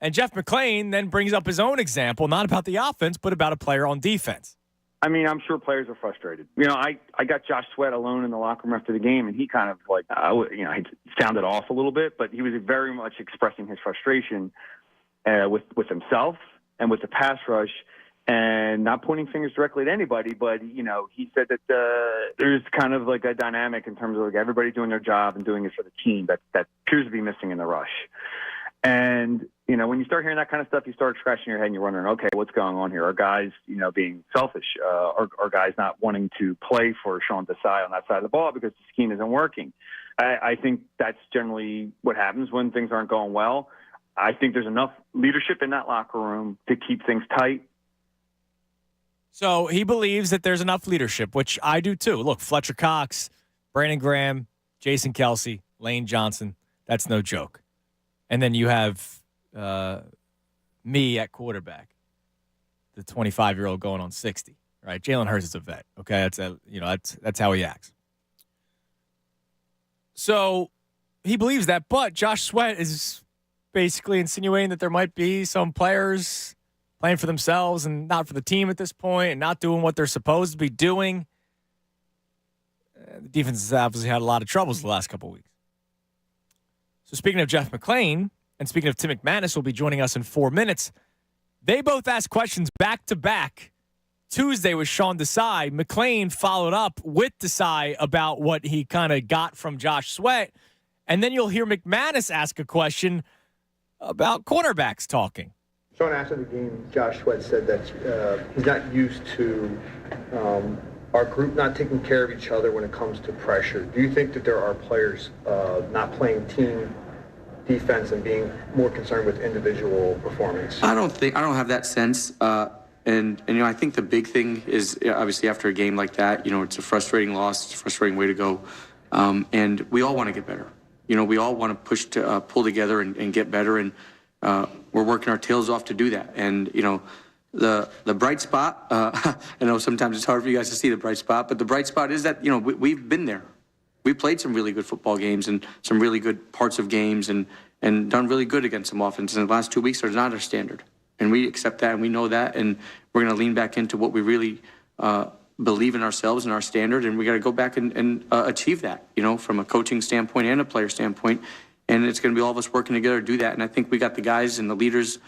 and Jeff McClain then brings up his own example, not about the offense, but about a player on defense. I mean, I'm sure players are frustrated. I got Josh Sweat alone in the locker room after the game, and he kind of he sounded off a little bit, but he was very much expressing his frustration with himself and with the pass rush, and not pointing fingers directly at anybody. But he said that there's kind of like a dynamic in terms of everybody doing their job and doing it for the team that appears to be missing in the rush. And, when you start hearing that kind of stuff, you start scratching your head and you're wondering, okay, what's going on here? Are guys, being selfish? Are guys not wanting to play for Sean Desai on that side of the ball because the scheme isn't working? I think that's generally what happens when things aren't going well. I think there's enough leadership in that locker room to keep things tight. So he believes that there's enough leadership, which I do too. Look, Fletcher Cox, Brandon Graham, Jason Kelsey, Lane Johnson. That's no joke. And then you have me at quarterback, the 25-year-old going on 60. Right? Jalen Hurts is a vet. Okay, that's how he acts. So he believes that, but Josh Sweat is basically insinuating that there might be some players playing for themselves and not for the team at this point and not doing what they're supposed to be doing. The defense has obviously had a lot of troubles the last couple of weeks. So speaking of Jeff McClain and speaking of Tim McManus, who will be joining us in 4 minutes, they both asked questions back-to-back. Tuesday with Sean Desai. McClain followed up with Desai about what he kind of got from Josh Sweat. And then you'll hear McManus ask a question about cornerbacks talking. Sean, after the game, Josh Sweat said that he's not used to our group not taking care of each other when it comes to pressure. Do you think that there are players not playing team defense and being more concerned with individual performance? I don't have that sense. And I think the big thing is obviously after a game like that, it's a frustrating loss, it's a frustrating way to go. And we all want to get better. We all want to push to pull together and get better. And we're working our tails off to do that. And, the bright spot, I know sometimes it's hard for you guys to see the bright spot, but the bright spot is that, we've been there. We played some really good football games and some really good parts of games and done really good against some offenses. And the last 2 weeks are not our standard. And we accept that and we know that. And we're going to lean back into what we really believe in ourselves and our standard. And we got to go back and achieve that, from a coaching standpoint and a player standpoint. And it's going to be all of us working together to do that. And I think we got the guys and the leaders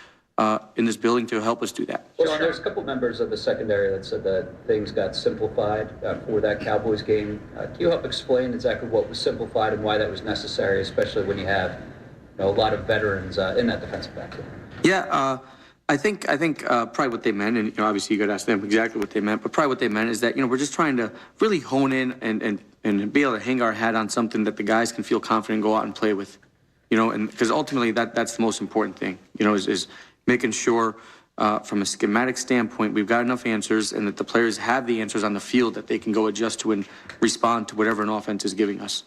in this building to help us do that. Sean, there's a couple members of the secondary that said that things got simplified for that Cowboys game. Can you help explain exactly what was simplified and why that was necessary, especially when you have a lot of veterans in that defensive backfield? Yeah, I think probably what they meant, and obviously you got to ask them exactly what they meant, but probably what they meant is that we're just trying to really hone in and be able to hang our hat on something that the guys can feel confident and go out and play with, and because ultimately that's the most important thing, is making sure from a schematic standpoint we've got enough answers and that the players have the answers on the field that they can go adjust to and respond to whatever an offense is giving us,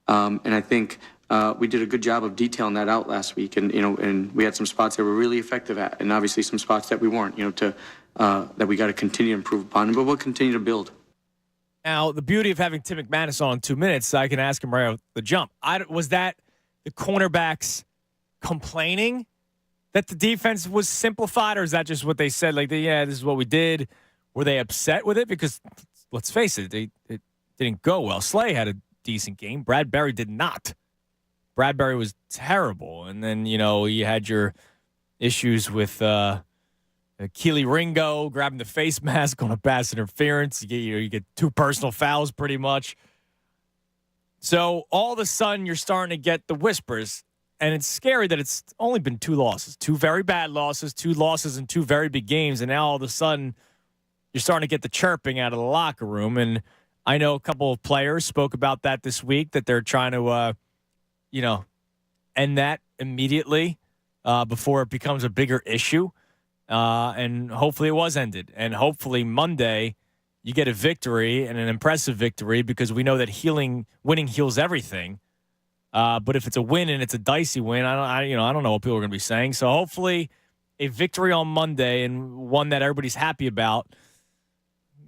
and I think. We did a good job of detailing that out last week, and we had some spots that were really effective at, and obviously some spots that we weren't, that we got to continue to improve upon, but we'll continue to build. Now, the beauty of having Tim McManus on in 2 minutes, I can ask him right off the jump. Was that the cornerbacks complaining that the defense was simplified, or is that just what they said? Like, this is what we did. Were they upset with it? Because let's face it, it didn't go well. Slay had a decent game. Bradbury did not. Bradbury was terrible. And then, you had your issues with Keely Ringo grabbing the face mask on a pass interference. You get 2 personal fouls pretty much. So all of a sudden you're starting to get the whispers. And it's scary that it's only been 2 losses, 2 very bad losses, 2 losses in 2 very big games. And now all of a sudden you're starting to get the chirping out of the locker room. And I know a couple of players spoke about that this week, that they're trying to, end that immediately before it becomes a bigger issue. And hopefully it was ended. And hopefully Monday you get a victory and an impressive victory, because we know that winning heals everything. But if it's a win and it's a dicey win, I don't know what people are going to be saying. So hopefully a victory on Monday, and one that everybody's happy about,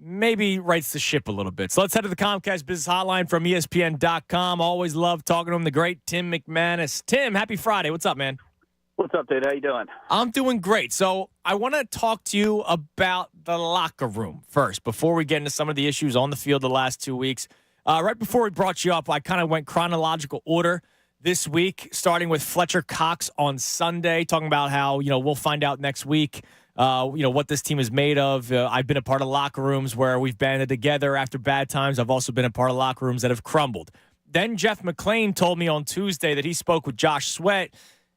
maybe rights the ship a little bit. So let's head to the Comcast Business Hotline from ESPN.com. Always love talking to him, the great Tim McManus. Tim, happy Friday. What's up, man? What's up, dude? How you doing? I'm doing great. So I want to talk to you about the locker room first, before we get into some of the issues on the field the last 2 weeks. Right before we brought you up, I kind of went chronological order this week, starting with Fletcher Cox on Sunday, talking about how, we'll find out next week what this team is made of. I've been a part of locker rooms where we've banded together after bad times. I've also been a part of locker rooms that have crumbled. Then Jeff McClain told me on Tuesday that he spoke with Josh Sweat,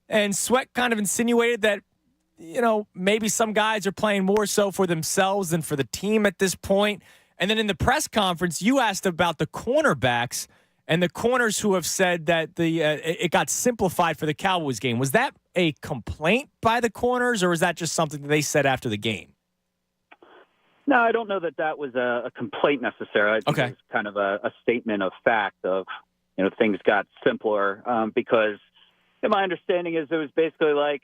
and Sweat kind of insinuated that, maybe some guys are playing more so for themselves than for the team at this point. And then in the press conference, you asked about the cornerbacks and the corners who have said that it got simplified for the Cowboys game. Was that a complaint by the corners, or is that just something that they said after the game? No, I don't know that was a complaint necessarily. I think it was kind of a statement of fact of, things got simpler because my understanding is it was basically like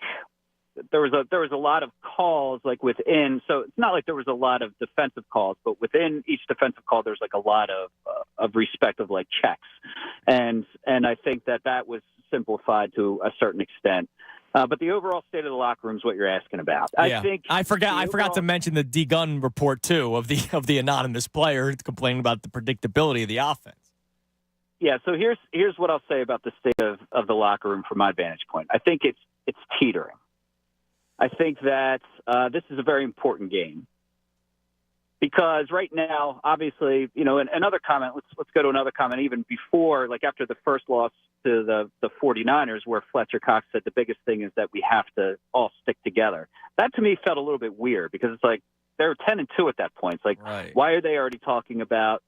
there was a lot of calls like within. So it's not like there was a lot of defensive calls, but within each defensive call, there's like a lot of respect of like checks, and I think that was simplified to a certain extent. But the overall state of the locker room is what you're asking about. Yeah. I forgot to mention the D Gunn report too of the anonymous player complaining about the predictability of the offense. Yeah. So here's what I'll say about the state of the locker room from my vantage point. I think it's teetering. I think that this is a very important game because right now, obviously, another comment. Let's go to another comment even before, like after the first loss to the 49ers, where Fletcher Cox said the biggest thing is that we have to all stick together. That to me felt a little bit weird because it's like they're 10-2 at that point. It's like, why are they already talking about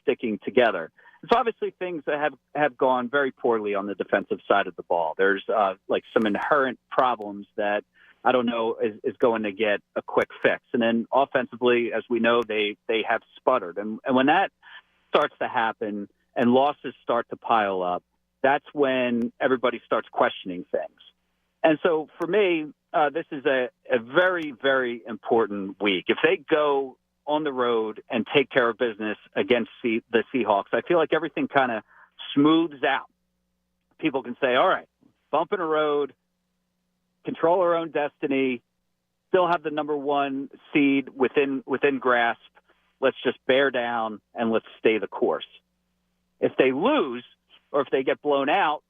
sticking together? So obviously things that have gone very poorly on the defensive side of the ball. There's like some inherent problems that I don't know is going to get a quick fix. And then offensively, as we know, they have sputtered. And when that starts to happen and losses start to pile up, that's when everybody starts questioning things. And so for me, this is a very, very important week. If they go on the road and take care of business against the Seahawks, I feel like everything kind of smooths out. People can say, all right, bump in a road, control our own destiny, still have the number one seed within grasp. Let's just bear down and let's stay the course. If they lose or if they get blown out,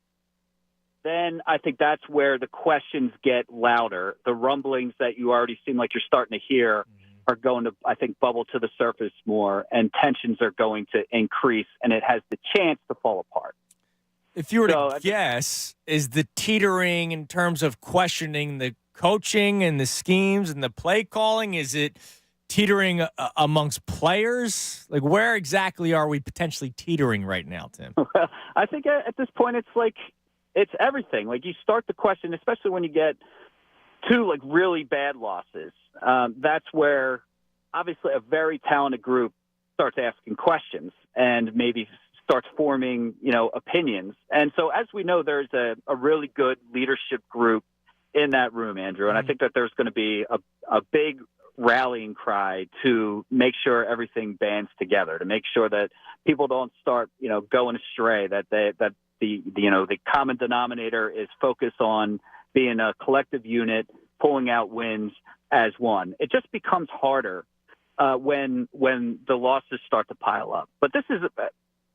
then I think that's where the questions get louder. The rumblings that you already seem like you're starting to hear are going to, I think, bubble to the surface more, and tensions are going to increase, and it has the chance to fall apart. If you were to guess, is the teetering in terms of questioning the coaching and the schemes and the play calling, is it teetering amongst players? Like, where exactly are we potentially teetering right now, Tim? Well, I think at this point it's everything. Like, you start to question, especially when you get two like really bad losses. That's where obviously a very talented group starts asking questions and maybe starts forming, opinions. And so, as we know, there's a really good leadership group in that room, Andrew. And I think that there's going to be a big rallying cry to make sure everything bands together, to make sure that people don't start, going astray, that the common denominator is focused on being a collective unit, pulling out wins as one. It just becomes harder when the losses start to pile up. But this is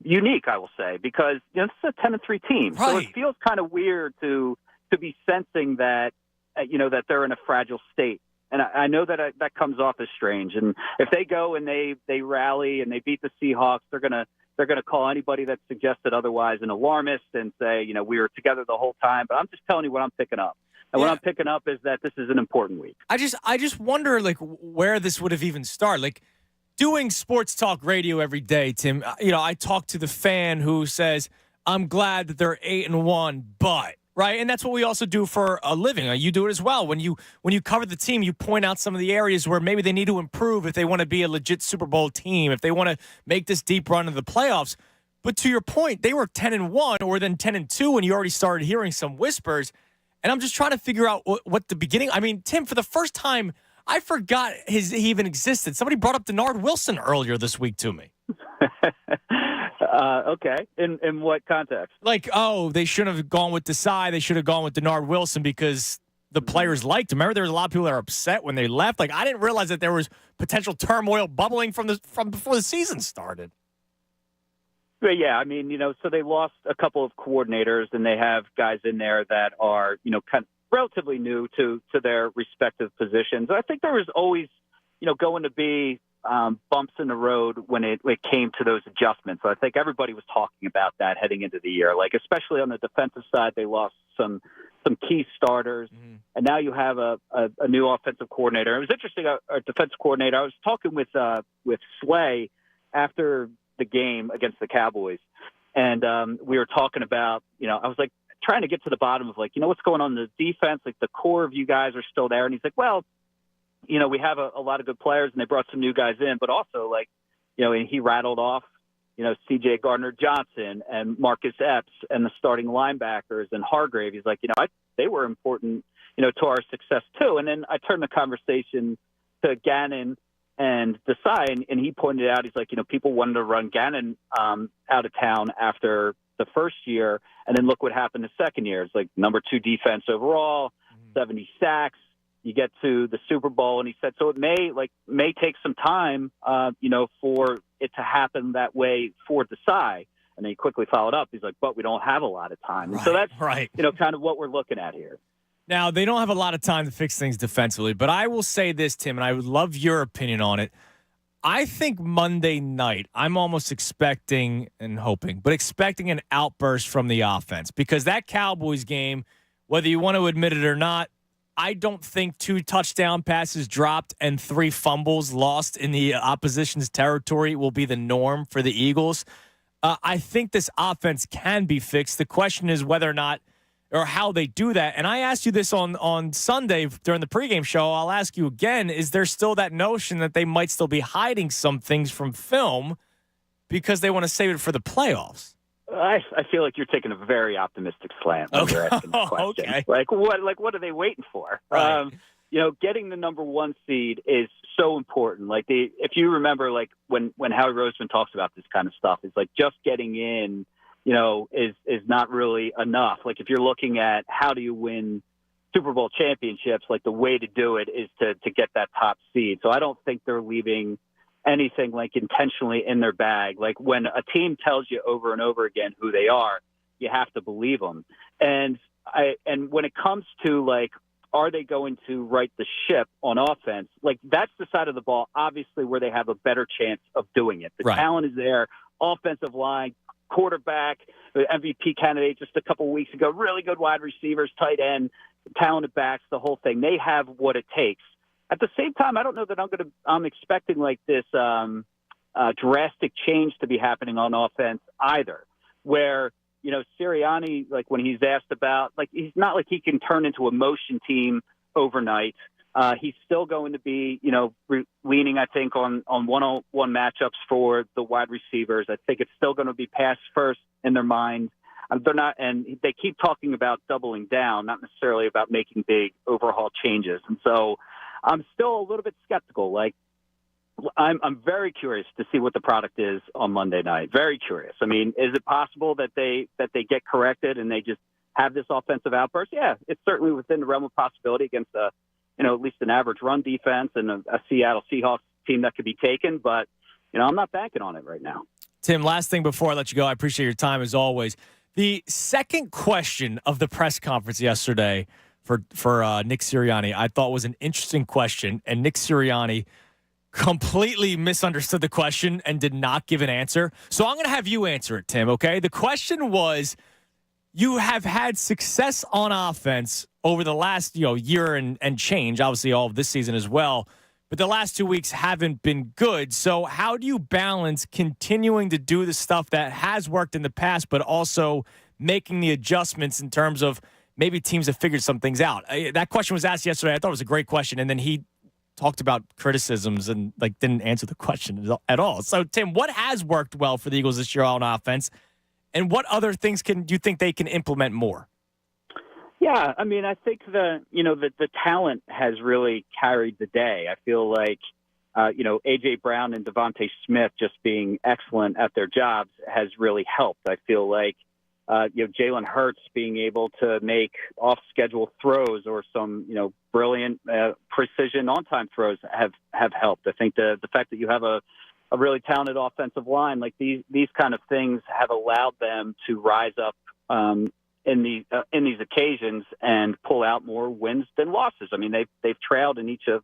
unique, I will say, because this is a 10-3 team, so it feels kind of weird to be sensing that that they're in a fragile state. And I know that that comes off as strange. And if they go and they rally and they beat the Seahawks, they're gonna call anybody that suggested otherwise an alarmist and say, we were together the whole time. But I'm just telling you what I'm picking up. And what I'm picking up is that this is an important week. I just wonder, like, where this would have even started. Like, doing sports talk radio every day, Tim, I talk to the fan who says, I'm glad that they're 8-1, but, right? And that's what we also do for a living. You do it as well. When you cover the team, you point out some of the areas where maybe they need to improve if they want to be a legit Super Bowl team, if they want to make this deep run into the playoffs. But to your point, they were 10-1 or then 10-2 when you already started hearing some whispers. And I'm just trying to figure out what the beginning. I mean, Tim, for the first time, I forgot he even existed. Somebody brought up Denard Wilson earlier this week to me. Okay. In what context? Like, they shouldn't have gone with Desai. They should have gone with Denard Wilson because the players liked him. Remember, there was a lot of people that are upset when they left. Like, I didn't realize that there was potential turmoil bubbling from before the season started. But yeah, I mean, so they lost a couple of coordinators, and they have guys in there that are, kind of relatively new to their respective positions. I think there was always, going to be bumps in the road when it came to those adjustments. So I think everybody was talking about that heading into the year, like especially on the defensive side, they lost some key starters, and now you have a new offensive coordinator. It was interesting, our defensive coordinator. I was talking with Slay after the game against the Cowboys, and we were talking about, I was like trying to get to the bottom of, like, what's going on in the defense? Like, the core of you guys are still there. And he's like, well, we have a lot of good players, and they brought some new guys in. But also, like, and he rattled off, C.J. Gardner-Johnson and Marcus Epps and the starting linebackers and Hargrave. He's like, they were important, to our success too. And then I turned the conversation to Gannon and Desai, and he pointed out, he's like, people wanted to run Gannon out of town after the first year, and then look what happened the second year. It's like number 2 defense overall, 70 sacks. You get to the Super Bowl, and he said, so it may take some time, for it to happen that way for Desai. And then he quickly followed up. He's like, but we don't have a lot of time. And so that's, kind of what we're looking at here. Now, they don't have a lot of time to fix things defensively, but I will say this, Tim, and I would love your opinion on it. I think Monday night, I'm almost expecting and hoping, but expecting an outburst from the offense, because that Cowboys game, whether you want to admit it or not, I don't think 2 touchdown passes dropped and 3 fumbles lost in the opposition's territory will be the norm for the Eagles. I think this offense can be fixed. The question is whether or not or how they do that. And I asked you this on Sunday during the pregame show. I'll ask you again, is there still that notion that they might still be hiding some things from film because they want to save it for the playoffs? I feel like you're taking a very optimistic slant when you're asking the question. Okay. Like what are they waiting for? Right. Getting the number 1 seed is so important. Like if you remember, like when Howie Roseman talks about this kind of stuff, it's like just getting in, is not really enough. Like if you're looking at how do you win Super Bowl championships, like the way to do it is to get that top seed. So I don't think they're leaving anything like intentionally in their bag. Like when a team tells you over and over again who they are, you have to believe them. And when it comes to, like, are they going to right the ship on offense? Like, that's the side of the ball, obviously, where they have a better chance of doing it. The talent is there, offensive line, quarterback, MVP candidate just a couple weeks ago, really good wide receivers, tight end, talented backs, the whole thing. They have what it takes. At the same time, I don't know that I'm expecting like this drastic change to be happening on offense either, where, Sirianni, like when he's asked about, like, he's not like he can turn into a motion team overnight. He's still going to be, leaning, I think, on one-on-one matchups for the wide receivers. I think it's still going to be pass first in their mind. They're not, and they keep talking about doubling down, not necessarily about making big overhaul changes. And so I'm still a little bit skeptical. Like, I'm very curious to see what the product is on Monday night. Very curious. I mean, is it possible that they get corrected and they just have this offensive outburst? Yeah, it's certainly within the realm of possibility against at least an average run defense and a Seattle Seahawks team that could be taken. But, I'm not banking on it right now. Tim, last thing before I let you go, I appreciate your time as always. The second question of the press conference yesterday for Nick Sirianni, I thought was an interesting question, and Nick Sirianni completely misunderstood the question and did not give an answer. So I'm going to have you answer it, Tim, okay? The question was, you have had success on offense over the last year and change, obviously all of this season as well, but the last 2 weeks haven't been good. So how do you balance continuing to do the stuff that has worked in the past, but also making the adjustments in terms of maybe teams have figured some things out? That question was asked yesterday. I thought it was a great question, and then he talked about criticisms and didn't answer the question at all. So, Tim, what has worked well for the Eagles this year on offense, and what other things do you think they can implement more? Yeah, I mean, I think the talent has really carried the day. I feel like, A.J. Brown and Devontae Smith just being excellent at their jobs has really helped. I feel like, Jalen Hurts being able to make off-schedule throws or some, brilliant precision on-time throws have helped. I think the fact that you have a really talented offensive line, like these kind of things have allowed them to rise up in these occasions and pull out more wins than losses. I mean, they've trailed in each of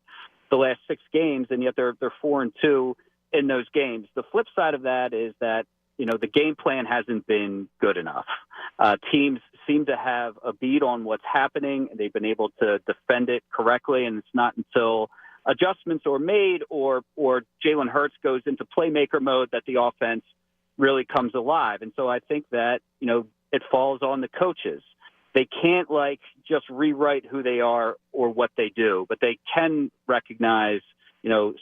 the last 6 games, and yet they're 4-2 in those games. The flip side of that is that the game plan hasn't been good enough. Teams seem to have a beat on what's happening. They've been able to defend it correctly, and it's not until adjustments are made or Jalen Hurts goes into playmaker mode that the offense really comes alive. And so I think that, it falls on the coaches they can't just rewrite who they are or what they do, but they can recognize,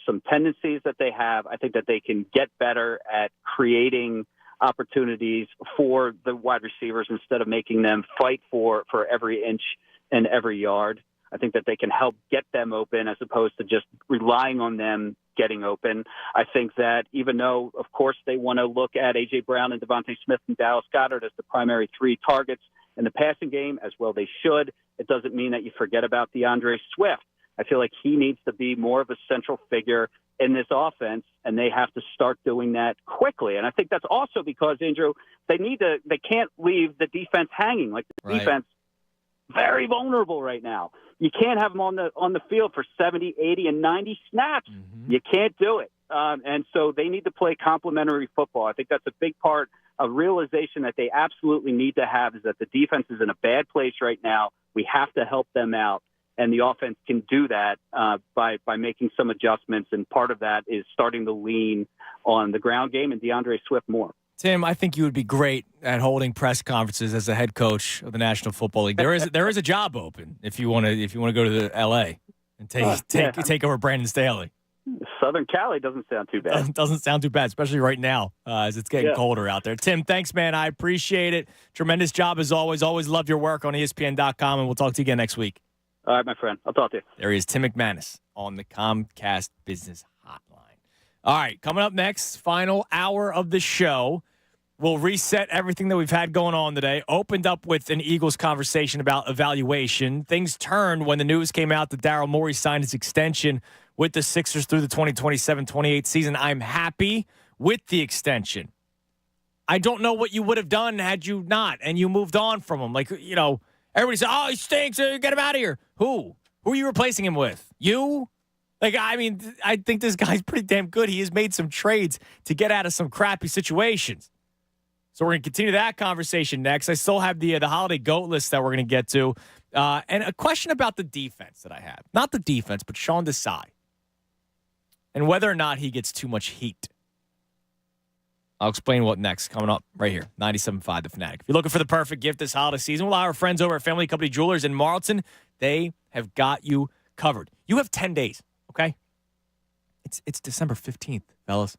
some tendencies that they have. I think that they can get better at creating opportunities for the wide receivers instead of making them fight for every inch and every yard. I think that they can help get them open as opposed to just relying on them getting open. I think that even though, of course, they want to look at A.J. Brown and Devontae Smith and Dallas Goedert as the primary three targets in the passing game, as well they should, it doesn't mean that you forget about DeAndre Swift. I feel like he needs to be more of a central figure in this offense, and they have to start doing that quickly. And I think that's also because, Andrew, they can't leave the defense hanging. The defense, very vulnerable right now. You can't have them on the field for 70, 80, and 90 snaps. Mm-hmm. You can't do it. And so they need to play complementary football. I think that's a big part of realization that they absolutely need to have is that the defense is in a bad place right now. We have to help them out. And the offense can do that by making some adjustments. And part of that is starting to lean on the ground game and DeAndre Swift more. Tim, I think you would be great at holding press conferences as the head coach of the National Football League. There is a job open if you want to go to the L.A. and take over Brandon Staley. Southern Cali doesn't sound too bad. Doesn't sound too bad, especially right now as it's getting colder out there. Tim, thanks, man. I appreciate it. Tremendous job as always. Always love your work on ESPN.com, and we'll talk to you again next week. All right, my friend. I'll talk to you. There he is, Tim McManus on the Comcast Business Hotline. All right, coming up next, final hour of the show. We'll reset everything that we've had going on today. Opened up with an Eagles conversation about evaluation. Things turned when the news came out that Daryl Morey signed his extension with the Sixers through the 2027-28 season. I'm happy with the extension. I don't know what you would have done had you not, and you moved on from him. Everybody said, oh, he stinks. Get him out of here. Who? Who are you replacing him with? You? I think this guy's pretty damn good. He has made some trades to get out of some crappy situations. So we're going to continue that conversation next. I still have the holiday GOAT list that we're going to get to. And a question about the defense that I have. Not the defense, but Sean Desai. And whether or not he gets too much heat. I'll explain what next, coming up right here, 97.5 The Fanatic. If you're looking for the perfect gift this holiday season, well, our friends over at Family Company Jewelers in Marlton, they have got you covered. You have 10 days, okay? It's December 15th, fellas.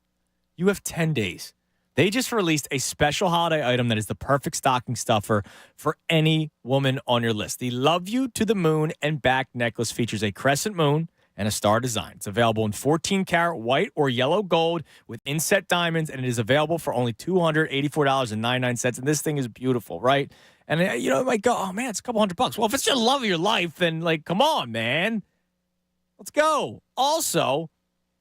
You have 10 days. They just released a special holiday item that is the perfect stocking stuffer for any woman on your list. The Love You to the Moon and Back necklace features a crescent moon and a star design. It's available in 14-karat white or yellow gold with inset diamonds, and it is available for only $284.99. And this thing is beautiful, right? And it might go, oh man, it's a couple $100. Well, if it's your love of your life, then come on, man, let's go. Also,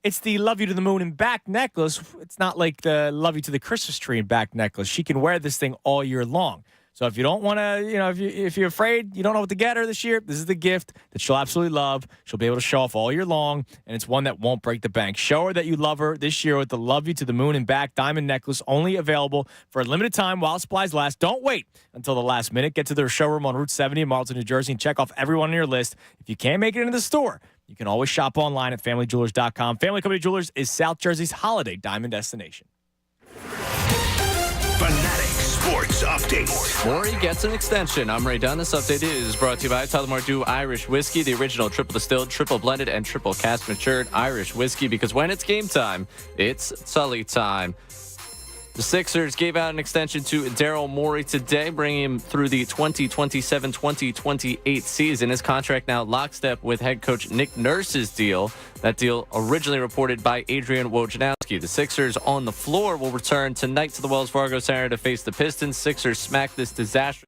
it's the Love You to the Moon and Back necklace. It's not like the Love You to the Christmas tree and Back necklace. She can wear this thing all year long. So if you don't want to, if you're afraid you don't know what to get her this year, this is the gift that she'll absolutely love. She'll be able to show off all year long, and it's one that won't break the bank. Show her that you love her this year with the Love You to the Moon and Back diamond necklace, only available for a limited time while supplies last. Don't wait until the last minute. Get to their showroom on Route 70 in Marlton, New Jersey, and check off everyone on your list. If you can't make it into the store, you can always shop online at FamilyJewelers.com. Family Company Jewelers is South Jersey's holiday diamond destination. Fanatic Sports Update. Morey gets an extension. I'm Ray Dunn. This update is brought to you by Tullamore Dew Irish Whiskey, the original triple distilled, triple blended, and triple cask matured Irish whiskey, because when it's game time, it's Sully time. The Sixers gave out an extension to Daryl Morey today, bringing him through the 2027-2028 season. His contract now lockstep with head coach Nick Nurse's deal. That deal originally reported by Adrian Wojnarowski. The Sixers on the floor will return tonight to the Wells Fargo Center to face the Pistons. Sixers smacked this disaster.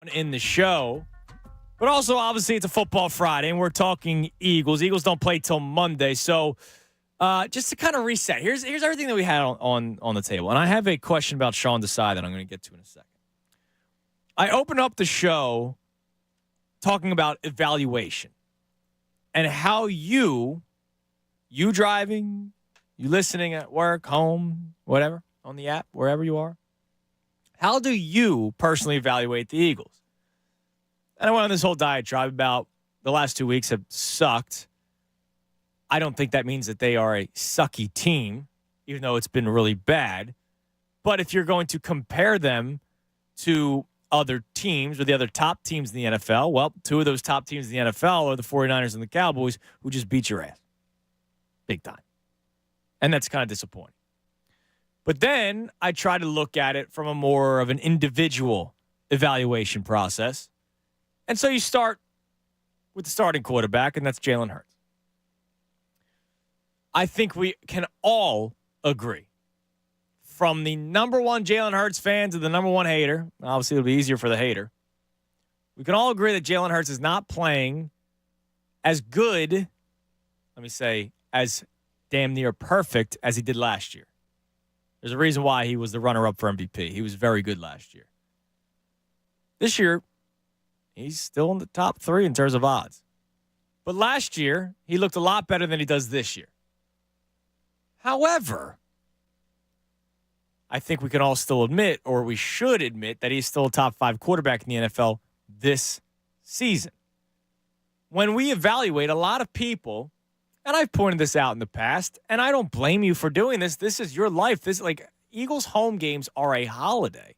in the show. But also, obviously, it's a football Friday, and we're talking Eagles. Eagles don't play till Monday. So just to kind of reset, here's everything that we had on the table. And I have a question about Sean Desai that I'm going to get to in a second. I opened up the show talking about evaluation and how you driving, you listening at work, home, whatever, on the app, wherever you are, how do you personally evaluate the Eagles? And I went on this whole diatribe about the last 2 weeks have sucked. I don't think that means that they are a sucky team, even though it's been really bad. But if you're going to compare them to other teams or the other top teams in the NFL, well, two of those top teams in the NFL are the 49ers and the Cowboys, who just beat your ass. Big time. And that's kind of disappointing. But then I try to look at it from a more of an individual evaluation process. And so you start with the starting quarterback, and that's Jalen Hurts. I think we can all agree, from the number one Jalen Hurts fan to the number one hater, obviously it'll be easier for the hater, we can all agree that Jalen Hurts is not playing as good, let me say, as damn near perfect as he did last year. There's a reason why he was the runner-up for MVP. He was very good last year. This year, he's still in the top 3 in terms of odds. But last year, he looked a lot better than he does this year. However, I think we can all still admit, or we should admit, that he's still a top 5 quarterback in the NFL this season. When we evaluate, a lot of people, and I've pointed this out in the past, and I don't blame you for doing this. This is your life. This, like, Eagles home games are a holiday.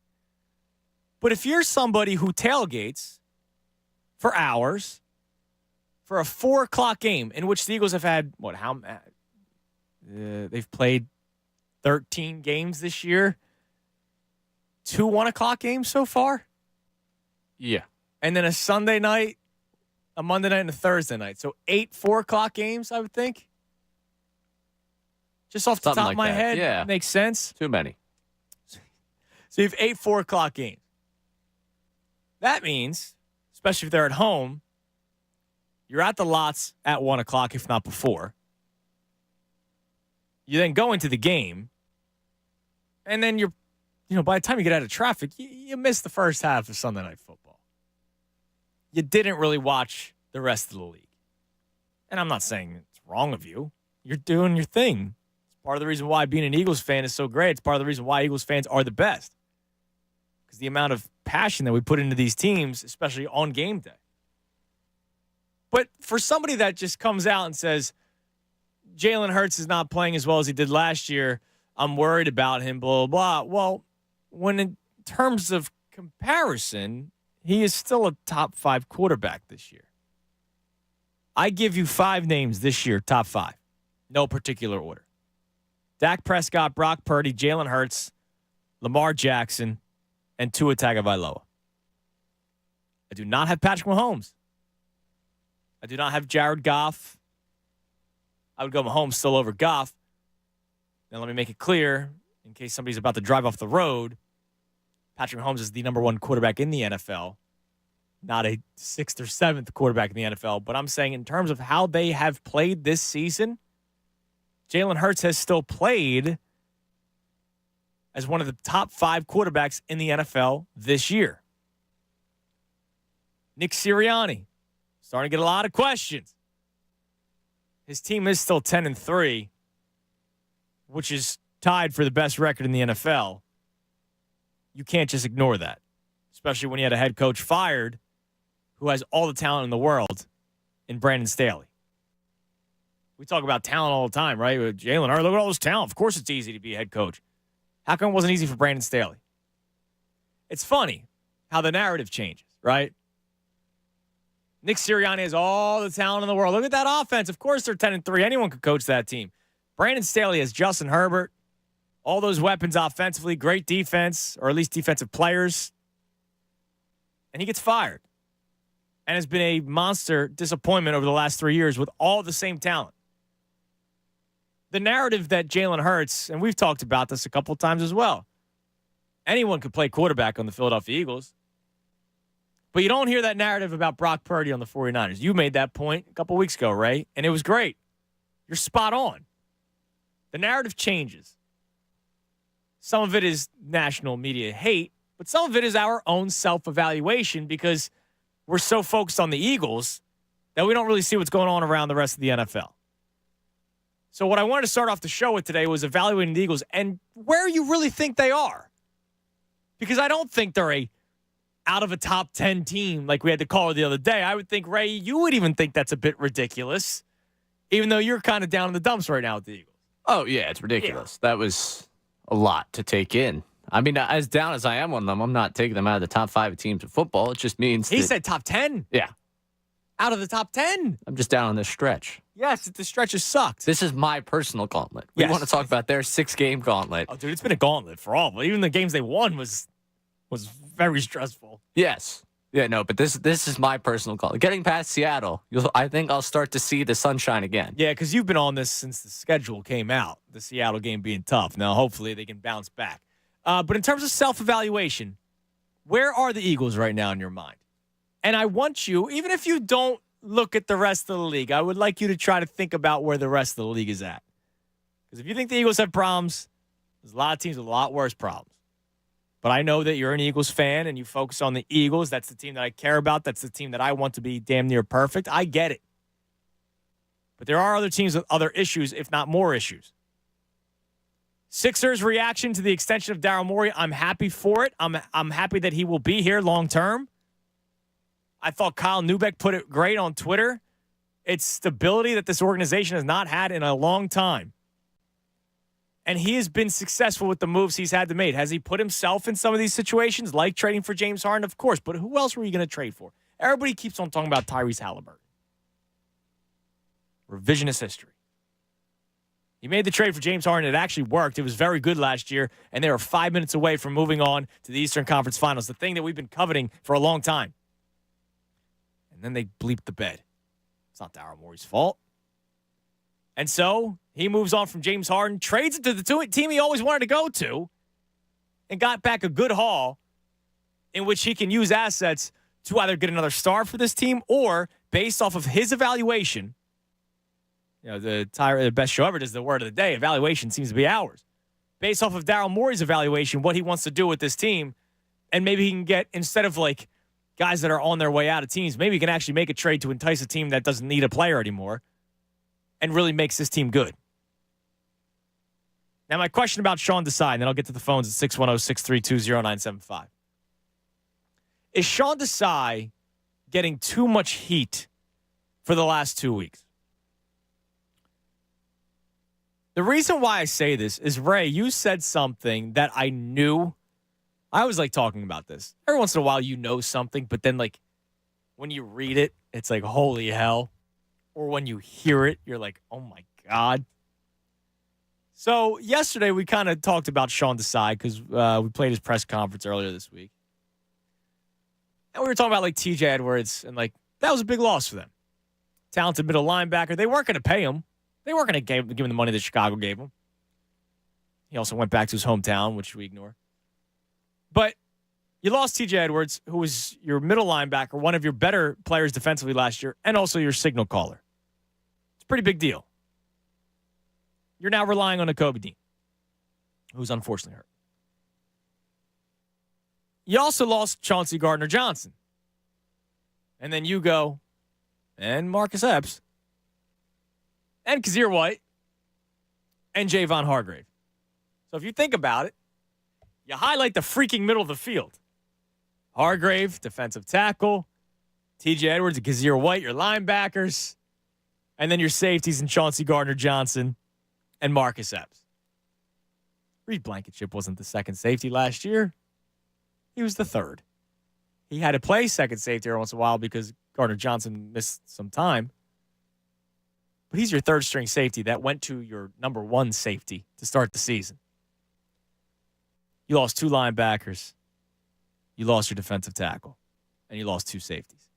But if you're somebody who tailgates for hours for a 4 o'clock game in which the Eagles have had, they've played 13 games this year, 2 1 o'clock games so far? Yeah. And then a Sunday night, a Monday night, and a Thursday night. So 8 4 o'clock games, I would think. Just off the Something top like of my that. head. Yeah. Makes sense. Too many. So you have 8 4 o'clock games. That means, especially if they're at home, you're at the lots at 1 o'clock, if not before. You then go into the game, and then by the time you get out of traffic, you miss the first half of Sunday Night Football. You didn't really watch the rest of the league. And I'm not saying it's wrong of you. You're doing your thing. It's part of the reason why being an Eagles fan is so great. It's part of the reason why Eagles fans are the best. Because the amount of passion that we put into these teams, especially on game day. But for somebody that just comes out and says, Jalen Hurts is not playing as well as he did last year, I'm worried about him, blah, blah, blah. Well, when in terms of comparison, he is still a top 5 quarterback this year. I give you 5 names this year, top 5. No particular order. Dak Prescott, Brock Purdy, Jalen Hurts, Lamar Jackson, and Tua Tagovailoa. I do not have Patrick Mahomes. I do not have Jared Goff. I would go Mahomes still over Goff. Now, let me make it clear, in case somebody's about to drive off the road, Patrick Mahomes is the number 1 quarterback in the NFL, not a 6th or 7th quarterback in the NFL. But I'm saying in terms of how they have played this season, Jalen Hurts has still played as one of the top 5 quarterbacks in the NFL this year. Nick Sirianni, starting to get a lot of questions. His team is still 10-3, which is tied for the best record in the NFL. You can't just ignore that, especially when you had a head coach fired who has all the talent in the world in Brandon Staley. We talk about talent all the time, right? Jalen Hurts, look at all this talent. Of course it's easy to be a head coach. How come it wasn't easy for Brandon Staley? It's funny how the narrative changes, right? Nick Sirianni has all the talent in the world. Look at that offense. Of course they're 10-3. Anyone could coach that team. Brandon Staley has Justin Herbert, all those weapons offensively, great defense, or at least defensive players. And he gets fired. And has been a monster disappointment over the last 3 years with all the same talent. The narrative that Jalen Hurts, and we've talked about this a couple of times as well, anyone could play quarterback on the Philadelphia Eagles. But you don't hear that narrative about Brock Purdy on the 49ers. You made that point a couple weeks ago, Ray, and it was great. You're spot on. The narrative changes. Some of it is national media hate, but some of it is our own self-evaluation because we're so focused on the Eagles that we don't really see what's going on around the rest of the NFL. So what I wanted to start off the show with today was evaluating the Eagles and where you really think they are. Because I don't think they're out of a top 10 team like we had to call it the other day. I would think, Ray, you would even think that's a bit ridiculous, even though you're kind of down in the dumps right now with the Eagles. Oh, yeah, it's ridiculous. Yeah. That was a lot to take in. I mean, as down as I am on them, I'm not taking them out of the top 5 teams of football. It just means he said top 10. Yeah. Out of the top 10. I'm just down on this stretch. Yes, the stretch has sucked. This is my personal gauntlet. We want to talk about their 6-game gauntlet. Oh, dude, it's been a gauntlet for all. But even the games they won was very stressful. Yes. Yeah, no, but this is my personal gauntlet. Getting past Seattle, I think I'll start to see the sunshine again. Yeah, because you've been on this since the schedule came out, the Seattle game being tough. Now, hopefully they can bounce back. But in terms of self-evaluation, where are the Eagles right now in your mind? And I want you, even if you don't look at the rest of the league, I would like you to try to think about where the rest of the league is at. Because if you think the Eagles have problems, there's a lot of teams with a lot worse problems. But I know that you're an Eagles fan and you focus on the Eagles. That's the team that I care about. That's the team that I want to be damn near perfect. I get it. But there are other teams with other issues, if not more issues. Sixers' reaction to the extension of Daryl Morey, I'm happy for it. I'm happy that he will be here long term. I thought Kyle Neubeck put it great on Twitter. It's stability that this organization has not had in a long time. And he has been successful with the moves he's had to make. Has he put himself in some of these situations, like trading for James Harden? Of course, but who else were you going to trade for? Everybody keeps on talking about Tyrese Halliburton. Revisionist history. He made the trade for James Harden. It actually worked. It was very good last year, and they were 5 minutes away from moving on to the Eastern Conference Finals, the thing that we've been coveting for a long time. And then they bleeped the bed. It's not Daryl Morey's fault. And so he moves on from James Harden, trades it to the team he always wanted to go to, and got back a good haul in which he can use assets to either get another star for this team or, based off of his evaluation, you know, the best show ever does the word of the day. Evaluation seems to be ours. Based off of Daryl Morey's evaluation, what he wants to do with this team, and maybe he can get, instead of like guys that are on their way out of teams, maybe he can actually make a trade to entice a team that doesn't need a player anymore and really makes this team good. Now, my question about Sean Desai, and then I'll get to the phones at 610-632-0975. Is Sean Desai getting too much heat for the last 2 weeks? The reason why I say this is, Ray, you said something that I knew. I always like talking about this. Every once in a while you know something, but then like when you read it, it's like, holy hell. Or when you hear it, you're like, oh my God. So yesterday we kind of talked about Sean Desai because we played his press conference earlier this week. And we were talking about like TJ Edwards and like that was a big loss for them. Talented middle linebacker. They weren't going to pay him. They weren't going to give him the money that Chicago gave him. He also went back to his hometown, which we ignore. But you lost TJ Edwards, who was your middle linebacker, one of your better players defensively last year, and also your signal caller. It's a pretty big deal. You're now relying on Nakobe Dean, who's unfortunately hurt. You also lost Chauncey Gardner-Johnson. And then you go, and Marcus Epps, and Kazir White, and Javon Hargrave. So if you think about it, you highlight the freaking middle of the field. Hargrave, defensive tackle. TJ Edwards and Kazir White, your linebackers. And then your safeties and Chauncey Gardner-Johnson and Marcus Epps. Reed Blankenship wasn't the second safety last year. He was the third. He had to play second safety every once in a while because Gardner-Johnson missed some time. But he's your third string safety that went to your number one safety to start the season. You lost two linebackers. You lost your defensive tackle. And you lost two safeties.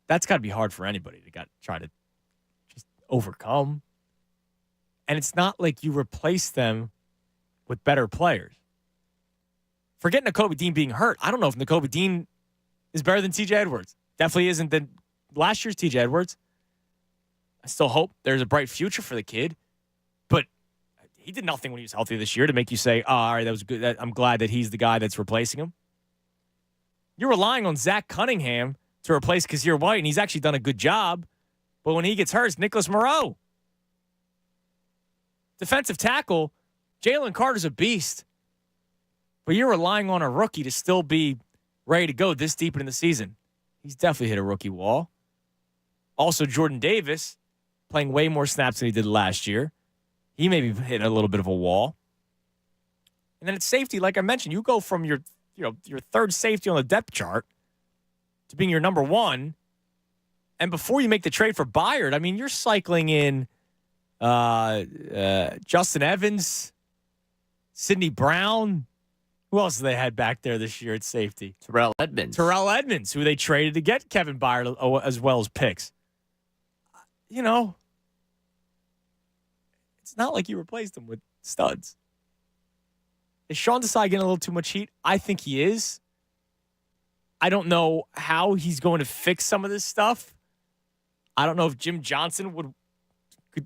That's got to be hard for anybody to try to just overcome. And it's not like you replace them with better players. Forget Nakobe Dean being hurt. I don't know if Nakobe Dean is better than TJ Edwards. Definitely isn't than last year's TJ Edwards. I still hope there's a bright future for the kid, but he did nothing when he was healthy this year to make you say, oh, all right, that was good. I'm glad that he's the guy that's replacing him. You're relying on Zach Cunningham to replace Kazir White, and he's actually done a good job. But when he gets hurt, it's Nicholas Moreau. Defensive tackle, Jalen Carter's a beast. But you're relying on a rookie to still be ready to go this deep in the season. He's definitely hit a rookie wall. Also, Jordan Davis, playing way more snaps than he did last year. He may be hitting a little bit of a wall. And then at safety, like I mentioned, you go from your third safety on the depth chart to being your number one. And before you make the trade for Byard, I mean, you're cycling in Justin Evans, Sidney Brown. Who else do they had back there this year at safety? Terrell Edmonds, who they traded to get Kevin Byard as well as picks. You know, it's not like you replaced him with studs. Is Sean Desai getting a little too much heat? I think he is. I don't know how he's going to fix some of this stuff. I don't know if Jim Johnson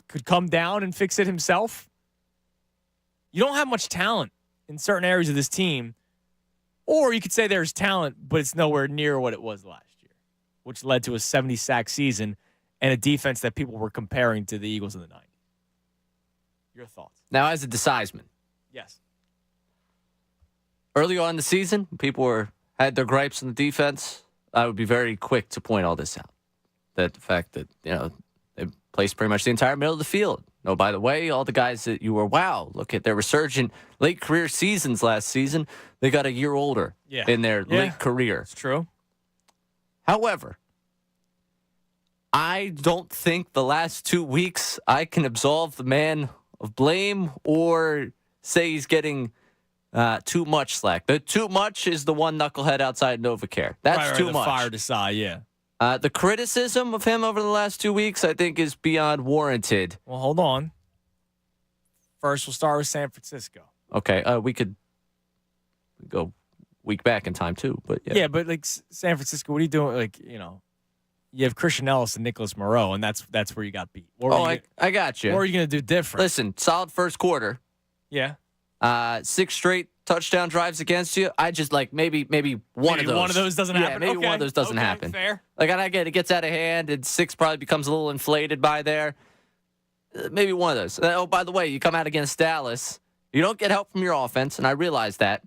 could come down and fix it himself. You don't have much talent in certain areas of this team. Or you could say there's talent, but it's nowhere near what it was last year, which led to a 70-sack season and a defense that people were comparing to the Eagles in the 90s. Your thoughts? Now, as a Desai's-man. Yes. Early on in the season, people had their gripes on the defense. I would be very quick to point all this out. That the fact that, they placed pretty much the entire middle of the field. No, by the way, all the guys that you were, wow, look at their resurgent late career seasons last season. They got a year older in their late career. It's true. However, I don't think the last 2 weeks I can absolve the man of blame or say he's getting too much slack. The too much is the one knucklehead outside NovaCare. That's too much. Fire Desai, yeah. The criticism of him over the last 2 weeks, I think, is beyond warranted. Well, hold on. First, we'll start with San Francisco. Okay, we could go week back in time, too. But yeah, but like San Francisco, what are you doing? Like, you have Christian Ellis and Nicholas Moreau, and that's where you got beat. I got you. What are you going to do different? Listen, solid first quarter. Yeah. 6 straight touchdown drives against you. I just maybe one of those. One of those doesn't happen. Maybe one of those doesn't happen. Fair. And I get it gets out of hand, and 6 probably becomes a little inflated by there. Maybe one of those. Oh, by the way, you come out against Dallas. You don't get help from your offense, and I realize that.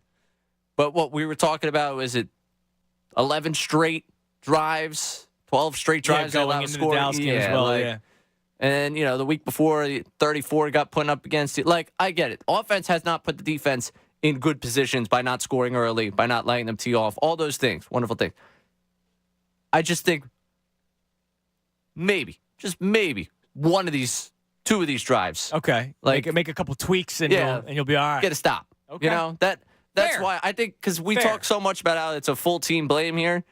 But what we were talking about was 11 straight drives, 12 straight drives going into the Dallas game as well. And, the week before, 34 got put up against you. I get it. Offense has not put the defense in good positions by not scoring early, by not letting them tee off, all those things, wonderful things. I just think just maybe, two of these drives. Okay. Make a couple tweaks and you'll be all right. Get a stop. Okay. That's Fair. why I think, because we talk so much about how it's a full team blame here.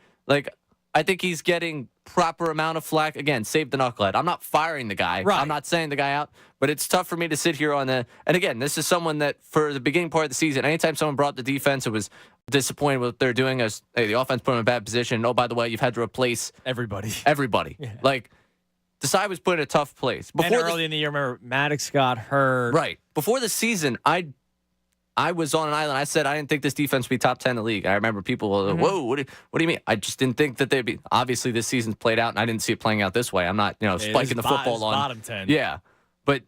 I think he's getting proper amount of flack. Again, save the knucklehead. I'm not firing the guy. Right. I'm not saying the guy out, but it's tough for me to sit here on the. And again, this is someone that for the beginning part of the season, anytime someone brought the defense, it was disappointed with what they're doing as, hey, the offense put him in a bad position. Oh, by the way, you've had to replace everybody. Yeah. Desai was put in a tough place. And early in the year, remember, Maddox got hurt. Right. Before the season, I was on an island. I said I didn't think this defense would be top 10 in the league. I remember people were like, whoa, what do you mean? I just didn't think that they'd be. Obviously, this season's played out, and I didn't see it playing out this way. I'm not, spiking the football on. Bottom 10. Yeah. But,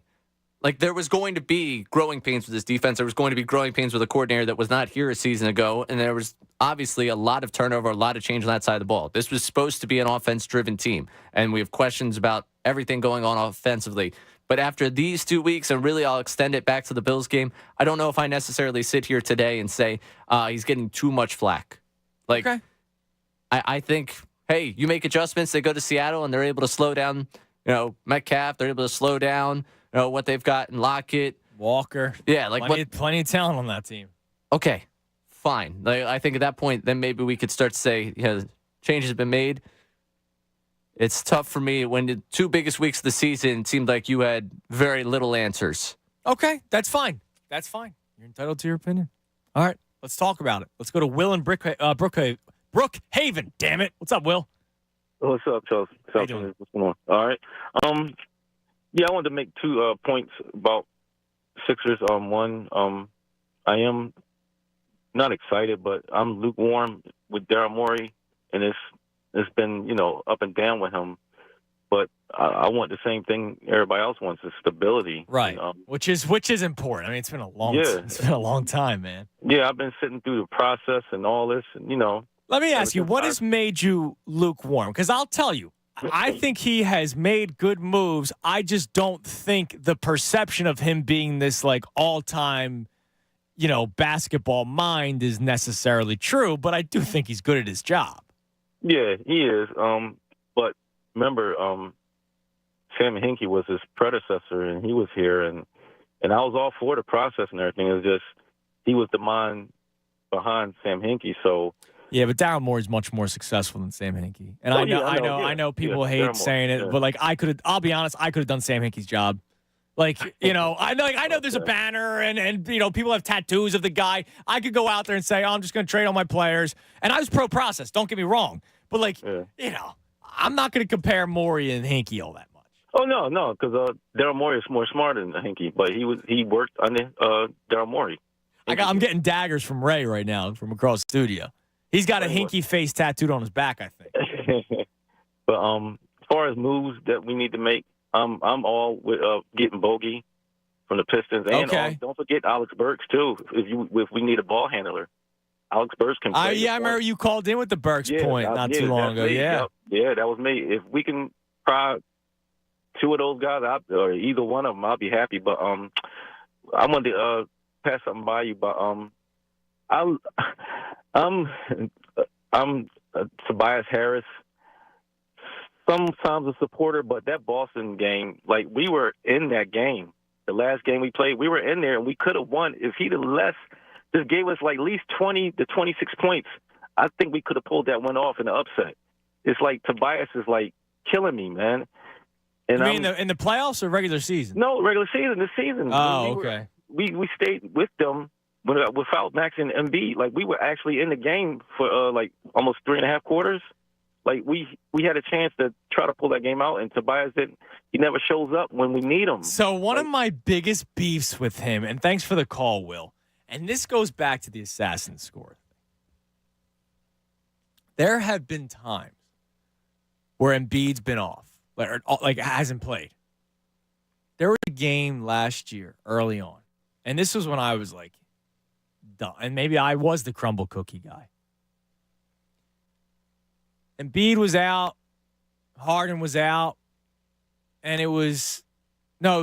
there was going to be growing pains with this defense. There was going to be growing pains with a coordinator that was not here a season ago, and there was obviously a lot of turnover, a lot of change on that side of the ball. This was supposed to be an offense-driven team, and we have questions about everything going on offensively. But after these 2 weeks, and really I'll extend it back to the Bills game, I don't know if I necessarily sit here today and say he's getting too much flack. Okay. I think, hey, you make adjustments. They go to Seattle, and they're able to slow down, Metcalf. They're able to slow down, what they've got in Lockett. Walker. Yeah. Plenty of talent on that team. Okay, fine. I think at that point, then maybe we could start to say, changes have been made. It's tough for me when the 2 biggest weeks of the season seemed like you had very little answers. Okay, that's fine. You're entitled to your opinion. All right, let's talk about it. Let's go to Will in Brookhaven, Brookhaven, damn it. What's up, Will? What's up, Charles? What's going on? All right. Yeah, I wanted to make 2 points about Sixers. One, I am not excited, but I'm lukewarm with Daryl Morey, and it's been up and down with him. But I want the same thing everybody else wants: is stability. Right. Which is important. I mean, it's been a long time, man. Yeah, I've been sitting through the process and all this, and Let me ask you, what has made you lukewarm? Because I'll tell you, I think he has made good moves. I just don't think the perception of him being this like all-time, basketball mind is necessarily true. But I do think he's good at his job. Yeah, he is. But remember, Sam Hinkie was his predecessor, and he was here, and I was all for the process and everything. It was just he was the mind behind Sam Hinkie, so. Yeah, but Daryl Morey is much more successful than Sam Hinkie, and I know people hate saying it, but like I'll be honest, I could have done Sam Hinkie's job. Like I know there's a banner and people have tattoos of the guy. I could go out there and say, I'm just going to trade all my players, and I was pro process. Don't get me wrong, but I'm not going to compare Morey and Hinkie all that much. Oh no, because Daryl Morey is more smarter than Hinkie, but he worked under Daryl Morey. I'm getting daggers from Ray right now from across the studio. He's got a Hinkie face tattooed on his back, I think. But as far as moves that we need to make, I'm all with getting Bogey from the Pistons, and don't forget Alex Burks too. If we need a ball handler, Alex Burks can play. I remember you called in with the Burks point not too long ago. Yeah, that was me. If we can pry 2 of those guys out, or either one of them, I'll be happy. But I wanted to pass something by you, but I'm Tobias Harris. Sometimes a supporter, but that Boston game, like we were in that game. The last game we played, we were in there, and we could have won. If he'd have just gave us like at least 20 to 26 points, I think we could have pulled that one off in the upset. It's like Tobias is like killing me, man. And you mean in the playoffs or regular season? No, regular season. This season. Oh, okay. We stayed with them. Without Max and Embiid, like we were actually in the game for like almost 3.5 quarters. Like we had a chance to try to pull that game out, and Tobias didn't. He never shows up when we need him. So one of my biggest beefs with him, and thanks for the call, Will, and this goes back to the assassin score. There have been times where Embiid's been off, like hasn't played. There was a game last year early on, and this was when I was like, and maybe I was the crumble cookie guy. Embiid was out, Harden was out, and it was 2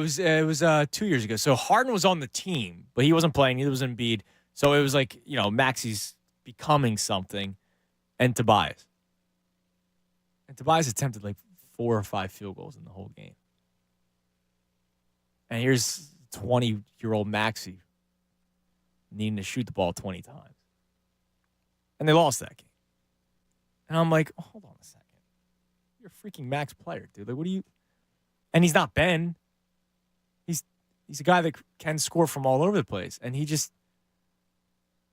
years ago. So Harden was on the team, but he wasn't playing. Neither was Embiid. So it was like, Maxi's becoming something, and Tobias. And Tobias attempted like 4 or 5 field goals in the whole game. And here's 20-year-old Maxi needing to shoot the ball 20 times. And they lost that game. And I'm like, hold on a second. You're a freaking max player, dude. Like, what do you... And he's not Ben. He's a guy that can score from all over the place. And he just...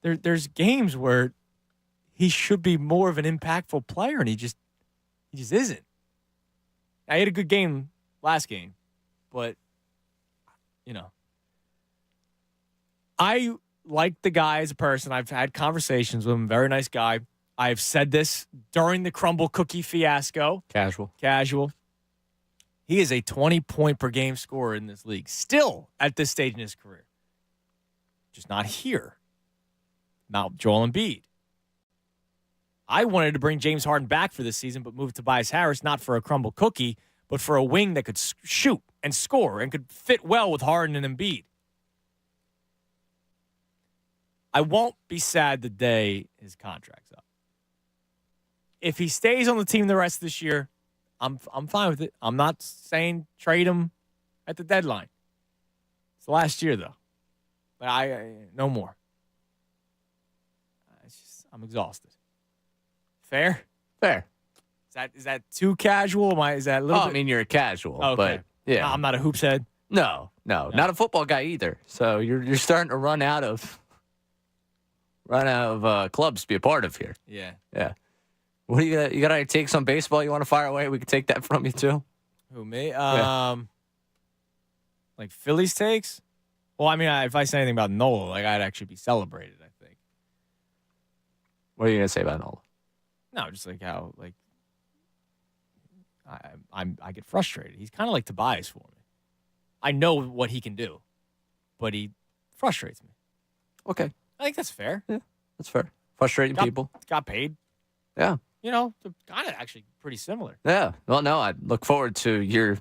There's games where he should be more of an impactful player, and he just isn't. I had a good game last game, but, I like the guy as a person. I've had conversations with him. Very nice guy. I've said this during the crumble cookie fiasco. Casual. He is a 20-point-per-game scorer in this league, still at this stage in his career. Just not here. Not Joel Embiid. I wanted to bring James Harden back for this season, but move Tobias Harris, not for a crumble cookie, but for a wing that could shoot and score and could fit well with Harden and Embiid. I won't be sad the day his contract's up. If he stays on the team the rest of this year, I'm fine with it. I'm not saying trade him at the deadline. It's the last year, though. I no more. I'm exhausted. Fair? Fair. Is that too casual? Is that a little bit? I mean, you're a casual, Okay. but yeah. I'm not a hoops head. No, not a football guy either. So you're starting to run out of clubs to be a part of here. Yeah. Yeah. What do you got any takes on baseball you want to fire away? We can take that from you too. Who, me? Yeah. Like Phillies takes? Well, I mean, if I say anything about Nola, like I'd actually be celebrated, I think. What are you gonna say about Nola? No, just like how like I get frustrated. He's kind of like Tobias for me. I know what he can do, but he frustrates me. Okay. I think that's fair. Yeah, that's fair. Frustrating people. Got paid. Yeah. You know, they're kind of actually pretty similar. Yeah. Well, no, I look forward to year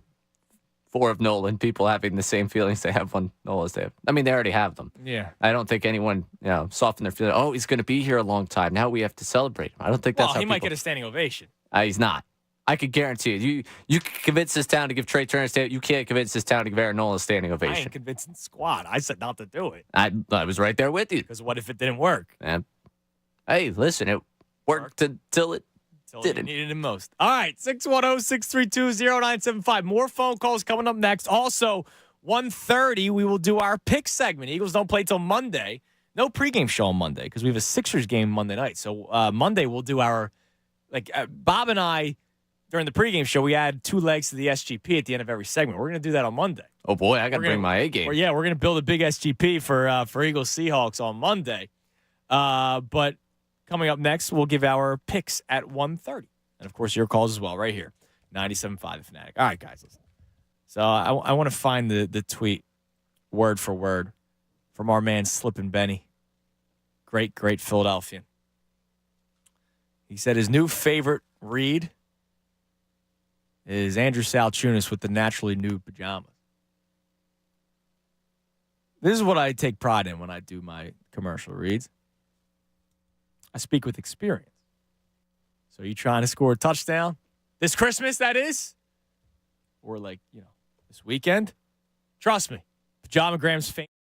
4 of Nolan, people having the same feelings they have when Nola's there. I mean, they already have them. Yeah. I don't think anyone, soften their feelings. Oh, he's going to be here a long time. Now we have to celebrate him. I don't think that's how he might people... get a standing ovation. He's not. I could guarantee it. You can convince this town to give Trey Turner a standing. You can't convince this town to give Aaron Nola a standing I ovation. ain't convincing the squad. I said not to do it. I was right there with you. Because what if it didn't work? And hey, listen, it worked until it didn't. You needed it most. All right, 610-632-0975. More phone calls coming up next. Also, 1:30, we will do our pick segment. Eagles don't play till Monday. No pregame show on Monday because we have a Sixers game Monday night. So Monday we'll do our Bob and I. During the pregame show, we add 2 legs to the SGP at the end of every segment. We're going to do that on Monday. Oh, boy, I got to bring my A game. Yeah, we're going to build a big SGP for Eagles Seahawks on Monday. But coming up next, we'll give our picks at 1:30. And, of course, your calls as well right here, 97.5 The Fanatic. All right, guys, listen. So I want to find the tweet word for word from our man Slippin' Benny. Great Philadelphian. He said his new favorite read is Andrew Salchunas with the naturally nude pajamas. This is what I take pride in when I do my commercial reads. I speak with experience. So you trying to score a touchdown this Christmas, that is? Or this weekend? Trust me, Pajamagram's famous.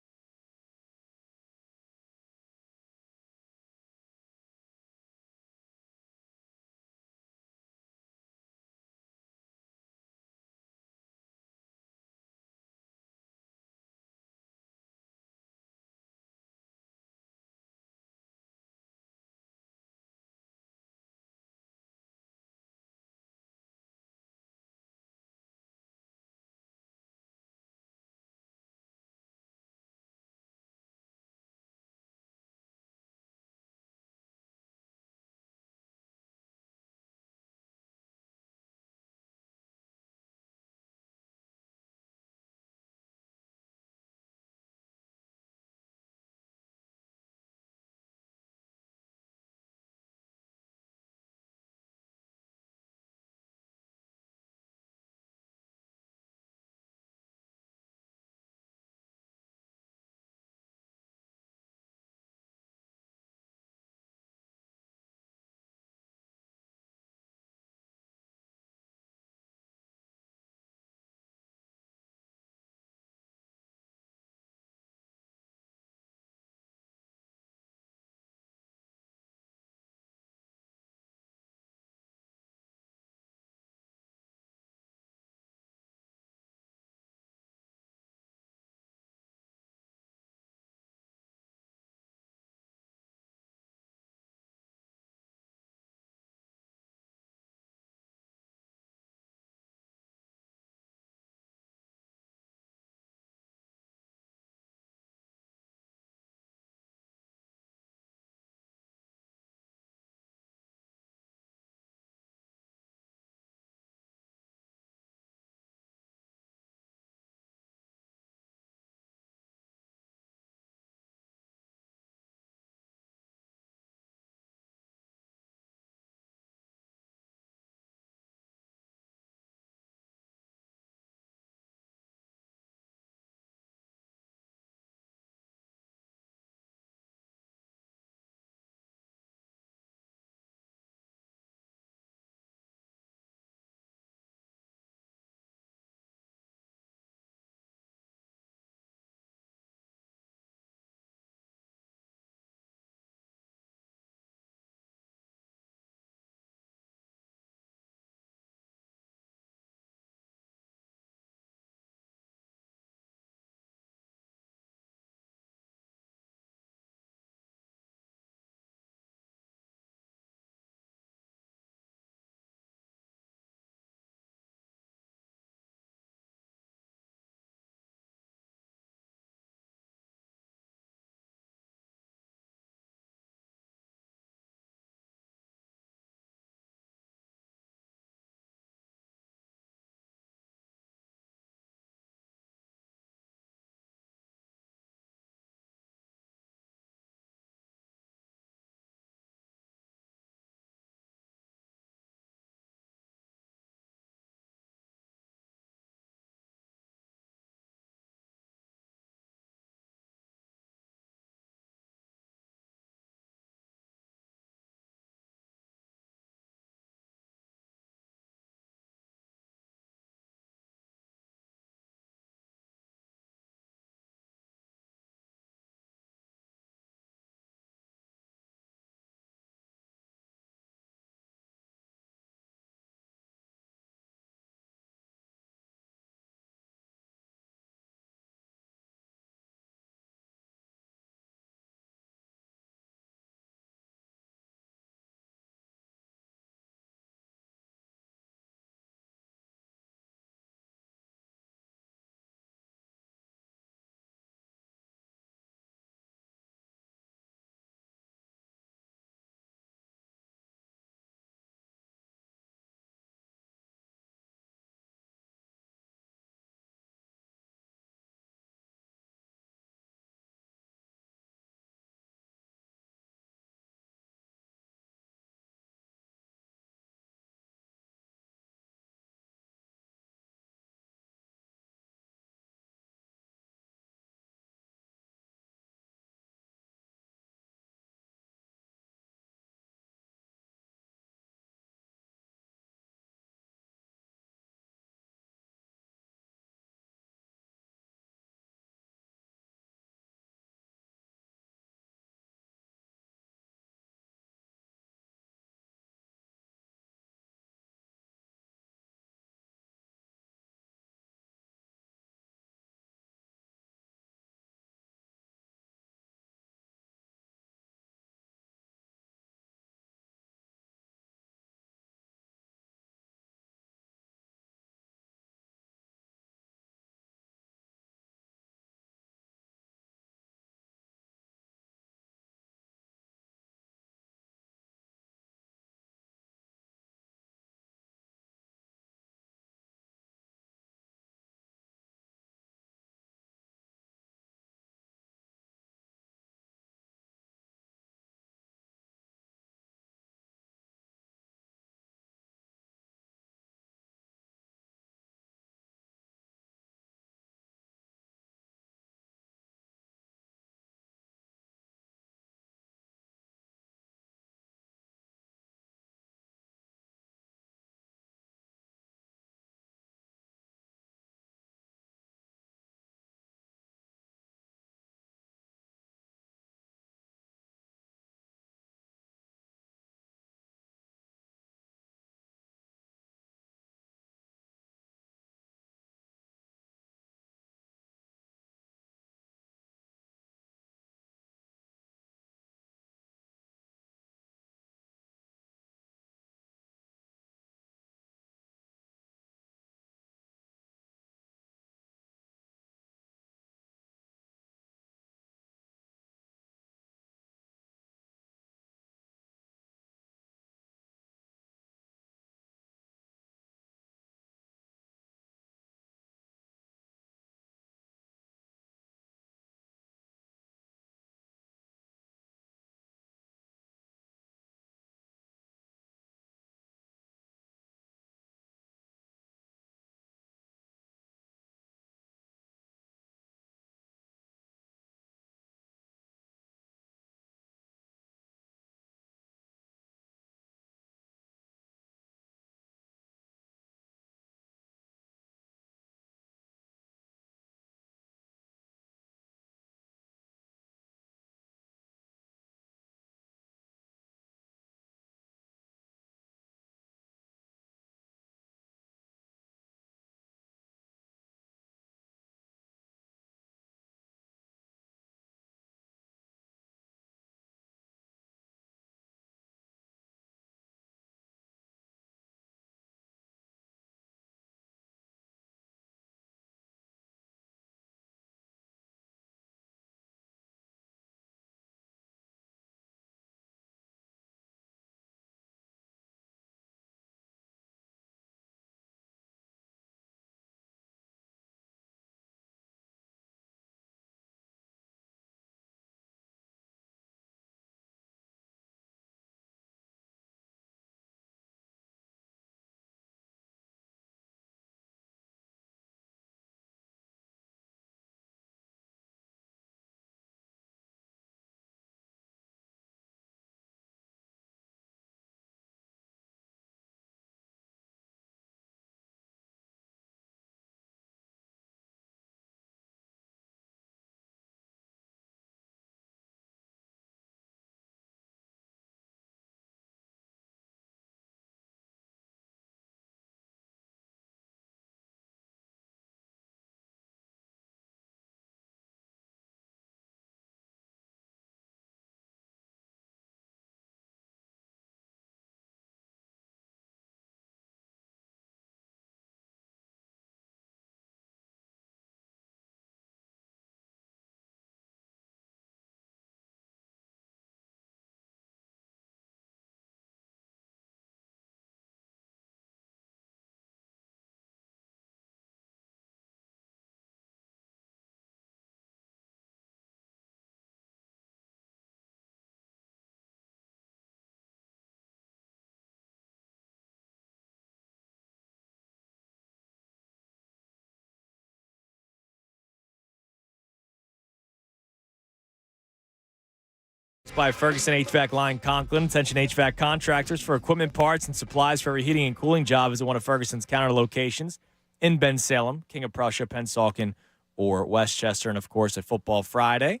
By Ferguson HVAC Line Conklin. Attention HVAC contractors for equipment parts and supplies for every heating and cooling job is at one of Ferguson's counter locations in Bensalem, King of Prussia, Pennsauken, or Westchester. And, of course, at Football Friday,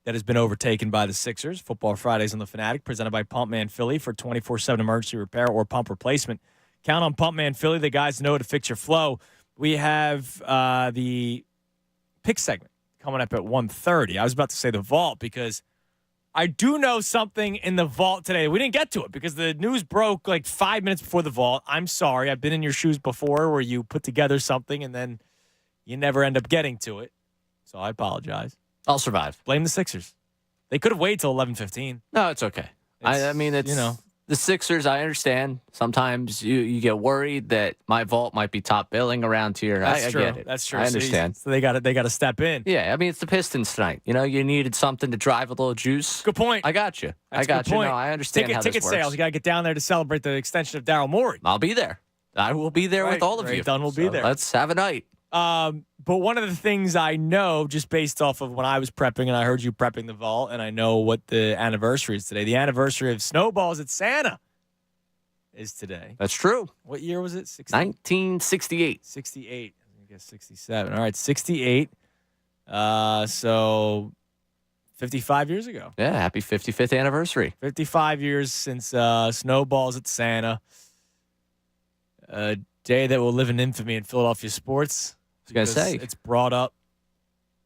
that has been overtaken by the Sixers. Football Fridays on the Fanatic, presented by Pumpman Philly for 24/7 emergency repair or pump replacement. Count on Pumpman Philly. The guys know to fix your flow. We have the pick segment coming up at 1:30. I was about to say the vault because I do know something in the vault today. We didn't get to it because the news broke like 5 minutes before the vault. I'm sorry. I've been in your shoes before where you put together something and then you never end up getting to it. So I apologize. I'll survive. Blame the Sixers. They could have waited till 11:15. No, it's okay. I mean, it's, you know, the Sixers, I understand. Sometimes you get worried that my vault might be top billing around here. That's true. I get it. That's true. I understand. So they got to step in. Yeah, I mean, it's the Pistons tonight. You know, you needed something to drive a little juice. Good point. I got you. That's I got a good you. point. No, I understand how ticket this works. sales. You got to get down there to celebrate the extension of Daryl Morey. I'll be there. I will be there with all of Ray you. Dunn will be there. Let's have a night. But one of the things I know, just based off of when I was prepping and I heard you prepping the vault, and I know what the anniversary is today. The anniversary of Snowballs at Santa is today. That's true. What year was it? 1968. 68. I guess 67. All right, 68. So 55 years ago. Yeah, happy 55th anniversary. 55 years since Snowballs at Santa. A day that will live in infamy in Philadelphia sports. I was going to say. It's brought up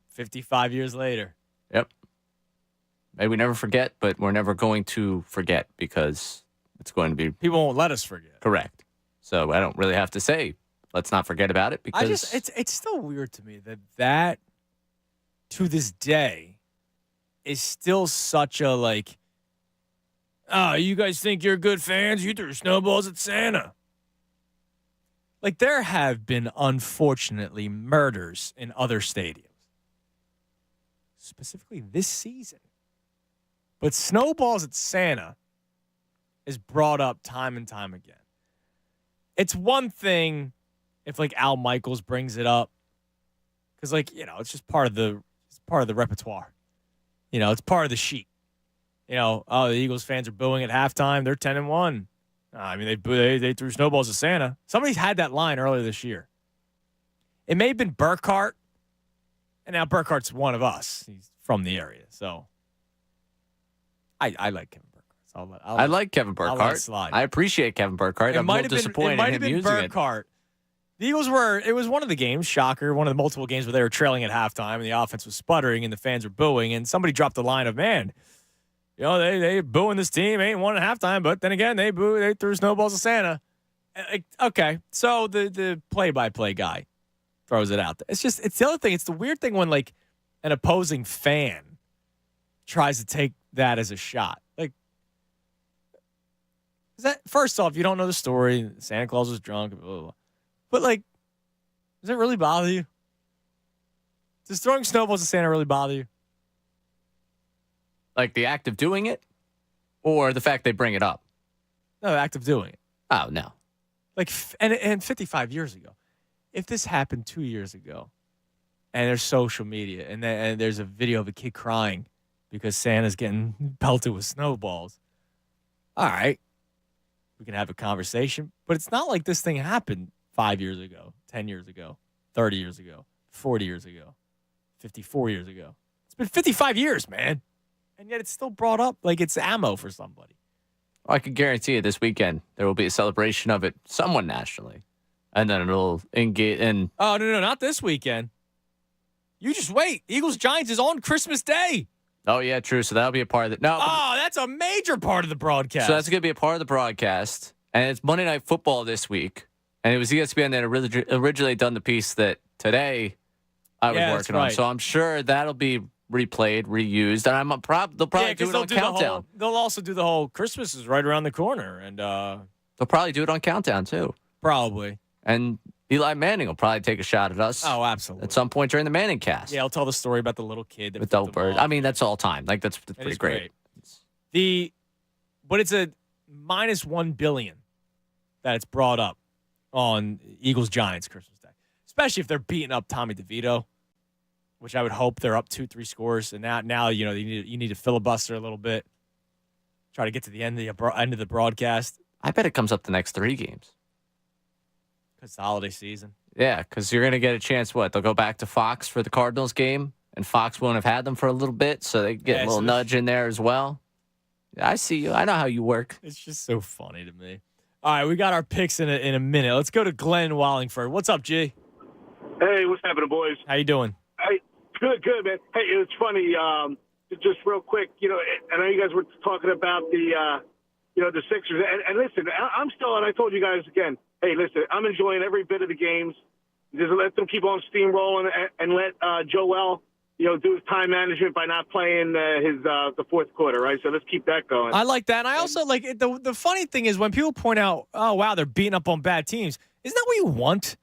55 years later. Yep. Maybe we never forget, but we're never going to forget because it's going to be. People won't let us forget. Correct. So I don't really have to say, let's not forget about it because. It's still weird to me that to this day is still such a like, oh, you guys think you're good fans? You threw snowballs at Santa. Like, there have been, unfortunately, murders in other stadiums, specifically this season. But snowballs at Santa is brought up time and time again. It's one thing if, like, Al Michaels brings it up because, like, you know, it's just part of the repertoire. You know, it's part of the sheet. You know, oh, the Eagles fans are booing at halftime. They're 10-1. I mean, they threw snowballs at Santa. Somebody's had that line earlier this year. It may have been Burkhart, and now Burkhart's one of us. He's from the area, so I like Kevin Burkhart. So I like Kevin I'll let it Burkhart. slide. I appreciate Kevin Burkhart. I'm a little disappointed in him using it. Burkhart. The Eagles it was one of the games, shocker, one of the multiple games where they were trailing at halftime, and the offense was sputtering, and the fans were booing, and somebody dropped the line of, man, you know, they booing this team. Ain't won at halftime, but then again, they threw snowballs at Santa. Okay, so the play-by-play guy throws it out there. It's the other thing. It's the weird thing when, like, an opposing fan tries to take that as a shot. Like, is that, first off, you don't know the story. Santa Claus was drunk, blah, blah, blah. But, like, does it really bother you? Does throwing snowballs at Santa really bother you? Like the act of doing it or the fact they bring it up? No, the act of doing it. Oh, no. Like, and 55 years ago. If this happened 2 years ago and there's social media and there's a video of a kid crying because Santa's getting pelted with snowballs, all right, we can have a conversation. But it's not like this thing happened 5 years ago, 10 years ago, 30 years ago, 40 years ago, 54 years ago. It's been 55 years, man. And yet it's still brought up like it's ammo for somebody. Well, I can guarantee you this weekend there will be a celebration of it somewhat nationally. And then it'll engage in. Oh, no, not this weekend. You just wait. Eagles-Giants is on Christmas Day. Oh, yeah, true. So that'll be a part of it. No. Oh, that's a major part of the broadcast. So that's going to be a part of the broadcast. And it's Monday Night Football this week. And it was ESPN that originally done the piece that today I was working on. So I'm sure that'll be replayed, reused, and they'll probably do it on Countdown. They'll also do the whole Christmas is right around the corner, and they'll probably do it on Countdown too. Probably. And Eli Manning will probably take a shot at us. Oh, absolutely. At some point during the Manning cast. Yeah, I'll tell the story about the little kid that with Double Bird. I mean, that's all time. Like that's pretty great. But it's a minus $1 billion that it's brought up on Eagles Giants Christmas Day, especially if they're beating up Tommy DeVito. which I would hope they're up 2-3 scores. And now you need to filibuster a little bit, try to get to the end of the broadcast. I bet it comes up the next 3 games. Because it's the holiday season. Yeah, because you're going to get a chance. They'll go back to Fox for the Cardinals game, and Fox won't have had them for a little bit, so they get a little nudge in there as well. I see you. I know how you work. It's just so funny to me. All right, we got our picks in a minute. Let's go to Glenn Wallingford. What's up, G? Hey, what's happening, boys? How you doing? Hey, good, man. Hey, it's funny. Just real quick, I know you guys were talking about the Sixers, and listen, I'm still, and I told you guys again. Hey, listen, I'm enjoying every bit of the games. Just let them keep on steamrolling and let Joel, do his time management by not playing the fourth quarter, right? So let's keep that going. I like that. And I also like it. The funny thing is when people point out, oh, wow, they're beating up on bad teams. Isn't that what you want?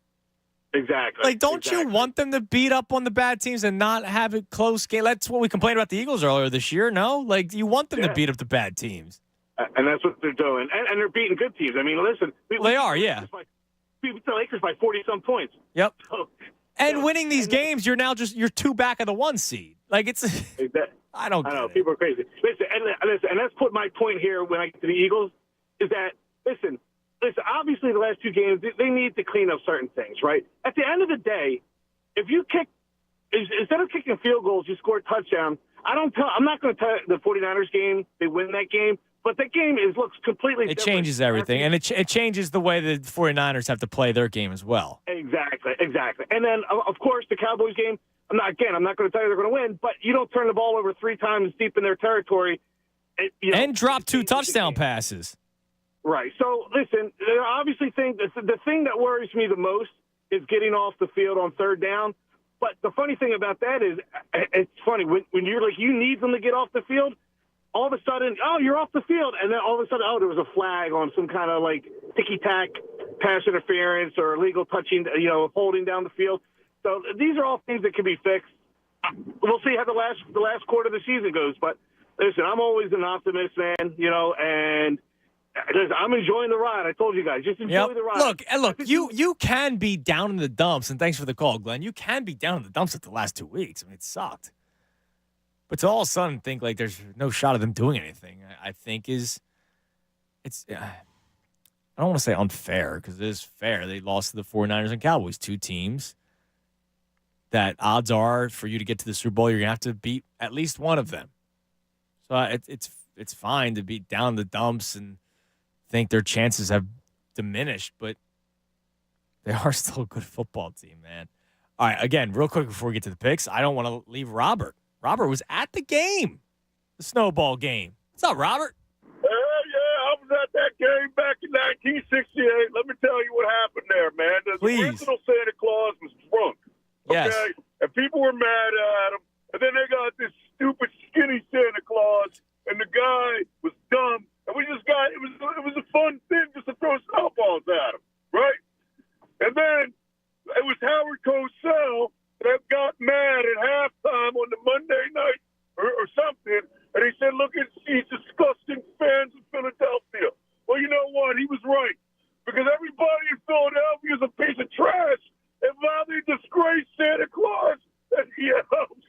Exactly. Like, don't you want them to beat up on the bad teams and not have a close game? That's what we complained about the Eagles earlier this year, no? Like, you want them to beat up the bad teams. And that's what they're doing. And they're beating good teams. I mean, listen. They are, yeah. We beat the Lakers by 40-some points. Yep. So, and winning these games, you're you're 2 back of the 1 seed. Like, it's I don't know. People are crazy. Listen, and that's put my point here when I get to the Eagles is that, listen, obviously the last 2 games, they need to clean up certain things, right? At the end of the day, if you instead of kicking field goals, you score a touchdown. I'm not going to tell the 49ers game, they win that game. But that game looks completely different. It changes everything, and it changes the way the 49ers have to play their game as well. Exactly. And then, of course, the Cowboys game, I'm not going to tell you they're going to win, but you don't turn the ball over 3 times deep in their territory. And drop 2 touchdown passes. Right. So, listen, I obviously think the thing that worries me the most is getting off the field on 3rd down. But the funny thing about that is, it's funny, when you're like, you need them to get off the field, all of a sudden, oh, you're off the field. And then all of a sudden, oh, there was a flag on some kind of like ticky-tack pass interference or illegal touching, holding down the field. So these are all things that can be fixed. We'll see how the last quarter of the season goes. But listen, I'm always an optimist, man, and listen, I'm enjoying the ride. I told you guys, just enjoy the ride. Look, you can be down in the dumps, and thanks for the call, Glenn. You can be down in the dumps at the last 2 weeks. I mean, it sucked. But to all of a sudden think like there's no shot of them doing anything, I think I don't want to say unfair because it is fair. They lost to the 49ers and Cowboys, 2 teams that odds are for you to get to the Super Bowl, you're going to have to beat at least one of them. So it's fine to be down in the dumps and think their chances have diminished, but they are still a good football team, man. All right, again, real quick before we get to the picks, I don't want to leave Robert. Robert was at the game, the snowball game. What's up, Robert? Yeah, I was at that game back in 1968. Let me tell you what happened there, man. The original Santa Claus was drunk, okay? Yes. And people were mad at him. And then they got this stupid, skinny Santa Claus, and the guy was dumb. And we just got it was a fun thing just to throw snowballs at him, right? And then it was Howard Cosell that got mad at halftime on the Monday night or something, and he said, look at these disgusting fans in Philadelphia. Well, you know what? He was right, because everybody in Philadelphia is a piece of trash, and while they disgrace Santa Claus, and he helps.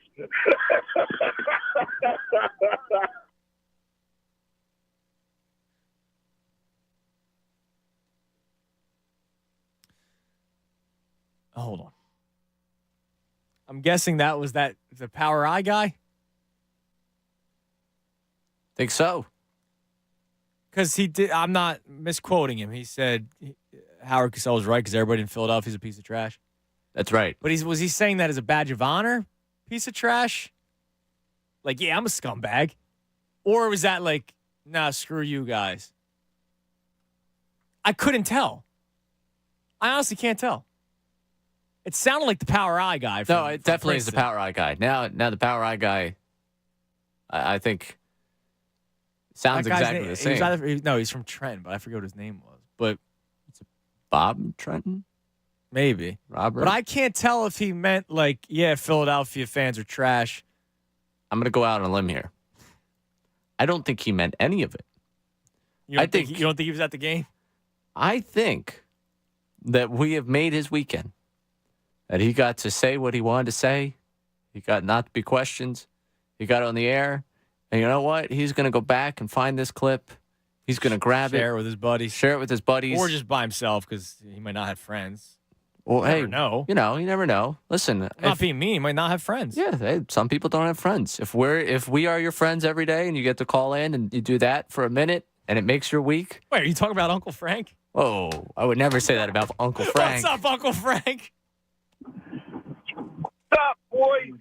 Hold on. I'm guessing that was the Power Eye guy? Think so. Because he did. I'm not misquoting him. He said Howard Cosell was right because everybody in Philadelphia is a piece of trash. That's right. But was he saying that as a badge of honor? Piece of trash? Like, yeah, I'm a scumbag. Or was that like, nah, screw you guys? I couldn't tell. I honestly can't tell. It sounded like the Power Eye guy. No, it definitely is the Power Eye guy. Now the Power Eye guy, I think, sounds exactly the same. He's from Trenton, but I forget what his name was. But it's Bob Trenton? Maybe. Robert? But I can't tell if he meant like, yeah, Philadelphia fans are trash. I'm going to go out on a limb here. I don't think he meant any of it. You don't think he was at the game? I think that we have made his weekend. That he got to say what he wanted to say He got not to be questioned. He got on the air. And you know what? He's going to go back and find this clip. He's going to grab it. Share it with his buddies. Share it with his buddies. Or just by himself because he might not have friends. Well, You never know. You never know. Listen. I'm not being mean. He might not have friends. Yeah, some people don't have friends. If we are your friends every day and you get to call in and you do that for a minute and it makes your week. Wait, are you talking about Uncle Frank? Oh, I would never say that about Uncle Frank. What's up, Uncle Frank? What's up, boy?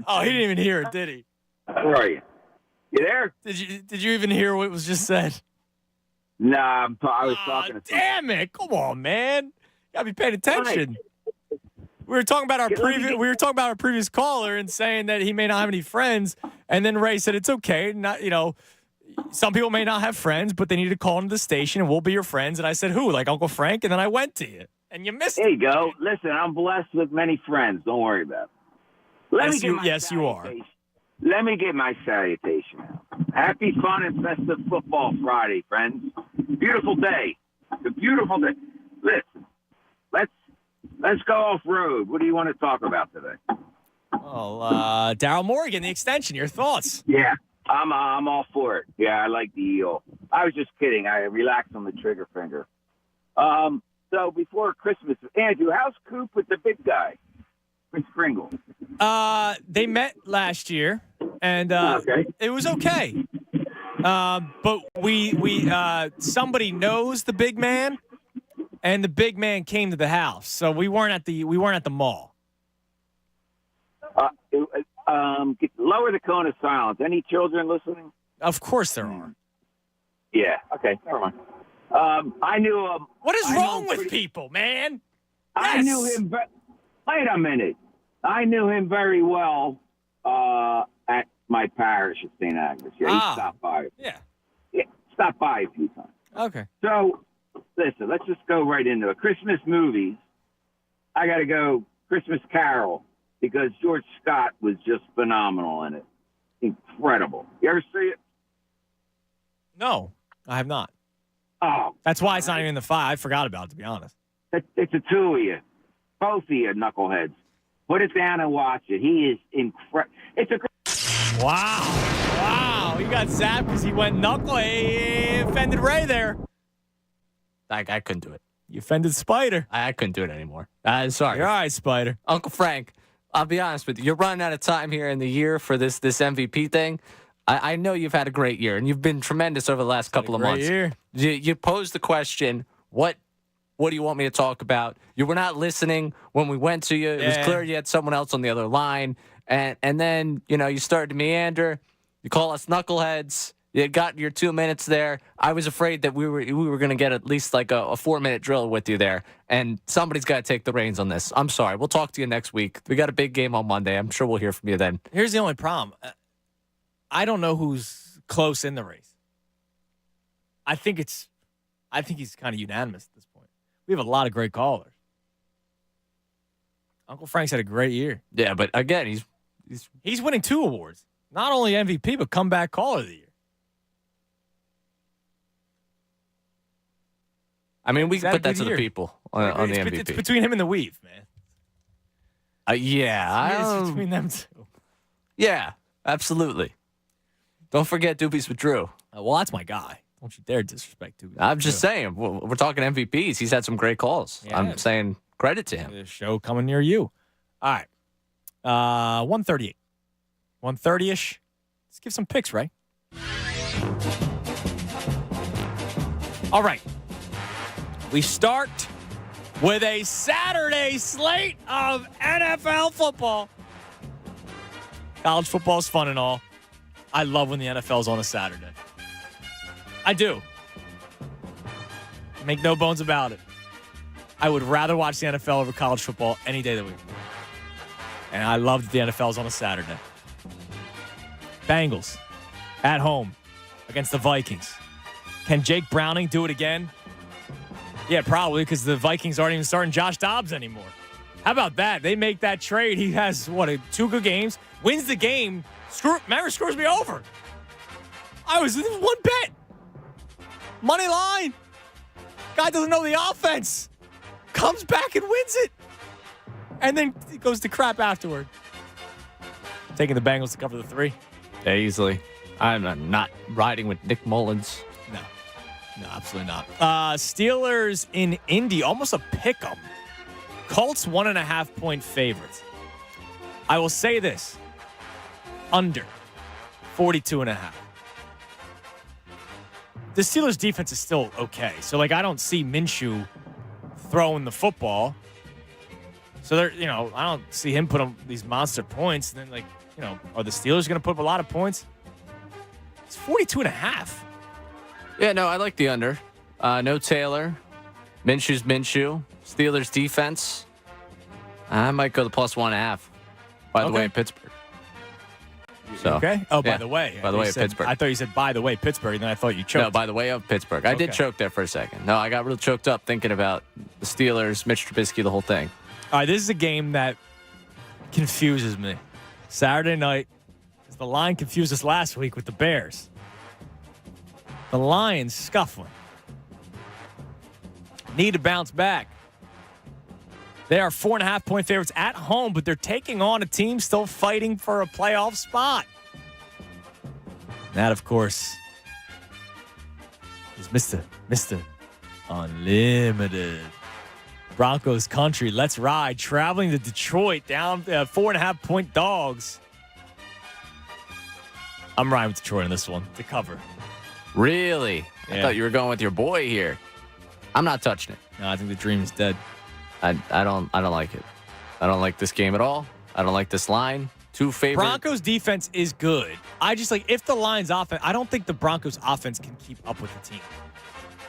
Oh, he didn't even hear it, did he? Where are you? You there? Did you even hear what was just said? Nah, I was talking to Damn it! Come on, man. You gotta be paying attention. We were talking about our previous caller and saying that he may not have any friends, and then Ray said it's okay. Not some people may not have friends, but they need to call into the station and we'll be your friends. And I said, who? Like Uncle Frank? And then I went to you, and you missed. There you go. Listen, I'm blessed with many friends. Don't worry about it. Yes, you are. Let me get my salutation out. Happy, fun, and festive football Friday, friends. Beautiful day. It's a beautiful day. Listen, let's go off road. What do you want to talk about today? Well, Daryl Morgan, the extension. Your thoughts? Yeah, I'm all for it. Yeah, I like the eel. I was just kidding. I relaxed on the trigger finger. So before Christmas, Andrew, how's Coop with the big guy, with Pringle? They met last year, and it was okay. But we somebody knows the big man, and the big man came to the house, so we weren't at the mall. Lower the cone of silence. Any children listening? Of course there are. Yeah. Okay. Never mind. I knew him. What is wrong with people, man? I Yes. knew him. Wait a minute. I knew him very well at my parish at St. Agnes. Yeah, he stopped by. Yeah, stopped by a few times. Okay. So, listen, let's just go right into it. Christmas movies. I got to go Christmas Carol because George Scott was just phenomenal in it. Incredible. You ever see it? No, I have not. Oh. That's why it's not even in the 5. I forgot about it, to be honest. It's the two of you. Both of you knuckleheads. Put it down and watch it. He is incredible. It's a Wow. He got zapped because he went knuckle. He offended Ray there. I couldn't do it. You offended Spider. I couldn't do it anymore. Sorry. You're all right, Spider. Uncle Frank, I'll be honest with you. You're running out of time here in the year for this MVP thing. I know you've had a great year, and you've been tremendous over the last couple of months. Year. You posed the question, what do you want me to talk about? You were not listening when we went to you. It was clear you had someone else on the other line. And then, you started to meander. You call us knuckleheads. You got your 2 minutes there. I was afraid that we were going to get at least like a 4-minute drill with you there. And somebody's got to take the reins on this. I'm sorry. We'll talk to you next week. We got a big game on Monday. I'm sure we'll hear from you then. Here's the only problem. I don't know who's close in the race. I think he's kind of unanimous at this point. We have a lot of great callers. Uncle Frank's had a great year. Yeah, but again, he's winning 2 awards. Not only MVP, but comeback caller of the year. I mean, we can put that to the people on the MVP. It's between him and the Weave, man. Yeah. It's between them two. Yeah, absolutely. Don't forget Doobies with Drew. Well, that's my guy. Don't you dare disrespect Doobies. I'm just saying, we're talking MVPs. He's had some great calls. Yeah. I'm saying credit to him. The show coming near you. All right. 138. 130-ish. Let's give some picks, Ray. All right. We start with a Saturday slate of NFL football. College football is fun and all. I love when the NFL is on a Saturday. I do. Make no bones about it. I would rather watch the NFL over college football any day of the week. And I love that the NFL is on a Saturday. Bengals at home against the Vikings. Can Jake Browning do it again? Yeah, probably, because the Vikings aren't even starting Josh Dobbs anymore. How about that? They make that trade. He has, 2 good games, wins the game. Screws me over. This was one bet. Money line. Guy doesn't know the offense. Comes back and wins it. And then it goes to crap afterward. Taking the Bengals to cover the 3. Yeah, easily. I'm not riding with Nick Mullins. No, absolutely not. Steelers in Indy, almost a pick 'em. Colts 1.5-point favorites. I will say this. Under 42.5. The Steelers defense is still okay. So, I don't see Minshew throwing the football. So, I don't see him put on these monster points. And then, are the Steelers going to put up a lot of points? It's 42.5. Yeah, no, I like the under. No Taylor. Minshew's Minshew. Steelers defense. I might go the +1.5. By the way, Pittsburgh. So, okay. Oh, yeah. by the way. By the way, Pittsburgh. I thought you said, by the way, Pittsburgh, and then I thought you choked. No, by the way of Pittsburgh. I did choke there for a second. No, I got real choked up thinking about the Steelers, Mitch Trubisky, the whole thing. All right, this is a game that confuses me. Saturday night, because the line confused us last week with the Bears. The Lions scuffling. Need to bounce back. They are 4.5-point favorites at home, but they're taking on a team still fighting for a playoff spot. That, of course, is Mr. Unlimited. Broncos country, let's ride. Traveling to Detroit, down 4.5-point dogs. I'm riding with Detroit on this one to cover. Really? Yeah. I thought you were going with your boy here. I'm not touching it. No, I think the dream is dead. I don't like it. I don't like this game at all. I don't like this line. Two favorite. Broncos defense is good. I just if the Lions offense, I don't think the Broncos offense can keep up with the team.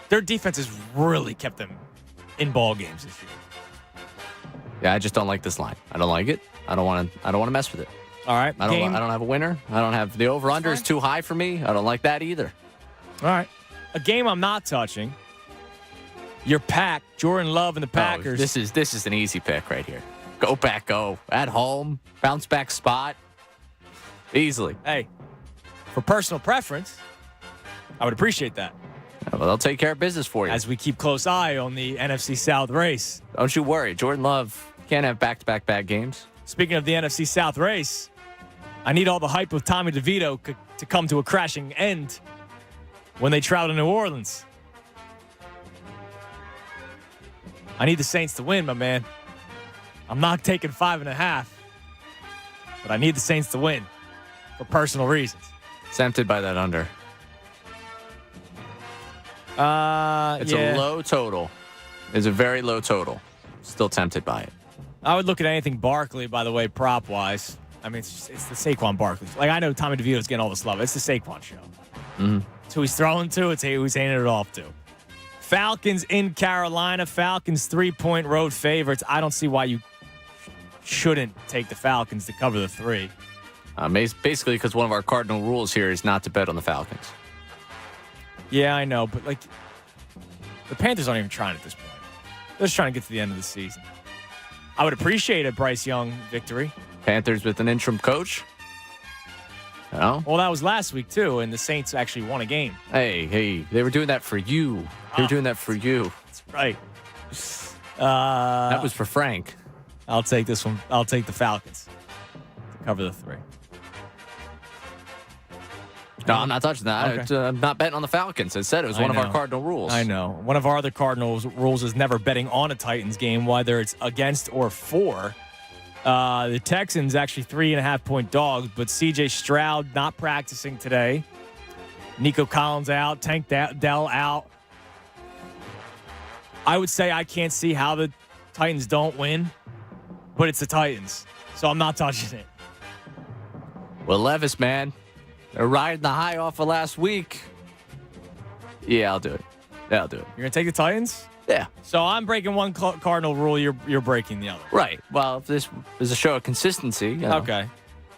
Their defense has really kept them in ball games this year. Yeah, I just don't like this line. I don't like it. I don't want to mess with it. All right. I don't have a winner. I don't have the over-under is too high for me. I don't like that either. All right. A game I'm not touching. Your pack, Jordan Love and the Packers. This is an easy pick right here. Go back, go. At home, bounce back spot. Easily. Hey, for personal preference, I would appreciate that. Yeah, well, they'll take care of business for you. As we keep close eye on the NFC South race. Don't you worry. Jordan Love can't have back-to-back bad games. Speaking of the NFC South race, I need all the hype of Tommy DeVito to come to a crashing end when they travel to New Orleans. I need the Saints to win, my man. I'm not taking 5.5, but I need the Saints to win for personal reasons. Tempted by that under. It's a low total. It's a very low total. Still tempted by it. I would look at anything Barkley, by the way, prop-wise. I mean, it's the Saquon Barkley. I know Tommy DeVito's getting all this love. It's the Saquon show. Mm-hmm. It's who he's throwing to. It's who he's handing it off to. Falcons in Carolina. Falcons 3-point road favorites. I don't see why you shouldn't take the Falcons to cover the 3. Basically, because one of our cardinal rules here is not to bet on the Falcons. Yeah, I know, but the Panthers aren't even trying at this point. They're just trying to get to the end of the season. I would appreciate a Bryce Young victory. Panthers with an interim coach. No? Well, that was last week too, and the Saints actually won a game. Hey, they were doing that for you. They were doing that for you. That's right. That was for Frank. I'll take this one. I'll take the Falcons to cover the 3. No, I'm not touching that. Okay. I'm not betting on the Falcons. I said it was one of our cardinal rules. I know. One of our other cardinal rules is never betting on a Titans game, whether it's against or for. The Texans actually 3.5-point dogs, but C.J. Stroud not practicing today. Nico Collins out. Tank Dell out. I would say I can't see how the Titans don't win, but it's the Titans, so I'm not touching it. Well, Levis, man, they're riding the high off of last week. Yeah, I'll do it. Yeah, I'll do it. You're going to take the Titans? Yeah. So I'm breaking one cardinal rule. You're breaking the other. Right. Well, if this is a show of consistency. You know. Okay.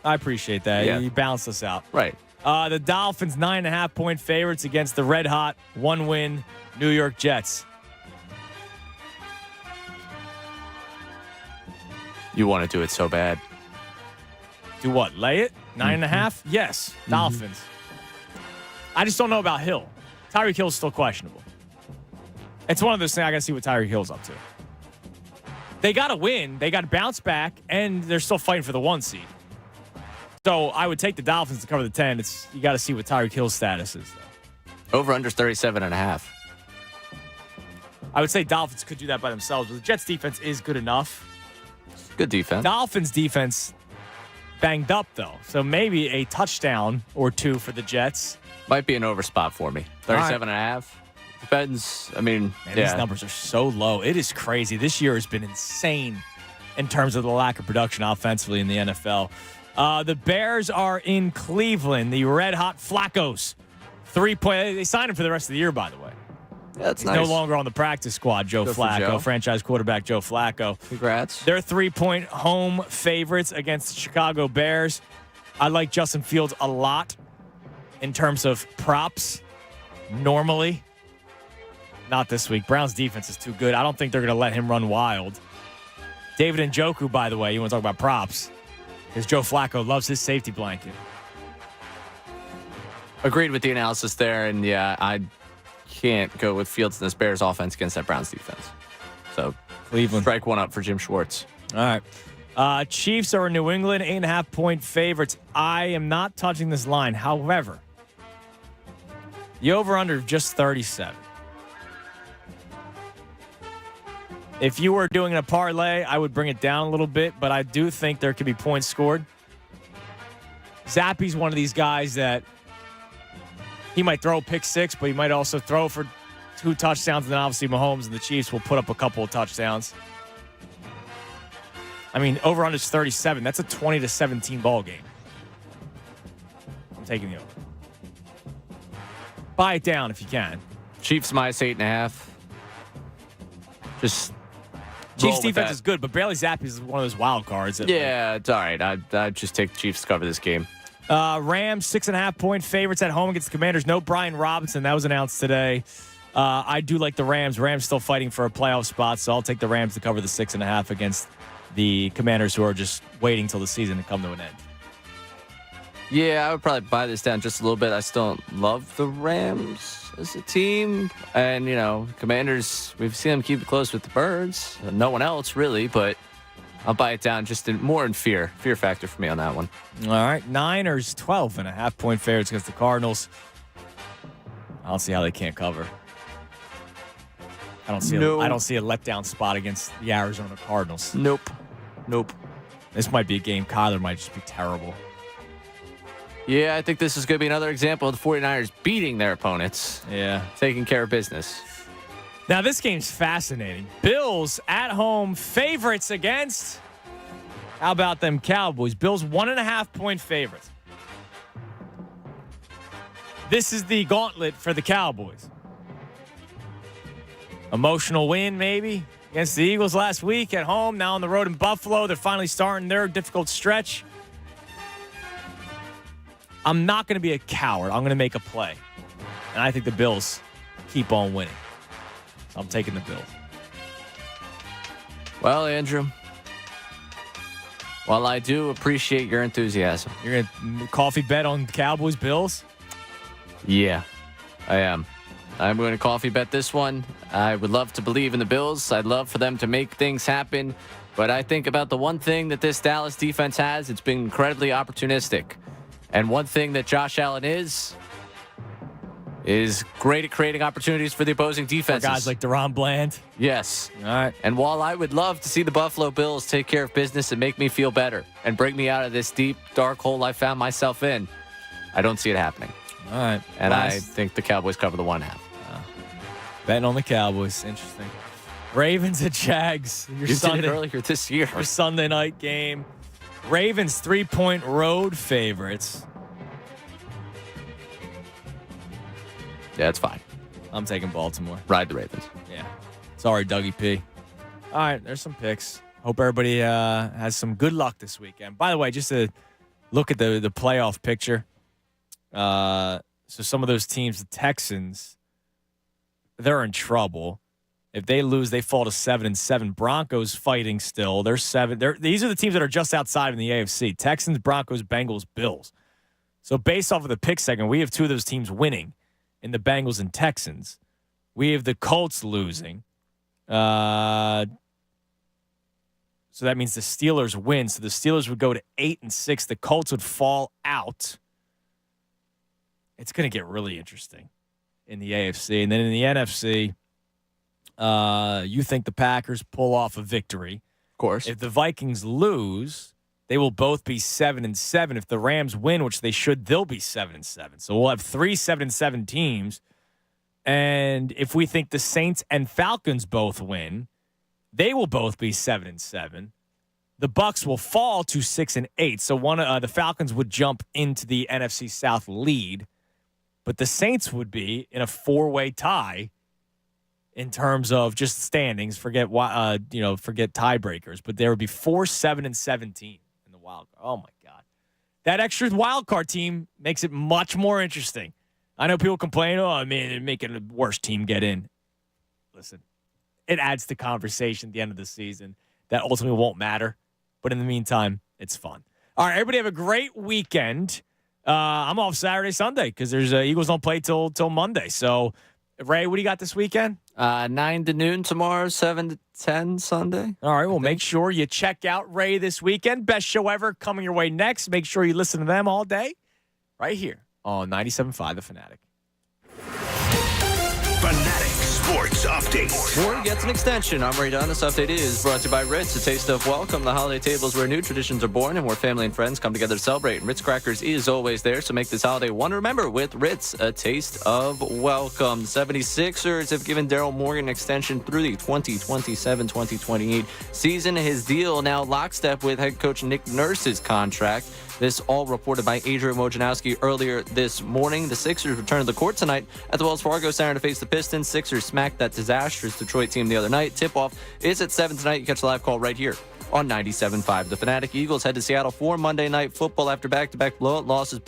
I appreciate that. Yeah. You balanced us out. Right. The Dolphins 9.5-point favorites against the red-hot, one-win New York Jets. You want to do it so bad. Do what? Lay it? 9.5? Yes. Dolphins. I just don't know about Hill. Tyreek Hill's still questionable. It's one of those things I got to see what Tyreek Hill's up to. They got to win. They got to bounce back, and they're still fighting for the 1 seed. So I would take the Dolphins to cover the 10. You got to see what Tyreek Hill's status is, though. Over under 37.5. I would say Dolphins could do that by themselves, but the Jets' defense is good enough. Good defense. Dolphins' defense banged up, though. So maybe a touchdown or two for the Jets. Might be an over spot for me. 37.5. Depends. I mean, These numbers are so low. It is crazy. This year has been insane in terms of the lack of production offensively in the NFL. The Bears are in Cleveland. The red-hot Flaccos. 3-point. They signed him for the rest of the year, by the way. Yeah, that's He's nice. no longer on the practice squad, Joe Flacco, Joe. franchise quarterback Joe Flacco. Congrats. They're 3-point home favorites against the Chicago Bears. I like Justin Fields a lot in terms of props normally. Not this week. Browns defense is too good. I don't think they're going to let him run wild. David Njoku, by the way, you want to talk about props, because Joe Flacco loves his safety blanket. Agreed with the analysis there, and I can't go with Fields in this Bears offense against that Browns defense. So Cleveland. Strike one up for Jim Schwartz. All right. Chiefs are in New England, 8.5-point favorites. I am not touching this line. However, the over-under just 37. If you were doing a parlay, I would bring it down a little bit, but I do think there could be points scored. Zappy's one of these guys that he might throw a pick six, but he might also throw for 2 touchdowns, and then obviously Mahomes and the Chiefs will put up a couple of touchdowns. I mean, over-under is 37. That's a 20-17 ball game. I'm taking the over. Buy it down if you can. Chiefs minus 8.5. Just Chiefs defense is good, but Bailey Zappi is one of those wild cards. It's all right. I'd just take the Chiefs to cover this game. Rams 6.5-point favorites at home against the Commanders. No Brian Robinson. That was announced today. I do like the Rams. Rams still fighting for a playoff spot, so I'll take the Rams to cover the 6.5 against the Commanders, who are just waiting till the season to come to an end. Yeah, I would probably buy this down just a little bit. I still don't love the Rams as a team. And, Commanders, we've seen them keep it close with the Birds. No one else, really, but I'll buy it down just more in fear. Fear factor for me on that one. All right. Niners 12.5-point favorites against the Cardinals. I don't see how they can't cover. I don't see a letdown spot against the Arizona Cardinals. Nope. This might be a game Kyler might just be terrible. Yeah, I think this is going to be another example of the 49ers beating their opponents. Yeah. Taking care of business. Now, this game's fascinating. Bills at home favorites against, how about them Cowboys? Bills 1.5-point favorites. This is the gauntlet for the Cowboys. Emotional win, maybe, against the Eagles last week at home. Now on the road in Buffalo. They're finally starting their difficult stretch. I'm not going to be a coward. I'm going to make a play. And I think the Bills keep on winning. So I'm taking the Bills. Well, Andrew, while I do appreciate your enthusiasm. You're going to coffee bet on Cowboys Bills? Yeah, I am. I'm going to coffee bet this one. I would love to believe in the Bills. I'd love for them to make things happen. But I think about the one thing that this Dallas defense has, it's been incredibly opportunistic. And one thing that Josh Allen is great at creating opportunities for the opposing defenses. For guys like Deron Bland? Yes. All right. And while I would love to see the Buffalo Bills take care of business and make me feel better and bring me out of this deep, dark hole I found myself in, I don't see it happening. All right. And I think the Cowboys cover the 1.5. Betting on the Cowboys. Interesting. Ravens at Jags. You did it earlier this year. Your Sunday night game. Ravens 3-point road favorites. Yeah, it's fine. I'm taking Baltimore. Ride the Ravens. Yeah. Sorry, Dougie P. All right, there's some picks. Hope everybody has some good luck this weekend. By the way, just to look at the playoff picture. So some of those teams, the Texans, they're in trouble. If they lose, they fall to 7-7. Broncos fighting still. They're 7. These are the teams that are just outside in the AFC. Texans, Broncos, Bengals, Bills. So based off of the pick segment, we have 2 of those teams winning in the Bengals and Texans. We have the Colts losing. So So that means the Steelers win. So the Steelers would go to 8-6. The Colts would fall out. It's going to get really interesting in the AFC. And then in the NFC, you think the Packers pull off a victory. Of course. If the Vikings lose, they will both be 7-7. If the Rams win, which they should, they'll be 7-7. So we'll have 3 7-7 teams. And if we think the Saints and Falcons both win, they will both be 7-7. The Bucs will fall to 6-8. So the Falcons would jump into the NFC South lead, but the Saints would be in a 4-way tie in terms of just standings. Forget tiebreakers, but there would be 4 7-17 in the wild card. Oh my God, that extra wild card team makes it much more interesting. I know people complain, they're making the worst team get in. Listen, it adds to conversation at the end of the season that ultimately won't matter. But in the meantime, it's fun. All right, everybody have a great weekend. I'm off Saturday, Sunday because there's Eagles don't play till Monday. So, Ray, what do you got this weekend? 9 to noon tomorrow, 7 to 10 Sunday. All right, well, make sure you check out Ray this weekend. Best show ever coming your way next. Make sure you listen to them all day right here on 97.5 The Fanatic. Fanatic Sports Update. War gets an extension. I'm Ray Dunn. This update is brought to you by Ritz, a taste of welcome. The holiday table is where new traditions are born and where family and friends come together to celebrate. And Ritz Crackers is always there, so make this holiday one to remember with Ritz, a taste of welcome. 76ers have given Daryl Morgan an extension through the 2027-2028 season. His deal now lockstep with head coach Nick Nurse's contract. This all reported by Adrian Wojnarowski earlier this morning. The Sixers return to the court tonight at the Wells Fargo Center to face the Pistons. Sixers smacked that disastrous Detroit team the other night. Tip-off is at 7 tonight. You catch the live call right here on 97.5 The Fanatic. Eagles head to Seattle for Monday Night Football after back-to-back blowout losses.